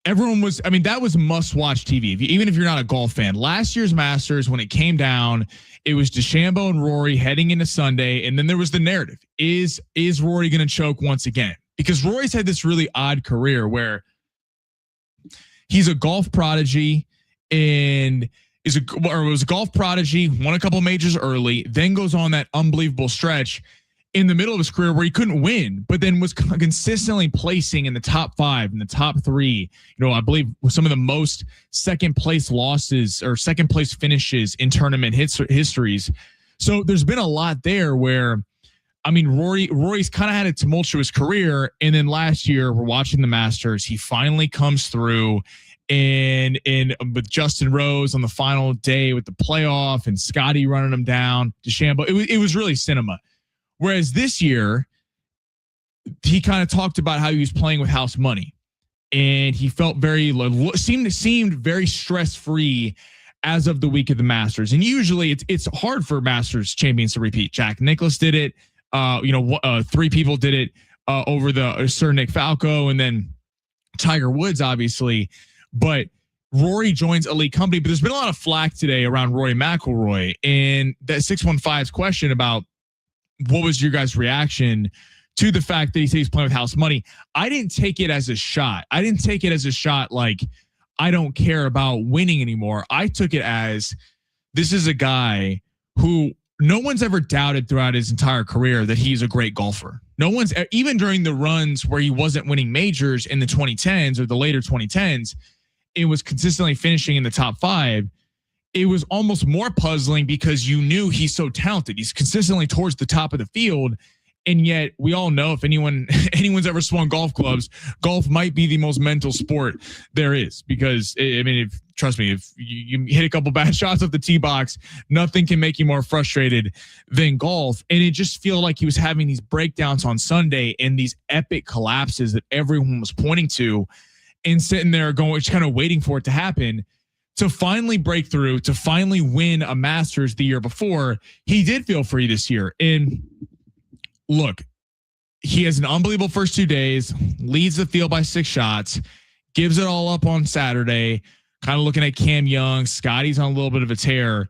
that was must-watch TV. Even if you're not a golf fan, last year's Masters, when it came down, it was DeChambeau and Rory heading into Sunday, and then there was the narrative: is Rory going to choke once again? Because Rory's had this really odd career he's a golf prodigy and was a golf prodigy, won a couple majors early, then goes on that unbelievable stretch in the middle of his career where he couldn't win, but then was consistently placing in the top 5, in the top 3. I believe with some of the most second place losses or second place finishes in tournament histories. So there's been a lot there where, Rory's kind of had a tumultuous career. And then last year we're watching the Masters. He finally comes through and with Justin Rose on the final day with the playoff and Scotty running him down, DeChambeau. It was really cinema. Whereas this year, he kind of talked about how he was playing with house money, and he felt seemed very stress-free as of the week of the Masters. And usually, it's hard for Masters champions to repeat. Jack Nicklaus did it. 3 people did it over the Sir Nick Falco, and then Tiger Woods, obviously. But Rory joins elite company. But there's been a lot of flack today around Rory McIlroy, and that 615's question about what was your guys' reaction to the fact that he said he's playing with house money. I didn't take it as a shot. I didn't take it as a shot like I don't care about winning anymore. I took it as this is a guy who no one's ever doubted throughout his entire career that he's a great golfer. No one's, even during the runs where he wasn't winning majors in the 2010s or the later 2010s, it was consistently finishing in the top 5. It was almost more puzzling because you knew he's so talented. He's consistently towards the top of the field. And yet we all know if anyone's ever swung golf clubs, golf might be the most mental sport there is, because trust me, if you hit a couple bad shots off the tee box, nothing can make you more frustrated than golf. And it just felt like he was having these breakdowns on Sunday and these epic collapses that everyone was pointing to and sitting there going, just kind of waiting for it to happen. to finally break through, to finally win a Masters the year before, he did feel free this year. And look, he has an unbelievable first 2 days, leads the field by 6 shots, gives it all up on Saturday, kind of looking at Cam Young. Scotty's on a little bit of a tear.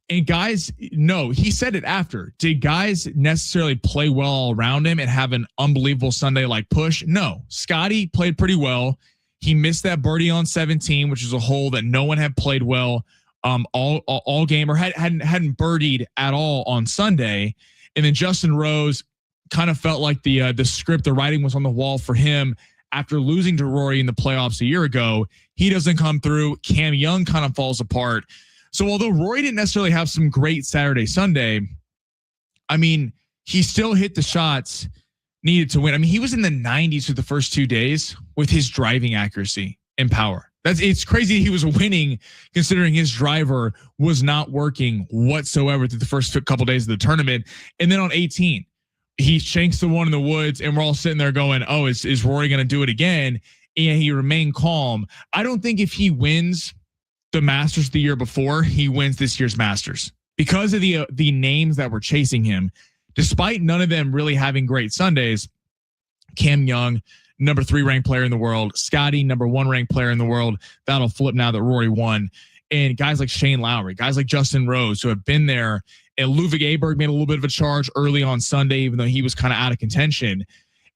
And guys, no, he said it after. Did guys necessarily play well all around him and have an unbelievable Sunday like push? No. Scotty played pretty well. He missed that birdie on 17, which is a hole that no one had played well all game or hadn't birdied at all on Sunday. And then Justin Rose kind of felt like the script, the writing was on the wall for him after losing to Rory in the playoffs a year ago. He doesn't come through. Cam Young kind of falls apart. So although Rory didn't necessarily have some great Saturday, Sunday, I mean, he still hit the shots needed to win. I mean, he was in the 90s for the first 2 days with his driving accuracy and power. It's crazy he was winning considering his driver was not working whatsoever through the first couple days of the tournament. And then on 18, he shanks the one in the woods and we're all sitting there going, oh, is Rory going to do it again? And he remained calm. I don't think if he wins the Masters the year before, he wins this year's Masters because of the names that were chasing him. Despite none of them really having great Sundays, Cam Young, number 3 ranked player in the world, Scotty, number 1 ranked player in the world. That'll flip now that Rory won. And guys like Shane Lowry, guys like Justin Rose, who have been there. And Ludwig Aberg made a little bit of a charge early on Sunday, even though he was kind of out of contention.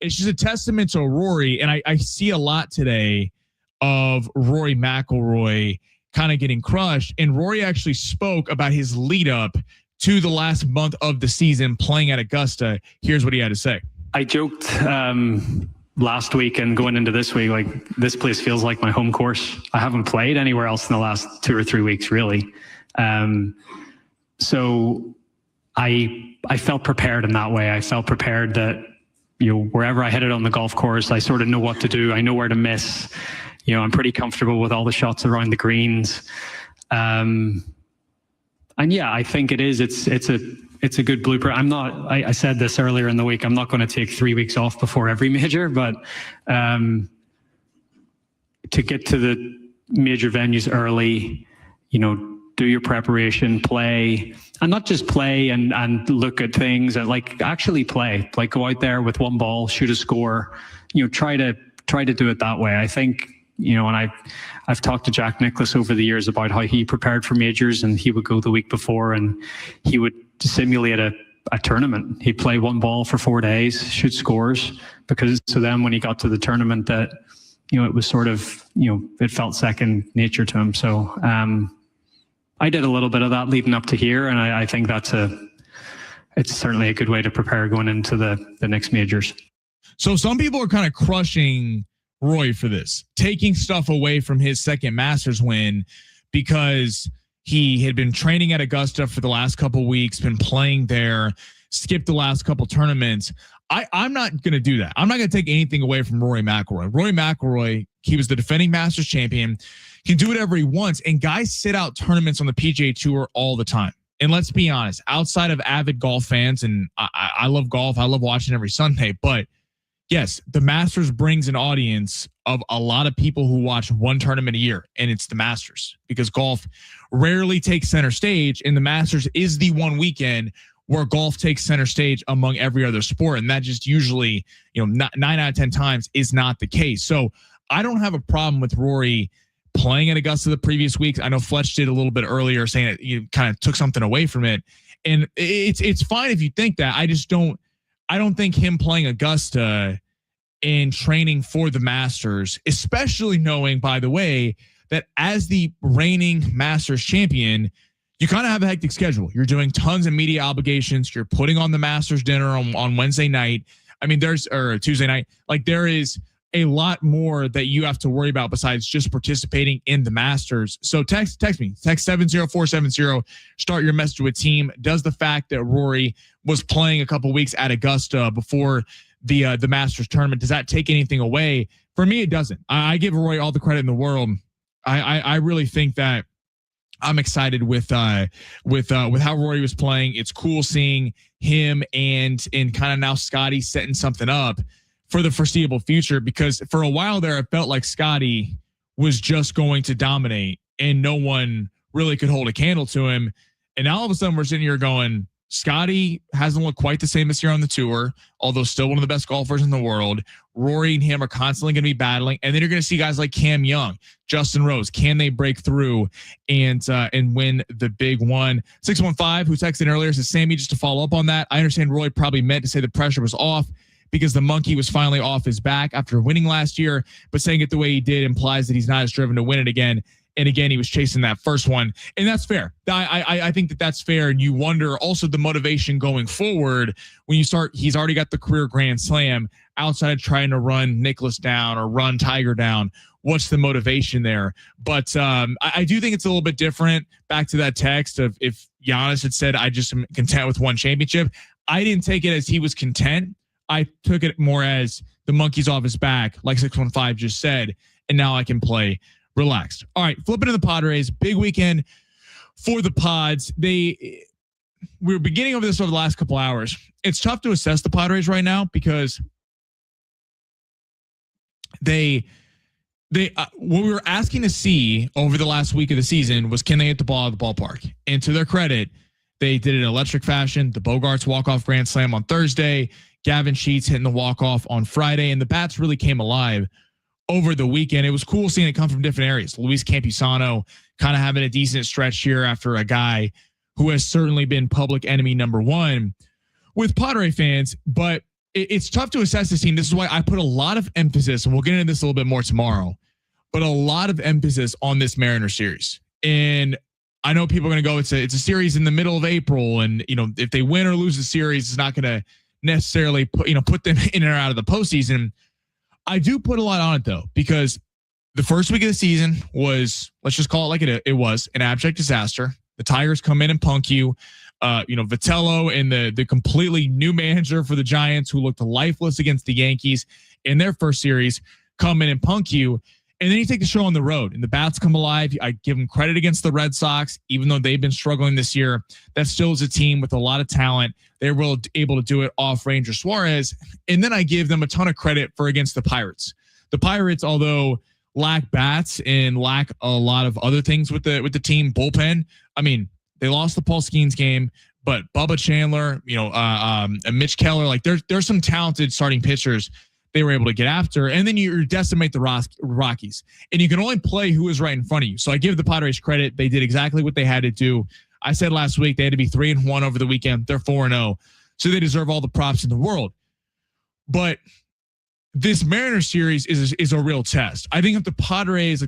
It's just a testament to Rory. And I see a lot today of Rory McIlroy kind of getting crushed. And Rory actually spoke about his lead up to the last month of the season playing at Augusta. Here's what he had to say. I joked last week and going into this week, like, this place feels like my home course. I haven't played anywhere else in the last 2 or 3 weeks, really. So I felt prepared in that way. I felt prepared that, wherever I headed on the golf course, I sort of know what to do. I know where to miss. I'm pretty comfortable with all the shots around the greens. And yeah, I think it is. It's a good blueprint. I said this earlier in the week, I'm not going to take 3 weeks off before every major, but to get to the major venues early, do your preparation, play, and not just play and look at things, and actually play, go out there with 1 ball, shoot a score, try to do it that way. I think, and I've talked to Jack Nicklaus over the years about how he prepared for majors, and he would go the week before and he would simulate a tournament. He'd play 1 ball for 4 days, shoot scores, so then when he got to the tournament that, it was sort of, it felt second nature to him. So I did a little bit of that leading up to here, and I think it's certainly a good way to prepare going into the next majors. So some people are kind of crushing Roy for this, taking stuff away from his second Masters win because he had been training at Augusta for the last couple of weeks, been playing there, skipped the last couple tournaments. I'm not going to do that. I'm not going to take anything away from Rory McIlroy. Rory McIlroy, he was the defending Masters champion, can do whatever he wants. And guys sit out tournaments on the PGA Tour all the time. And let's be honest, outside of avid golf fans, and I love golf, I love watching every Sunday, but yes, the Masters brings an audience of a lot of people who watch 1 tournament a year, and it's the Masters, because golf rarely takes center stage, and the Masters is the one weekend where golf takes center stage among every other sport. And that just usually, 9 out of 10 times is not the case. So I don't have a problem with Rory playing at Augusta the previous week. I know Fletch did a little bit earlier saying that you kind of took something away from it. And it's fine if you think that. I don't think him playing Augusta and training for the Masters, especially knowing, by the way, that as the reigning Masters champion, you kind of have a hectic schedule. You're doing tons of media obligations. You're putting on the Masters dinner on Wednesday night. I mean, or Tuesday night. There is a lot more that you have to worry about besides just participating in the Masters. So text me, text 70470, start your message with team. Does the fact that Rory was playing a couple weeks at Augusta before the Masters tournament, does that take anything away? For me, it doesn't. I give Rory all the credit in the world. I really think that I'm excited with how Rory was playing. It's cool seeing him and kind of now Scotty setting something up for the foreseeable future, because for a while there, it felt like Scotty was just going to dominate and no one really could hold a candle to him. And now all of a sudden we're sitting here going, Scotty hasn't looked quite the same this year on the tour, although still one of the best golfers in the world. Rory and him are constantly going to be battling. And then you're going to see guys like Cam Young, Justin Rose. Can they break through and win the big one? 615, who texted earlier, says, Sammy, just to follow up on that, I understand Roy probably meant to say the pressure was off because the monkey was finally off his back after winning last year, but saying it the way he did implies that he's not as driven to win it again. And again, he was chasing that first one. And that's fair. I think that that's fair. And you wonder also the motivation going forward when you start, he's already got the career Grand Slam outside of trying to run Nicholas down or run Tiger down. What's the motivation there? But I do think it's a little bit different. Back to that text of if Giannis had said, I just am content with one championship. I didn't take it as he was content. I took it more as the monkey's off his back, like 615 just said. And now I can play relaxed. All right, flipping to the Padres. Big weekend for the Pods. We were beginning over this over the last couple hours. It's tough to assess the Padres right now because what we were asking to see over the last week of the season was, can they hit the ball at the ballpark? And to their credit, they did it in electric fashion. The Bogarts walk-off grand slam on Thursday, Gavin Sheets hitting the walk-off on Friday, and the bats really came alive over the weekend. It was cool seeing it come from different areas. Luis Campusano kind of having a decent stretch here after a guy who has certainly been public enemy number one with Padre fans, but it's tough to assess this team. This is why I put a lot of emphasis, and we'll get into this a little bit more tomorrow, but a lot of emphasis on this Mariner series. And I know people are going to go, it's a series in the middle of April. And, if they win or lose the series, it's not going to necessarily put them in or out of the postseason. I do put a lot on it though, because the first week of the season was, let's just call it like it was, an abject disaster. The Tigers come in and punk you. Vitello and the completely new manager for the Giants, who looked lifeless against the Yankees in their first series, come in and punk you. And then you take the show on the road and the bats come alive. I give them credit against the Red Sox, even though they've been struggling this year. That still is a team with a lot of talent. They were able to do it off Ranger Suarez. And then I give them a ton of credit for against the Pirates. The Pirates, although lack bats and lack a lot of other things with the team bullpen. I mean, they lost the Paul Skeens game, but Bubba Chandler, and Mitch Keller, like there's some talented starting pitchers they were able to get after. And then you decimate the Rockies, and you can only play who is right in front of you. So I give the Padres credit. They did exactly what they had to do. I said last week they had to be 3-1 over the weekend. They're 4-0. So they deserve all the props in the world. But this Mariners series is a real test. I think if the Padres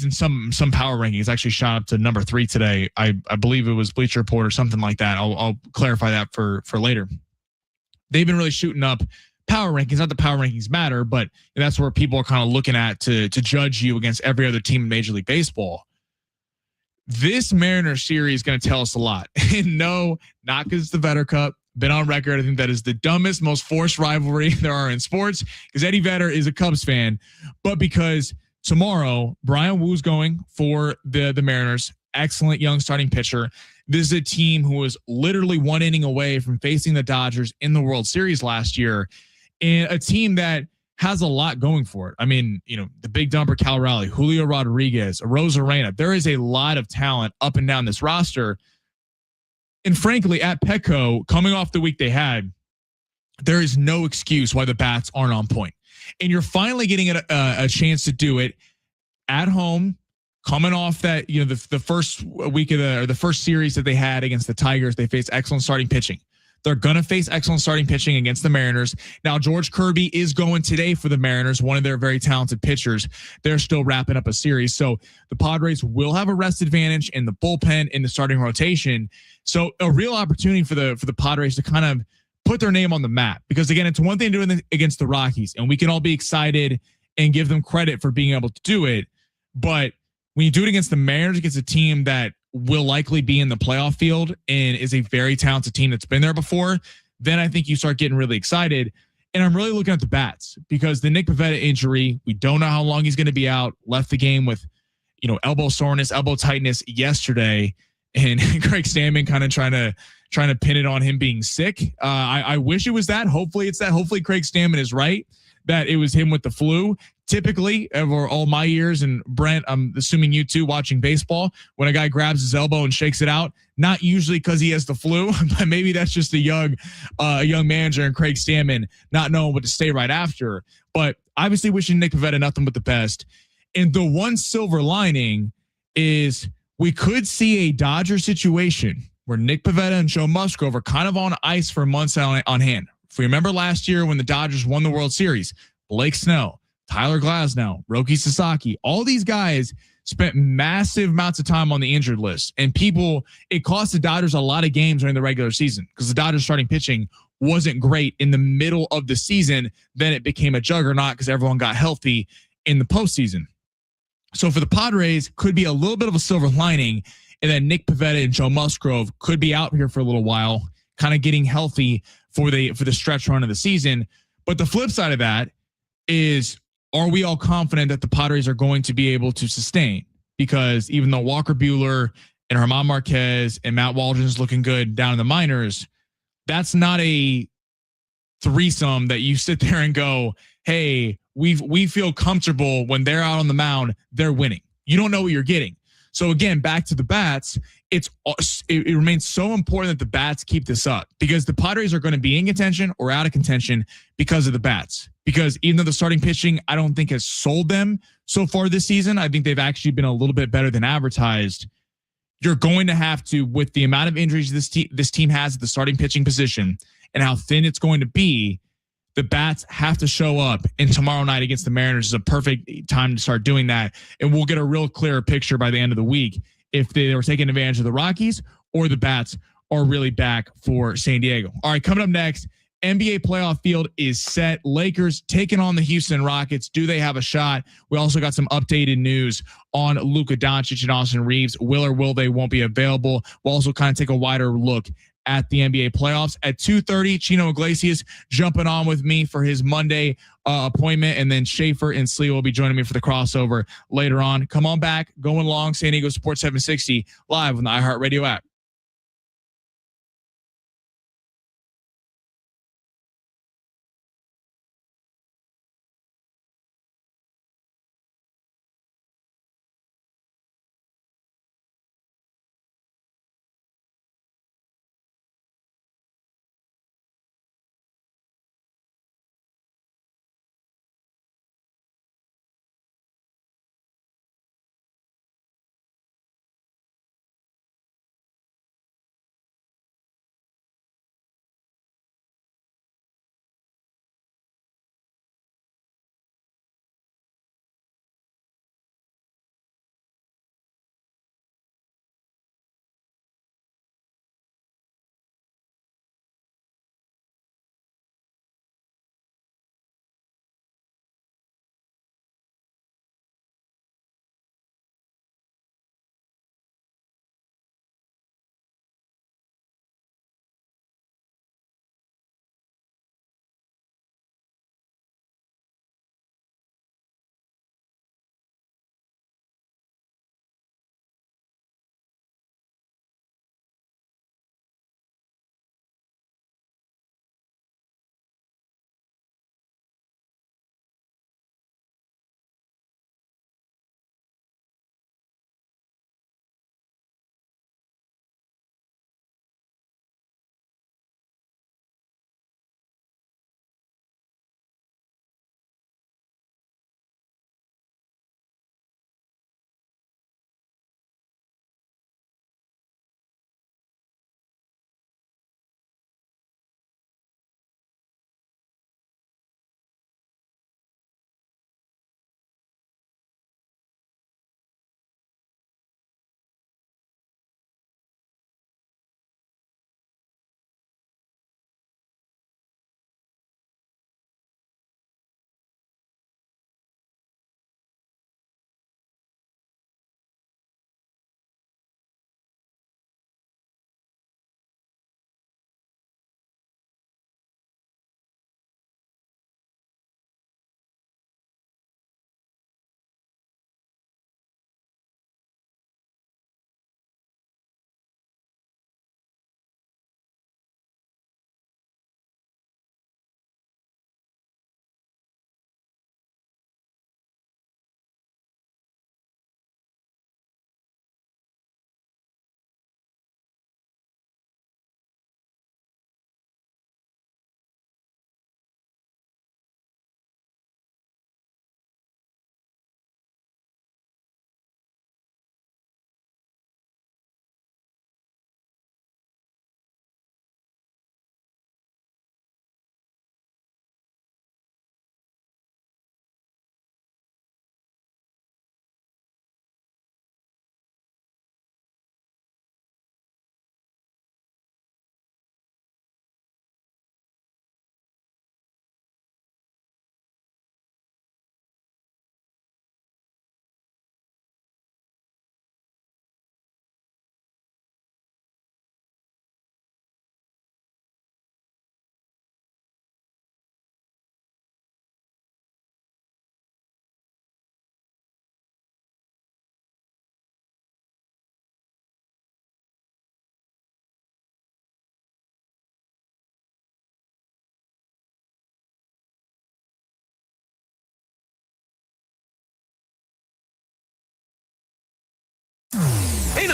in some power rankings actually shot up to number 3 today. I believe it was Bleacher Report or something like that. I'll clarify that for later. They've been really shooting up power rankings. Not that power rankings matter, but that's where people are kind of looking at to judge you against every other team in Major League Baseball. This Mariners series is going to tell us a lot. And no, not because it's the Vedder Cup. Been on record, I think that is the dumbest, most forced rivalry there are in sports, because Eddie Vedder is a Cubs fan, but because tomorrow Brian Woo's going for the Mariners. Excellent young starting pitcher. This is a team who was literally one inning away from facing the Dodgers in the World Series last year, and a team that has a lot going for it. I mean, the big dumper Cal Raleigh, Julio Rodriguez, Rosarena. There is a lot of talent up and down this roster. And frankly, at Petco, coming off the week they had, there is no excuse why the bats aren't on point. And you're finally getting a chance to do it at home, coming off that, the first week of the first series that they had against the Tigers. They faced excellent starting pitching. They're going to face excellent starting pitching against the Mariners. Now, George Kirby is going today for the Mariners, one of their very talented pitchers. They're still wrapping up a series. So the Padres will have a rest advantage in the bullpen, in the starting rotation. So a real opportunity for the Padres to kind of put their name on the map, because again, it's one thing doing it against the Rockies, and we can all be excited and give them credit for being able to do it. But when you do it against the Mariners, against a team that will likely be in the playoff field and is a very talented team that's been there before, then I think you start getting really excited. And I'm really looking at the bats, because the Nick Pivetta injury, we don't know how long he's going to be out. Left the game with, elbow soreness, elbow tightness yesterday, and Craig Stammen kind of trying to pin it on him being sick. I wish it was that. Hopefully it's that. Hopefully Craig Stammen is right that it was him with the flu. typically over all my years, and Brent, I'm assuming you too, watching baseball, when a guy grabs his elbow and shakes it out, not usually because he has the flu, but maybe that's just a young manager and Craig Stammen not knowing what to say right after. But obviously wishing Nick Pivetta nothing but the best. And the one silver lining is we could see a Dodger situation where Nick Pivetta and Joe Musgrove are kind of on ice for months on hand. If we remember last year when the Dodgers won the World Series, Blake Snell, Tyler Glasnow, Roki Sasaki, all these guys spent massive amounts of time on the injured list. And it cost the Dodgers a lot of games during the regular season because the Dodgers starting pitching wasn't great in the middle of the season. Then it became a juggernaut because everyone got healthy in the postseason. So for the Padres, could be a little bit of a silver lining, and then Nick Pivetta and Joe Musgrove could be out here for a little while, kind of getting healthy for the stretch run of the season. But the flip side of that is, are we all confident that the Padres are going to be able to sustain? Because even though Walker Buehler and Germán Marquez and Matt Waldron's looking good down in the minors, that's not a threesome that you sit there and go, hey, we feel comfortable when they're out on the mound, they're winning. You don't know what you're getting. So again, back to the bats, it remains so important that the bats keep this up, because the Padres are going to be in contention or out of contention because of the bats. Because even though the starting pitching, I don't think has sold them so far this season, I think they've actually been a little bit better than advertised. You're going to have to, with the amount of injuries this team has at the starting pitching position and how thin it's going to be, the bats have to show up. And tomorrow night against the Mariners is a perfect time to start doing that. And we'll get a real clearer picture by the end of the week if they were taking advantage of the Rockies or the bats are really back for San Diego. All right, coming up next, NBA playoff field is set. Lakers taking on the Houston Rockets. Do they have a shot? We also got some updated news on Luka Doncic and Austin Reeves. Will or will they won't be available? We'll also kind of take a wider look at the NBA playoffs. At 2:30, Chino Iglesias jumping on with me for his Monday appointment, and then Schaefer and Slee will be joining me for the crossover later on. Come on back, going along San Diego Sports 760 live on the iHeartRadio app.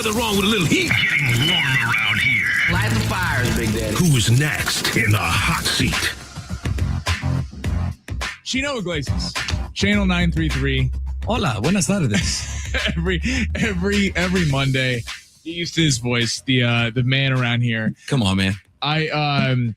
nothing wrong with a little heat. Getting warm around here. Light the fires, Big Daddy. Who's next in the hot seat? Chino Iglesias, Channel 933. Hola, buenas tardes. every Monday, he used his voice, the man around here. Come on, man. I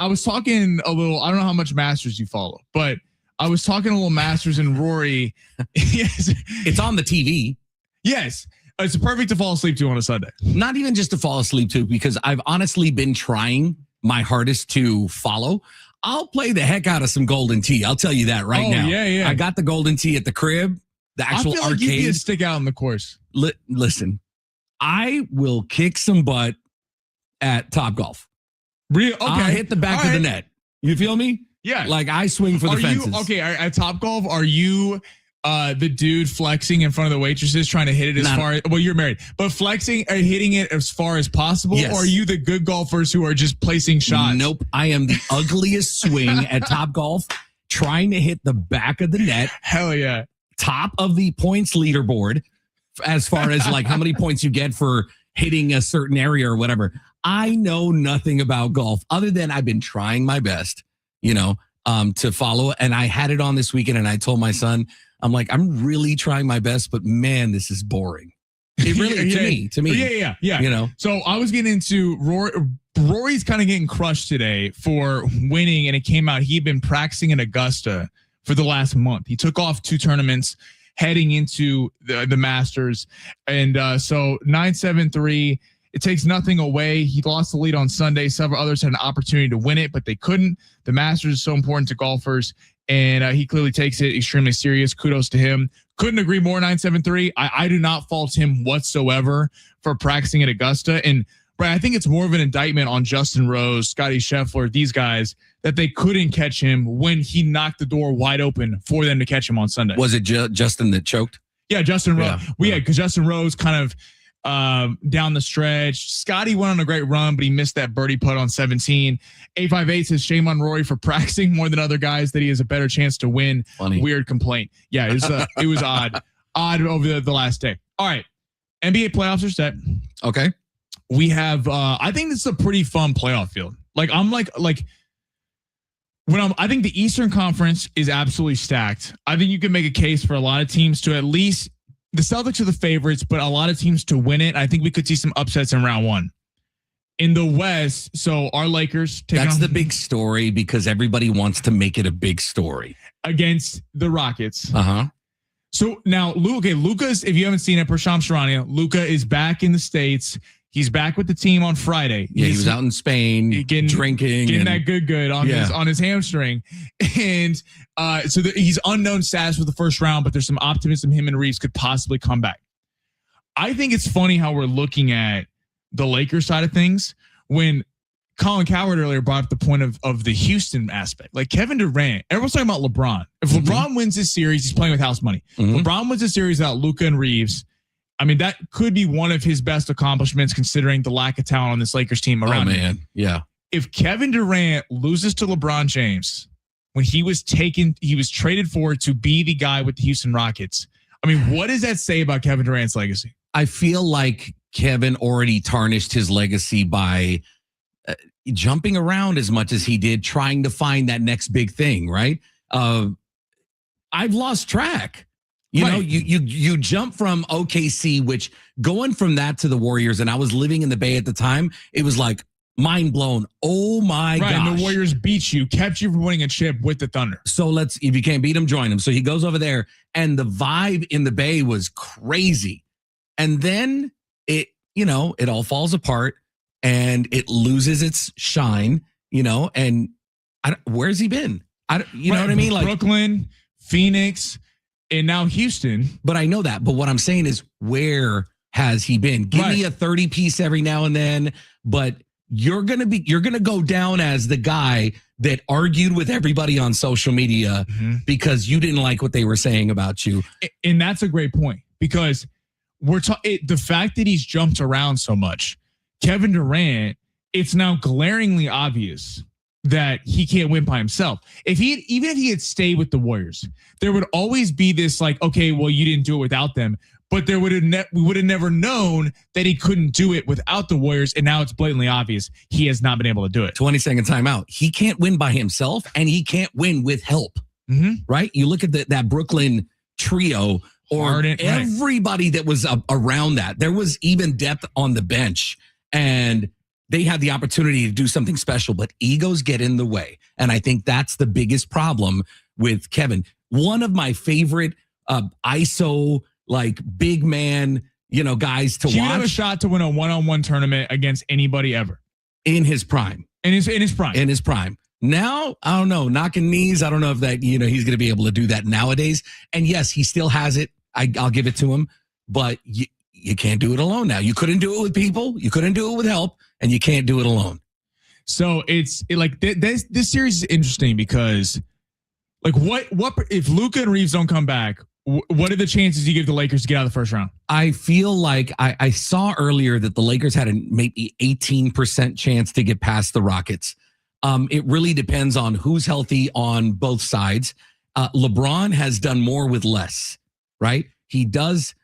was talking a little, I don't know how much Masters you follow, but I was talking a little Masters and Rory. Yes. It's on the TV. Yes. It's perfect to fall asleep to on a Sunday. Not even just to fall asleep to, because I've honestly been trying my hardest to follow. I'll play the heck out of some golden tea. I'll tell you that right now. Yeah. I got the golden tea at the crib, the actual I feel like arcade. you can stick out on the course. Listen, I will kick some butt at Top Golf. Real? Okay. I'll hit the back of the net. You feel me? Yeah. Like I swing for the fences. At Top Golf, are you the dude flexing in front of the waitresses trying to hit it as far as, well, you're married, but flexing or hitting it as far as possible? Yes. Or are you the good golfers who are just placing shots? Nope. I am the ugliest swing at Top Golf, trying to hit the back of the net. Hell yeah. Top of the points leaderboard as far as like how many points you get for hitting a certain area or whatever. I know nothing about golf other than I've been trying my best, to follow it. And I had it on this weekend and I told my son, I'm like, I'm really trying my best, but man, this is boring. It really, to me. Yeah. So I was getting into Rory's kind of getting crushed today for winning. And it came out, he'd been practicing in Augusta for the last month. He took off 2 tournaments heading into the Masters. And so 9-7-3, it takes nothing away. He lost the lead on Sunday. Several others had an opportunity to win it, but they couldn't. The Masters is so important to golfers, and he clearly takes it extremely serious. Kudos to him. Couldn't agree more. 9-7-3. I do not fault him whatsoever for practicing at Augusta. And Brian, I think it's more of an indictment on Justin Rose, Scotty Scheffler, these guys, that they couldn't catch him when he knocked the door wide open for them to catch him on Sunday. Was it Justin that choked? Yeah, Justin Rose. Because Justin Rose kind of down the stretch. Scotty went on a great run, but he missed that birdie putt on 17. 858 says shame on Rory for practicing more than other guys, that he has a better chance to win. Funny. Weird complaint. Yeah, it was odd over the last day. All right, NBA playoffs are set. Okay. We have. I think this is a pretty fun playoff field. I think the Eastern Conference is absolutely stacked. I think you can make a case for a lot of teams to at least. The Celtics are the favorites, but a lot of teams to win it. I think we could see some upsets in round 1. In the West, so our Lakers. That's the big story because everybody wants to make it a big story. Against the Rockets. Uh-huh. So now, Luka's, if you haven't seen it, Prashant Sharania, Luka is back in the States. He's back with the team on Friday. Yeah, he was out in Spain drinking. Getting that good on his hamstring. And he's unknown status for the first round, but there's some optimism him and Reeves could possibly come back. I think it's funny how we're looking at the Lakers side of things when Colin Cowherd earlier brought up the point of the Houston aspect. Like Kevin Durant, everyone's talking about LeBron. If LeBron wins this series, he's playing with house money. LeBron wins this series without Luka and Reeves. I mean, that could be one of his best accomplishments considering the lack of talent on this Lakers team around him. Man. Yeah. If Kevin Durant loses to LeBron James when he was traded for to be the guy with the Houston Rockets. I mean, what does that say about Kevin Durant's legacy? I feel like Kevin already tarnished his legacy by jumping around as much as he did, trying to find that next big thing, right? I've lost track. You jump from OKC, which going from that to the Warriors, and I was living in the Bay at the time, it was like mind blown. Oh my gosh. And the Warriors beat you, kept you from winning a chip with the Thunder. So if you can't beat them, join them. So he goes over there and the vibe in the Bay was crazy. And then it all falls apart and it loses its shine, and where's he been? What I mean? Like Brooklyn, Phoenix, and now Houston. But I know that. But what I'm saying is, where has he been? Give me a 30 piece every now and then, but you're going to go down as the guy that argued with everybody on social media because you didn't like what they were saying about you. And that's a great point because the fact that he's jumped around so much, Kevin Durant, it's now glaringly obvious that he can't win by himself. Even if he had stayed with the Warriors, there would always be this like, okay, well, you didn't do it without them. but we would have never known that he couldn't do it without the Warriors. And now it's blatantly obvious he has not been able to do it. 20-second timeout. He can't win by himself, and he can't win with help. Right? You look at that Brooklyn trio, or Harden, everybody that was around that. There was even depth on the bench, and they had the opportunity to do something special, but egos get in the way. And I think that's the biggest problem with Kevin. One of my favorite ISO, like big man, guys to watch. He would have a shot to win a one-on-one tournament against anybody ever. In his prime. In his prime. Now, I don't know, knocking knees. I don't know if that, he's going to be able to do that nowadays. And yes, he still has it. I'll give it to him, but you can't do it alone now. You couldn't do it with people. You couldn't do it with help, and you can't do it alone. So this series is interesting because, like, what if Luka and Reeves don't come back? What are the chances you give the Lakers to get out of the first round? I feel like I saw earlier that the Lakers had a maybe 18% chance to get past the Rockets. It really depends on who's healthy on both sides. LeBron has done more with less, right? He does.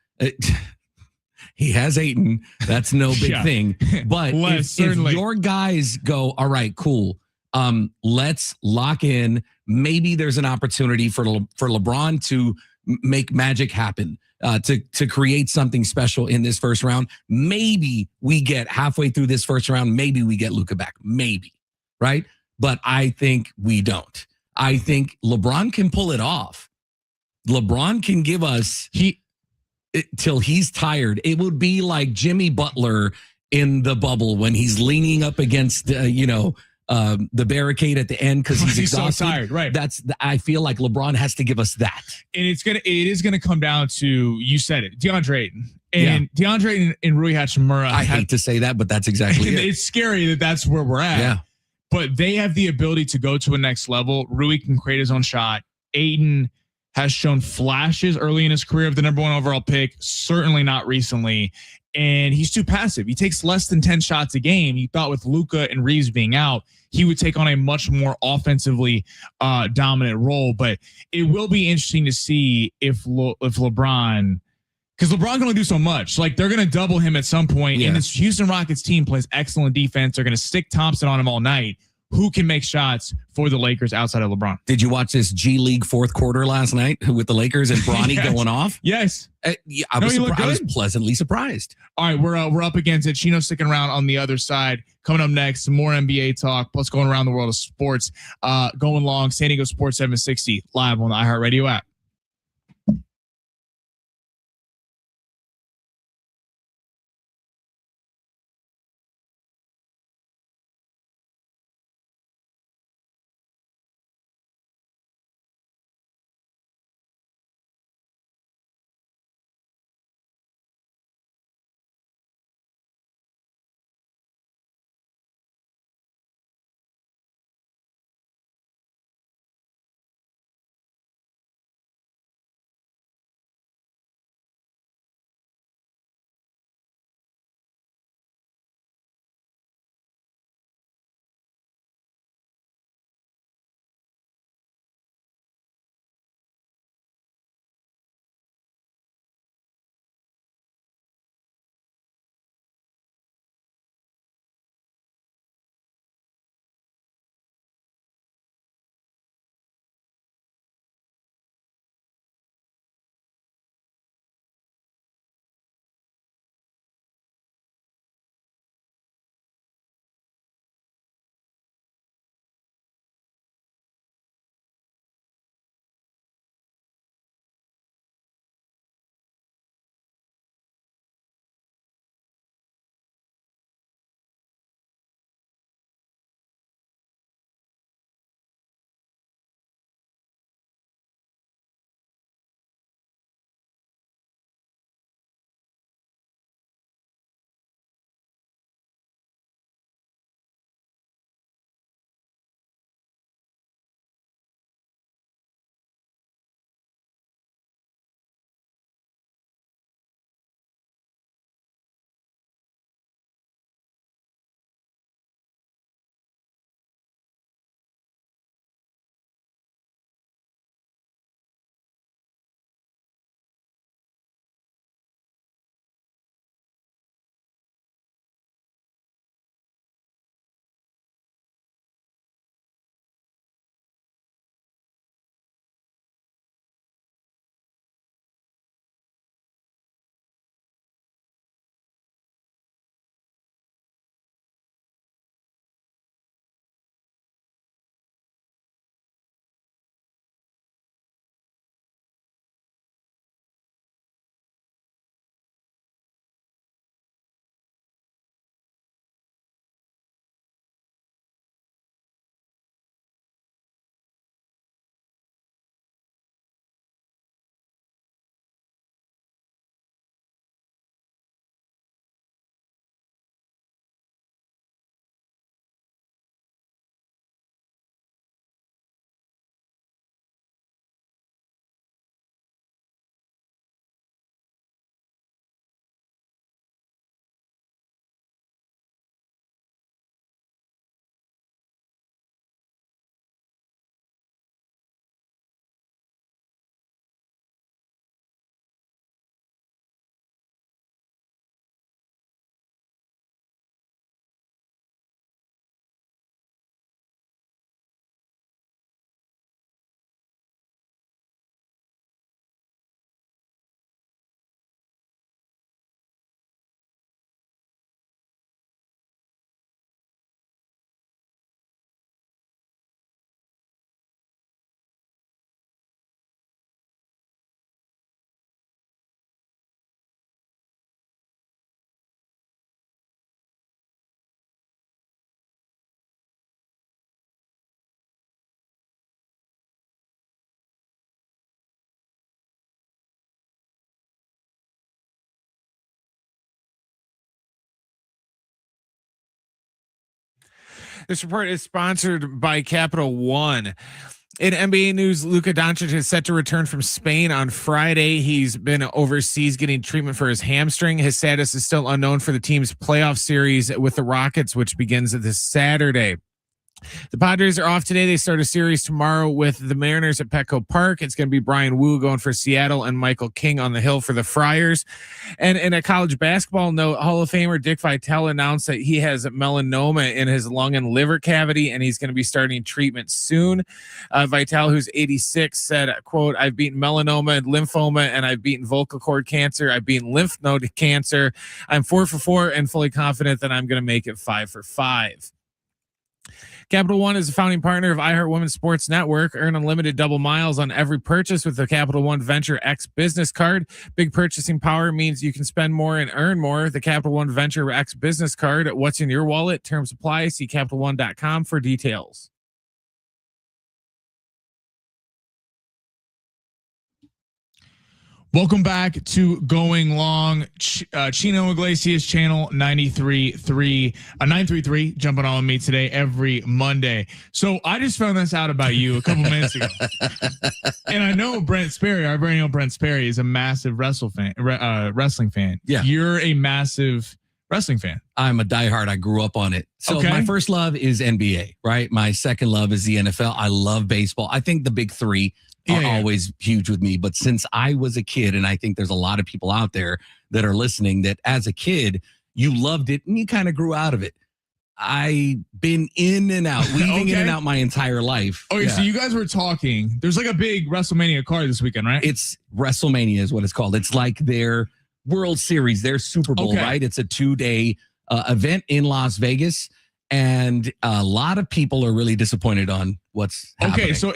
He has Ayton. That's no big thing. But if your guys go, all right, cool. Let's lock in. Maybe there's an opportunity for LeBron to make magic happen, to create something special in this first round. Maybe we get halfway through this first round. Maybe we get Luka back. Maybe. Right? But I think we don't. I think LeBron can pull it off. LeBron can give us till he's tired. It would be like Jimmy Butler in the bubble when he's leaning up against, the barricade at the end because he's exhausted. So tired, right? I feel like LeBron has to give us that. And it is gonna come down to, you said it, DeAndre Ayton. And DeAndre Ayton and Rui Hachimura. I hate to say that, but that's exactly it. It's scary that that's where we're at. Yeah. But they have the ability to go to a next level. Rui can create his own shot. Ayton has shown flashes early in his career of the number 1 overall pick, certainly not recently. And he's too passive. He takes less than 10 shots a game. You thought with Luka and Reeves being out, he would take on a much more offensively dominant role. But it will be interesting to see if LeBron, because LeBron can only do so much. Like, they're going to double him at some point. And this Houston Rockets team plays excellent defense. They're going to stick Thompson on him all night. Who can make shots for the Lakers outside of LeBron? Did you watch this G League fourth quarter last night with the Lakers and Bronny going off? Yes. I was pleasantly surprised. All right, we're up against it. Chino sticking around on the other side. Coming up next, some more NBA talk, plus going around the world of sports. Going long, San Diego Sports 760 live on the iHeartRadio app. This report is sponsored by Capital One. In NBA news, Luka Doncic is set to return from Spain on Friday. He's been overseas getting treatment for his hamstring. His status is still unknown for the team's playoff series with the Rockets, which begins this Saturday. The Padres are off today. They start a series tomorrow with the Mariners at Petco Park. It's going to be Brian Wu going for Seattle and Michael King on the hill for the Friars. And in a college basketball note, Hall of Famer Dick Vitale announced that he has melanoma in his lung and liver cavity, and he's going to be starting treatment soon. Vitale, who's 86, said, quote, "I've beaten melanoma and lymphoma, and I've beaten vocal cord cancer. I've beaten lymph node cancer. I'm 4 for 4 and fully confident that I'm going to make it 5 for 5. Capital One is a founding partner of iHeart Women's Sports Network. Earn unlimited double miles on every purchase with the Capital One Venture X business card. Big purchasing power means you can spend more and earn more. The Capital One Venture X business card. What's in your wallet? Terms apply. See CapitalOne.com for details. Welcome back to Going Long. Chino Iglesias channel 933, jumping on with me today every Monday. So I just found this out about you a couple minutes ago. And I know Brent Sperry, our very own Brent Sperry, is a massive wrestling fan. Yeah. You're a massive wrestling fan. I'm a diehard. I grew up on it. So my first love is NBA, right? My second love is the NFL. I love baseball. I think the big three are always huge with me. But since I was a kid, and I think there's a lot of people out there that are listening that as a kid, you loved it and you kind of grew out of it. I've been in and out, weaving in and out my entire life. Okay, so you guys were talking. There's like a big WrestleMania card this weekend, right? It's WrestleMania is what it's called. It's like their World Series, their Super Bowl, right? It's a 2-day event in Las Vegas. And a lot of people are really disappointed on what's happening. Okay, so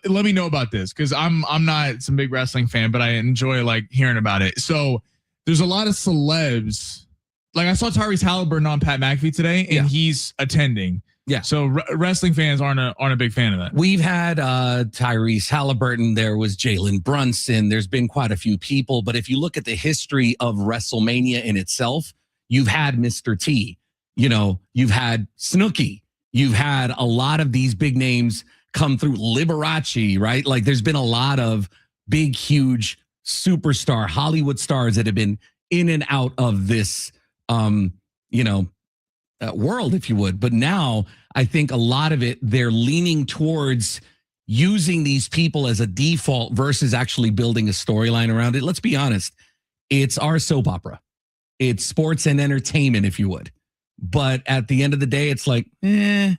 let me know about this, because I'm not some big wrestling fan, but I enjoy like hearing about it. So there's a lot of celebs. Like I saw Tyrese Halliburton on Pat McAfee today, and he's attending. Yeah. So wrestling fans aren't a big fan of that. We've had Tyrese Halliburton. There was Jalen Brunson. There's been quite a few people. But if you look at the history of WrestleMania in itself, you've had Mr. T. You know, you've had Snooki. You've had a lot of these big names come through. Liberace, right? Like there's been a lot of big, huge superstar Hollywood stars that have been in and out of this, world, if you would. But now I think a lot of it, they're leaning towards using these people as a default versus actually building a storyline around it. Let's be honest. It's our soap opera. It's sports and entertainment, if you would. But at the end of the day, it's like, do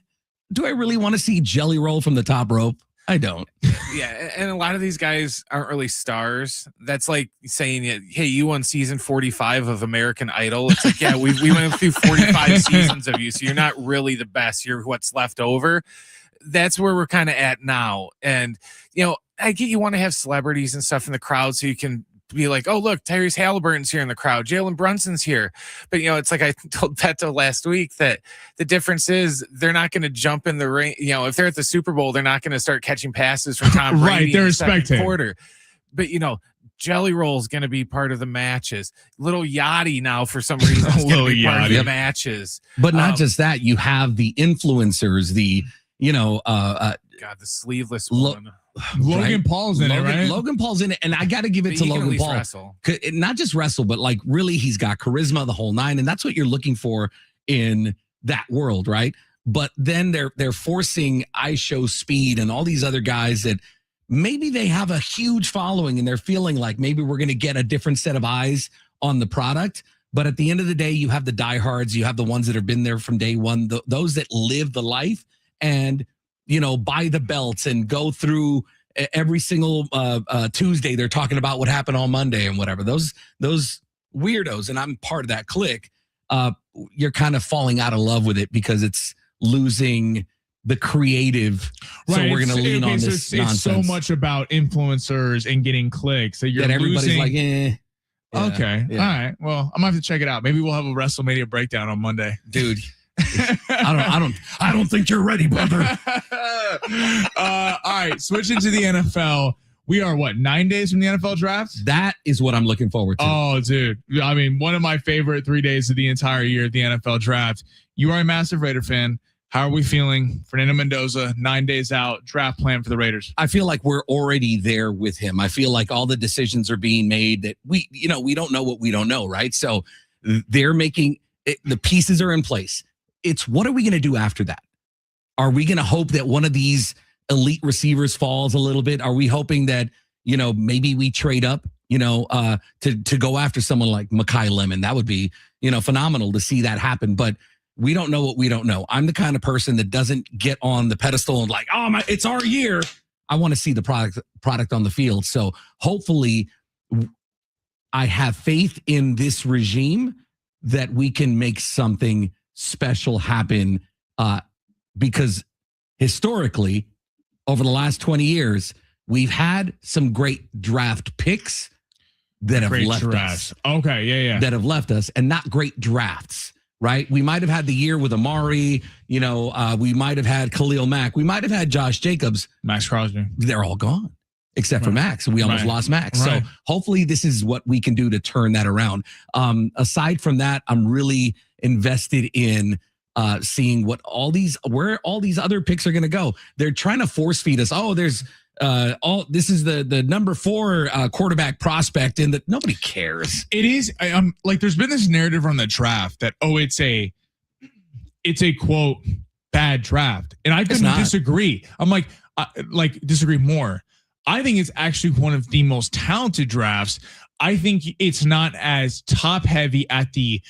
I really want to see Jelly Roll from the top rope? I don't. Yeah, and a lot of these guys aren't really stars. That's like saying, hey, you won season 45 of American Idol. It's like, yeah, we went through 45 seasons of you, so you're not really the best. You're what's left over. That's where we're kind of at now. And, I get you want to have celebrities and stuff in the crowd so you can be like, oh, look, Tyrese Halliburton's here in the crowd. Jalen Brunson's here. But, it's like I told Beto last week that the difference is they're not going to jump in the ring. If they're at the Super Bowl, they're not going to start catching passes from Tom Brady. Right, they're in the spectating. Quarter. But, Jelly Roll's going to be part of the matches. Little Yachty now for some reason is going to be part of the matches. But not just that. You have the influencers, the, God, the sleeveless one. Logan Paul's in it, right? Logan Paul's in it, and I got to give it to Logan Paul. Wrestle. Not just wrestle, but like really, he's got charisma, the whole nine, and that's what you're looking for in that world, right? But then they're forcing iShow Speed and all these other guys that maybe they have a huge following, and they're feeling like maybe we're going to get a different set of eyes on the product. But at the end of the day, you have the diehards, you have the ones that have been there from day one, those that live the life and buy the belts and go through every single Tuesday. They're talking about what happened on Monday and whatever. Those weirdos, and I'm part of that clique. You're kind of falling out of love with it because it's losing the creative. Right. So we're going to lean on this nonsense. It's so much about influencers and getting clicks that you're everybody's losing. like, Yeah, okay. Yeah. All right. Well, I'm gonna have to check it out. Maybe we'll have a WrestleMania breakdown on Monday. Dude. I don't think you're ready, brother. All right, switching to the NFL. We are 9 days from the NFL draft? That is what I'm looking forward to. Oh, dude. I mean, one of my favorite 3 days of the entire year at the NFL draft. You are a massive Raider fan. How are we feeling? Fernando Mendoza, 9 days out, draft plan for the Raiders. I feel like we're already there with him. I feel like all the decisions are being made that we don't know what we don't know, right? So they're making it, the pieces are in place. It's what are we going to do after that? Are we going to hope that one of these elite receivers falls a little bit? Are we hoping that, maybe we trade up, to go after someone like Mekhi Lemon? That would be, phenomenal to see that happen. But we don't know what we don't know. I'm the kind of person that doesn't get on the pedestal and like, it's our year. I want to see the product on the field. So hopefully I have faith in this regime that we can make something special happen, because historically, over the last 20 years, we've had some great draft picks that have left us. Okay, yeah. That have left us, and not great drafts, right? We might have had the year with Amari, we might have had Khalil Mack, we might have had Josh Jacobs. Max Crosby. They're all gone, except for Max. We almost lost Max. Right. So hopefully this is what we can do to turn that around. Aside from that, I'm really invested in seeing where all these other picks are going to go. They're trying to force feed us. This is the number 4 quarterback prospect, and that nobody cares. It is. I'm like, there's been this narrative on the draft that it's a quote bad draft, and I couldn't disagree. I'm like disagree more. I think it's actually one of the most talented drafts. I think it's not as top heavy at the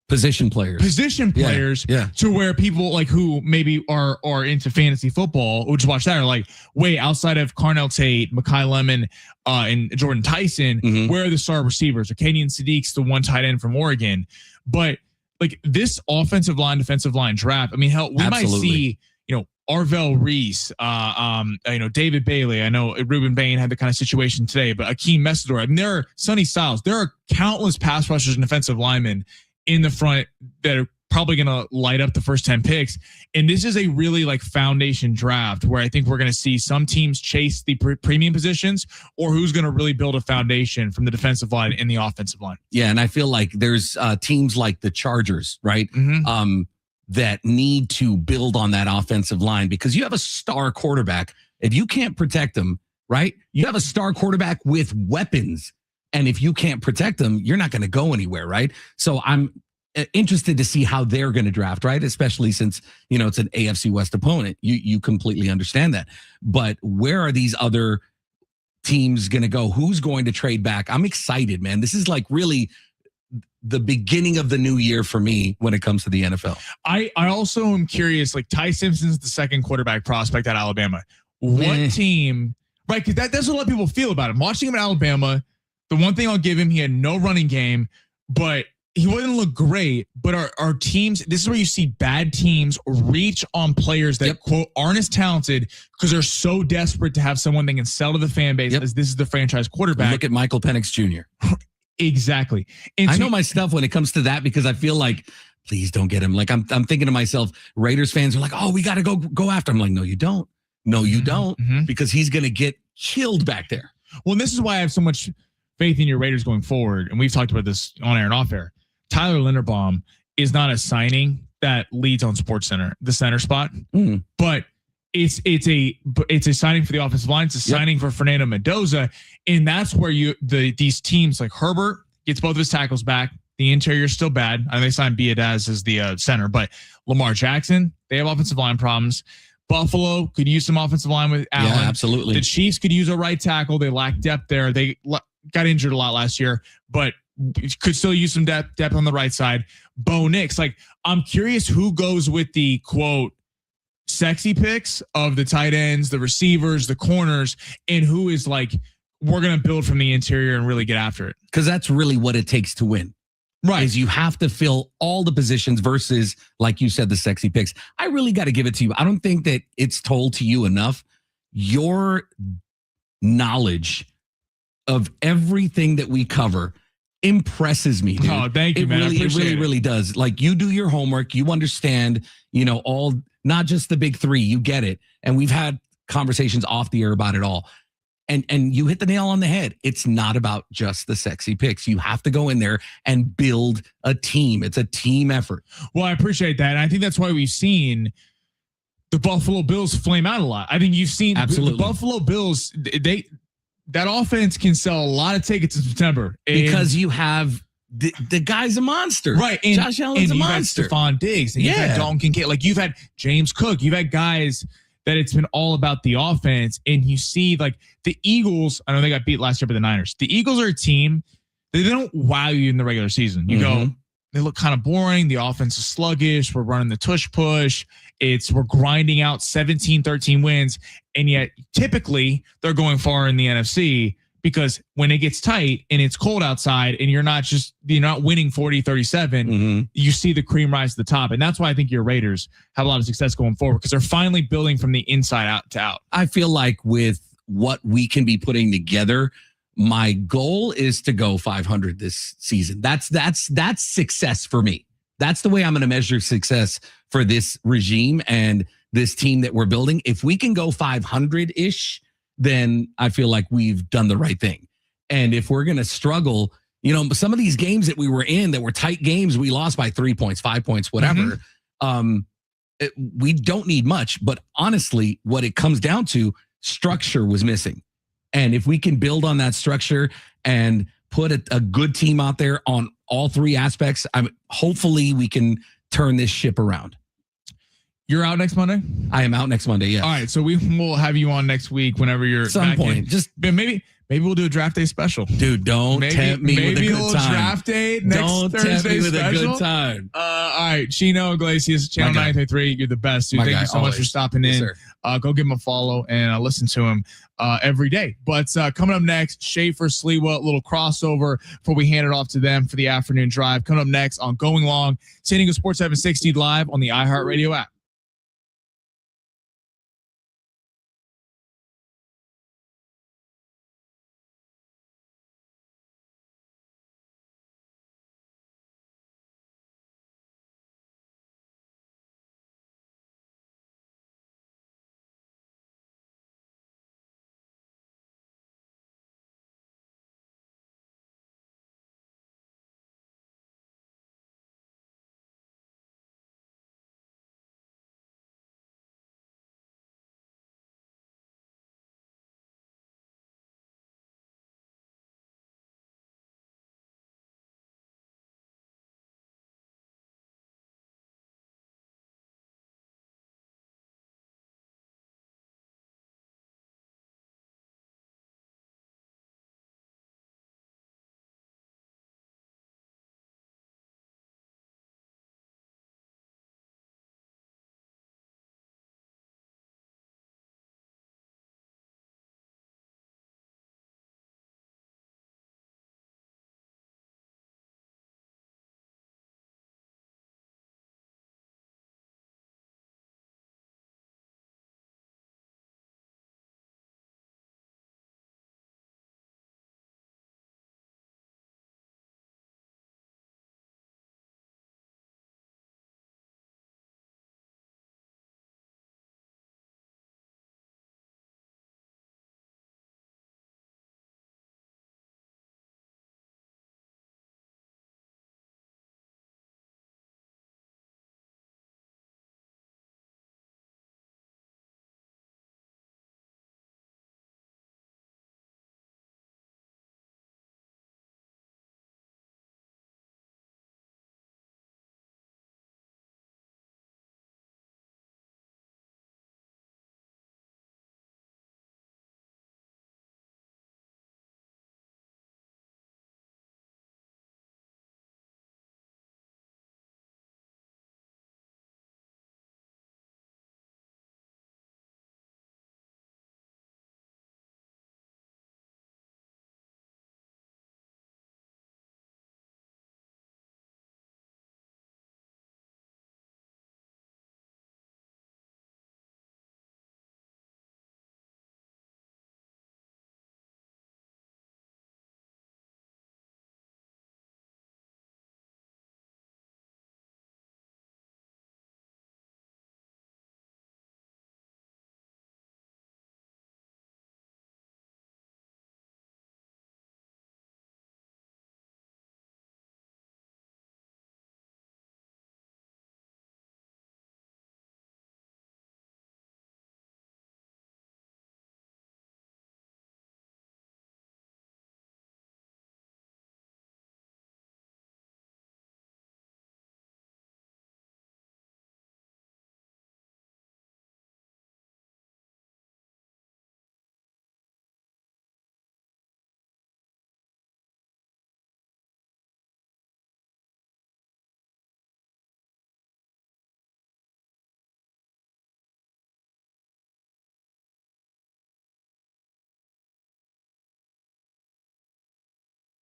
position players yeah. To where people like who maybe are into fantasy football who just watch that are like, wait, outside of Carnell Tate, Mekhi Lemon, and Jordan Tyson, where are the star receivers? Arcadian Sadiq's the one tight end from Oregon. But like this offensive line, defensive line draft, I mean, hell, we might see, Arvell Reese, David Bailey. I know Ruben Bain had the kind of situation today, but Akeem Messidor. I mean, there are Sonny Styles. There are countless pass rushers and defensive linemen in the front that are probably going to light up the first 10 picks. And this is a really like foundation draft where I think we're going to see some teams chase the premium positions, or who's going to really build a foundation from the defensive line and the offensive line. Yeah. And I feel like there's teams like the Chargers, right? That need to build on that offensive line, because you have a star quarterback. If you can't protect them, right? You have a star quarterback with weapons. And if you can't protect them, you're not going to go anywhere, right? So I'm interested to see how they're going to draft, right? Especially since, it's an AFC West opponent. You completely understand that. But where are these other teams going to go? Who's going to trade back? I'm excited, man. This is like really the beginning of the new year for me when it comes to the NFL. I also am curious, like Ty Simpson's the second quarterback prospect at Alabama. What team, right? Because that's what a lot of people feel about him. Watching him at Alabama, the one thing I'll give him, he had no running game, but he wouldn't look great. But our teams, this is where you see bad teams reach on players that, quote, aren't as talented because they're so desperate to have someone they can sell to the fan base as this is the franchise quarterback. Look at Michael Penix Jr. Exactly. And I know my stuff when it comes to that, because I feel like, please don't get him. Like I'm thinking to myself, Raiders fans are like, oh, we got to go after him. I'm like, no, you don't. No, you don't. Because he's going to get killed back there. Well, and this is why I have so much faith in your Raiders going forward, and we've talked about this on air and off air. Tyler Linderbaum is not a signing that leads on SportsCenter, the center spot, but it's a signing for the offensive line. It's a signing for Fernando Mendoza, and that's where these teams like Herbert gets both of his tackles back. The interior is still bad. I mean, they signed Biadaz as the center, but Lamar Jackson, they have offensive line problems. Buffalo could use some offensive line with Allen. Yeah, absolutely. The Chiefs could use a right tackle. They lack depth there. They got injured a lot last year, but could still use some depth on the right side. Bo Nix, like, I'm curious who goes with the quote sexy picks of the tight ends, the receivers, the corners, and who is like, we're going to build from the interior and really get after it. Because that's really what it takes to win. Right. Is you have to fill all the positions versus, like you said, the sexy picks. I really got to give it to you. I don't think that it's told to you enough. Your knowledge of everything that we cover impresses me, dude. Oh, thank you, man. It really does. Like, you do your homework. You understand, all, not just the big three. You get it. And we've had conversations off the air about it all. And you hit the nail on the head. It's not about just the sexy picks. You have to go in there and build a team. It's a team effort. Well, I appreciate that. And I think that's why we've seen the Buffalo Bills flame out a lot. I think you've seen Absolutely. the Buffalo Bills. That offense can sell a lot of tickets in September because you have the guy's a monster, right? And Josh Allen's a monster. Stephon Diggs, and you've had Dalton Kincaid. Like you've had James Cook. You've had guys that it's been all about the offense. And you see, like the Eagles. I know they got beat last year by the Niners. The Eagles are a team that they don't wow you in the regular season. You go, they look kind of boring. The offense is sluggish. We're running the tush push. We're grinding out 17, 13 wins. And yet typically they're going far in the NFC because when it gets tight and it's cold outside and you're not winning 40-37, you see the cream rise to the top. And that's why I think your Raiders have a lot of success going forward because they're finally building from the inside out to out. I feel like with what we can be putting together, my goal is to go 500 this season. That's success for me. That's the way I'm going to measure success for this regime and this team that we're building. If we can go 500-ish, then I feel like we've done the right thing. And if we're going to struggle, some of these games that we were in that were tight games, we lost by 3 points, 5 points, whatever. We don't need much. But honestly, what it comes down to, structure was missing. And if we can build on that structure and put a good team out there on all three aspects, hopefully we can turn this ship around. You're out next Monday? I am out next Monday, yes. All right, so we will have you on next week whenever you're at some back point. In. Just maybe we'll do a draft day special. Dude, don't tempt me with a good time. Draft day next don't Thursday tempt me with special. a good time. All right, Chino Iglesias, Channel 933. You're the best, dude. Thank you so much for stopping in. Go give him a follow and listen to him every day. But coming up next, Schaefer, Sliwa, a little crossover before we hand it off to them for the afternoon drive. Coming up next on Going Long, San Diego Sports 760 live on the iHeartRadio app.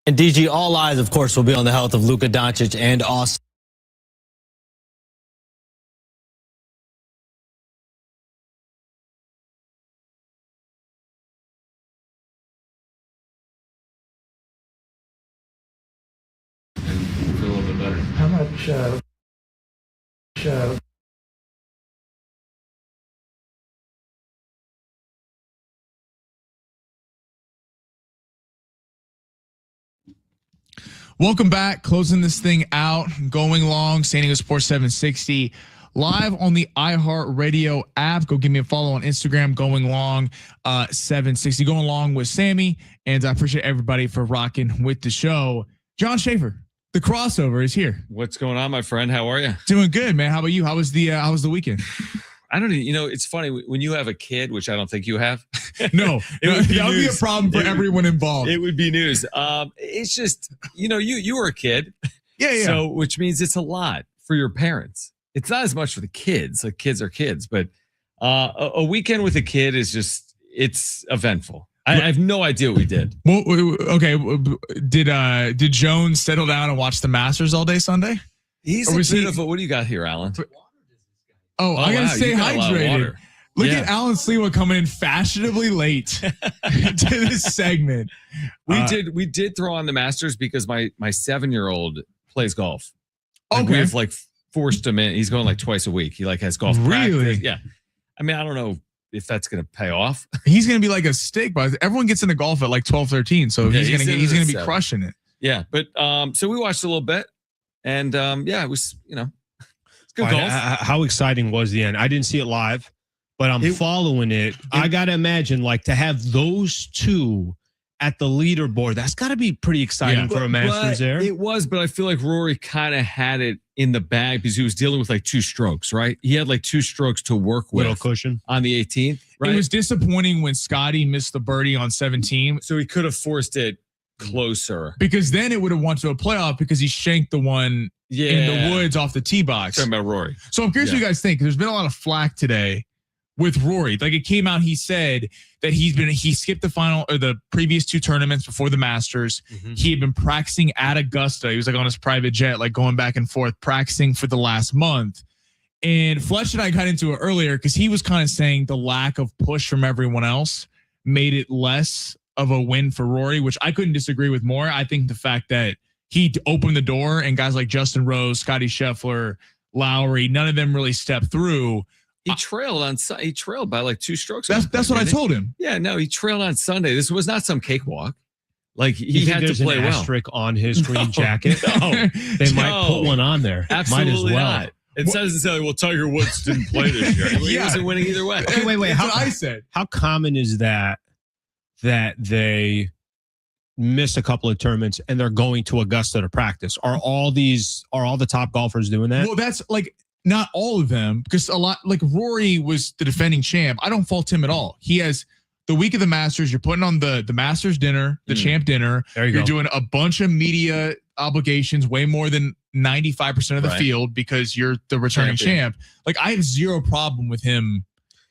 And DG, all eyes, of course, will be on the health of Luka Doncic and Austin. Feel a little bit better. How much? Welcome back. Closing this thing out. Going long. San Diego Sports 760 live on the iHeartRadio app. Go give me a follow on Instagram. Going long 760. Going long with Sammy. And I appreciate everybody for rocking with the show. John Schaefer, the crossover is here. What's going on, my friend? How are you? Doing good, man. How about you? How was the weekend? I don't know. It's funny when you have a kid, which I don't think you have. No, that would be a problem for everyone involved. It would be news. It's just, you were a kid. Yeah. So, which means it's a lot for your parents. It's not as much for the kids. Like kids are kids, but a weekend with a kid is just, it's eventful. I have no idea what we did. Well, okay. Did Jones settle down and watch the Masters all day Sunday? He's a bit of a, what do you got here, Alan? Oh, I gotta stay hydrated. Look Yeah. at Alan Slewa coming in fashionably late to this segment. We did throw on the Masters because my 7-year-old plays golf. Like, Okay. we've forced him in. He's going twice a week. He has golf Really? practice. Yeah. I mean, I don't know if that's going to pay off. He's gonna be like a stick, but everyone gets into golf at 12, 13. So Yeah, he's gonna into be 7. crushing it. Yeah. But so we watched a little bit, and it was it's good golf. How exciting was the end? I didn't see it live, but I'm following it. I gotta imagine to have those two at the leaderboard. That's got to be pretty exciting for a Masters there. It was, but I feel like Rory kind of had it in the bag because he was dealing with 2 strokes, right? He had 2 strokes to work with. Little cushion on the 18th, right? It was disappointing when Scotty missed the birdie on 17. So he could have forced it closer. Because then it would have won to a playoff because he shanked the one in the woods off the tee box. Talking about Rory. So I'm curious what you guys think. There's been a lot of flack today with Rory. It came out, he said that he skipped the final or the previous 2 tournaments before the Masters. Mm-hmm. He had been practicing at Augusta. He was on his private jet, going back and forth, practicing for the last month. And Fletch and I got into it earlier because he was kind of saying the lack of push from everyone else made it less of a win for Rory, which I couldn't disagree with more. I think the fact that he opened the door and guys like Justin Rose, Scotty Scheffler, Lowry, none of them really stepped through. He trailed by 2 strokes. That's what I told him. Yeah, no, he trailed on Sunday. This was not some cakewalk. He had to play an well. Asterisk on his green jacket. No, They might put one on there. Absolutely might as well. not. It says, well, Tiger Woods didn't play this year. He wasn't winning either way. Okay, wait. That's what I said. How common is that they miss a couple of tournaments and they're going to Augusta to practice? Are all the top golfers doing that? Well, that's not all of them, because a lot Rory was the defending champ. I don't fault him at all. He has the week of the Masters. You're putting on the Masters dinner, the champ dinner. There you You're go. doing a bunch of media obligations, way more than 95% of the field because you're the returning champ. I have zero problem with him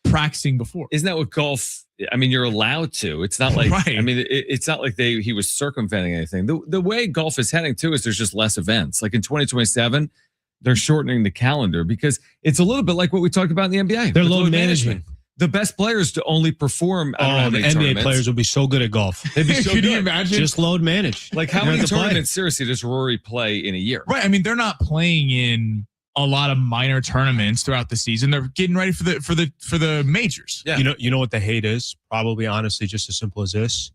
practicing before. Isn't that what golf? I mean, you're allowed to. It's not like Right. I mean, it's not like he was circumventing anything. The way golf is heading too is there's just less events. In 2027, they're shortening the calendar because it's a little bit like what we talked about in the NBA. They're with load management. The best players to only perform. I don't know how The many NBA tournaments. players will be so good at golf. They'd be so Could good. you imagine? Just load manage. How They're many the play. tournaments seriously does Rory play in a year? Right. I mean, they're not playing in a lot of minor tournaments throughout the season. They're getting ready for the majors. Yeah. You know what the hate is? Probably, honestly, just as simple as this.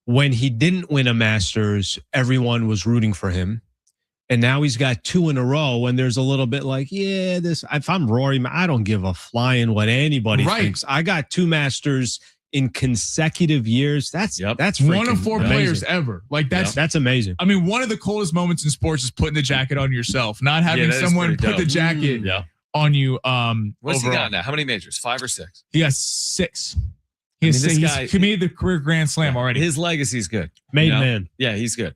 When he didn't win a Masters, everyone was rooting for him. And now he's got 2 in a row, and there's a little bit if I'm Rory, I don't give a flying what anybody thinks. I got 2 Masters in consecutive years. That's One of 4 amazing. players ever. That's amazing. I mean, one of the coolest moments in sports is putting the jacket on yourself, not having that is someone pretty put the dope. jacket Yeah. on you. What's he overall. got now? How many majors? 5 or 6? He has 6. I mean, He's this guy- committed the career grand slam already. His legacy's good. Made man. Yeah, he's good.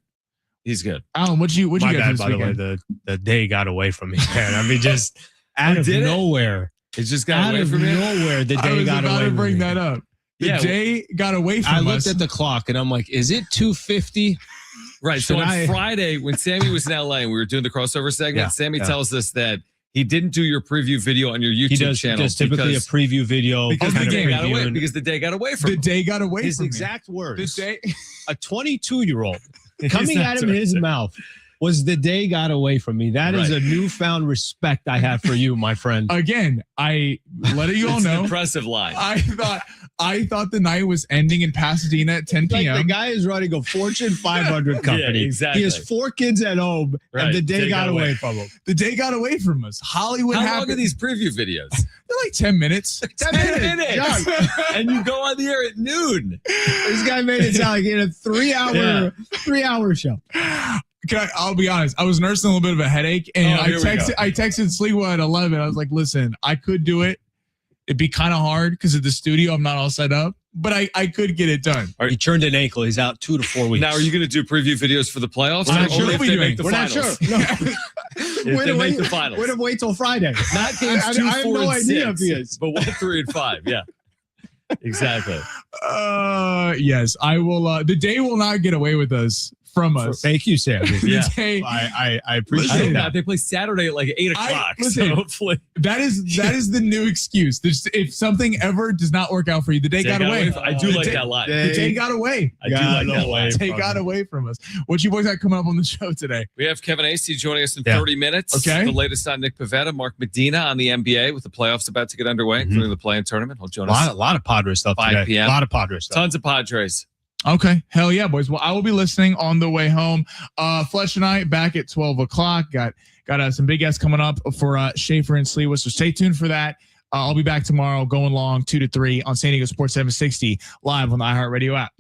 He's good. Alan, what'd you My get bad, this by the way, weekend? the day got away from me, man. I mean, just out of did it? nowhere. It just got Out away of from you. nowhere, the I day was got about away to from bring me. that up. The Yeah, day got away from I us. looked at the clock and I'm like, is it 2:50? Right. So Should on I- Friday, when Sammy was in LA and we were doing the crossover segment, Sammy tells us that he didn't do your preview video on your YouTube He does channel. typically a preview video. Because the kind of day got away. previewing. Because the day got away from The him. day got away His from exact me. words. The day. A 22-year-old coming at him in his Exact mouth was the day got away from me. That is Right. a newfound respect I have for you, my friend. Again, I let you all It's an know. impressive line. I thought the night was ending in Pasadena at 10 Like p.m. the guy is running a Fortune 500 company. Yeah, exactly. He has 4 kids at home, Right. and the day got away from him. The day got away from us. Hollywood How long happened. are these preview videos? They're like 10 minutes. 10 minutes. And you go on the air at noon. This guy made it sound like he had a 3-hour show. I'll be honest. I was nursing a little bit of a headache, and Oh, I here we go. texted Sliwa at 11. I was like, "Listen, I could do it. It'd be kind of hard because of the studio. I'm not all set up, but I could get it done." He turned an ankle. He's out 2 to 4 weeks. Now, are you going to do preview videos for the playoffs? We're not or sure only what if we're they make doing. the We're not finals? sure. No. If they make the finals. We're gonna wait till Friday. Not games I 2, have 4, no and idea 6, if he is. but 1, 3, and 5. Yeah, exactly. Yes, I will. The day will not get away with us from us. Thank you, Sam. Yeah. The day- I I appreciate hope that. not. They play Saturday at like 8 o'clock. listen, So hopefully, that is the new excuse. If something ever does not work out for you, the day got away. I do The like day- that line. The day got away. I do like that The line. day got away from us. What you boys got coming up on the show today? We have Kevin Acey joining us in Yeah. 30 minutes. Okay. The latest on Nick Pivetta, Mark Medina on the NBA with the playoffs about to get underway, including the play-in tournament. He'll join us A lot of Padres stuff 5 today. p.m. A lot of Padres stuff. Tons of Padres. Okay. Hell yeah, boys. Well, I will be listening on the way home. Flesh and I back at 12 o'clock. Got some big guests coming up for Schaefer and Sliwa. So stay tuned for that. I'll be back tomorrow going long 2 to 3 on San Diego Sports 760 live on the iHeartRadio app.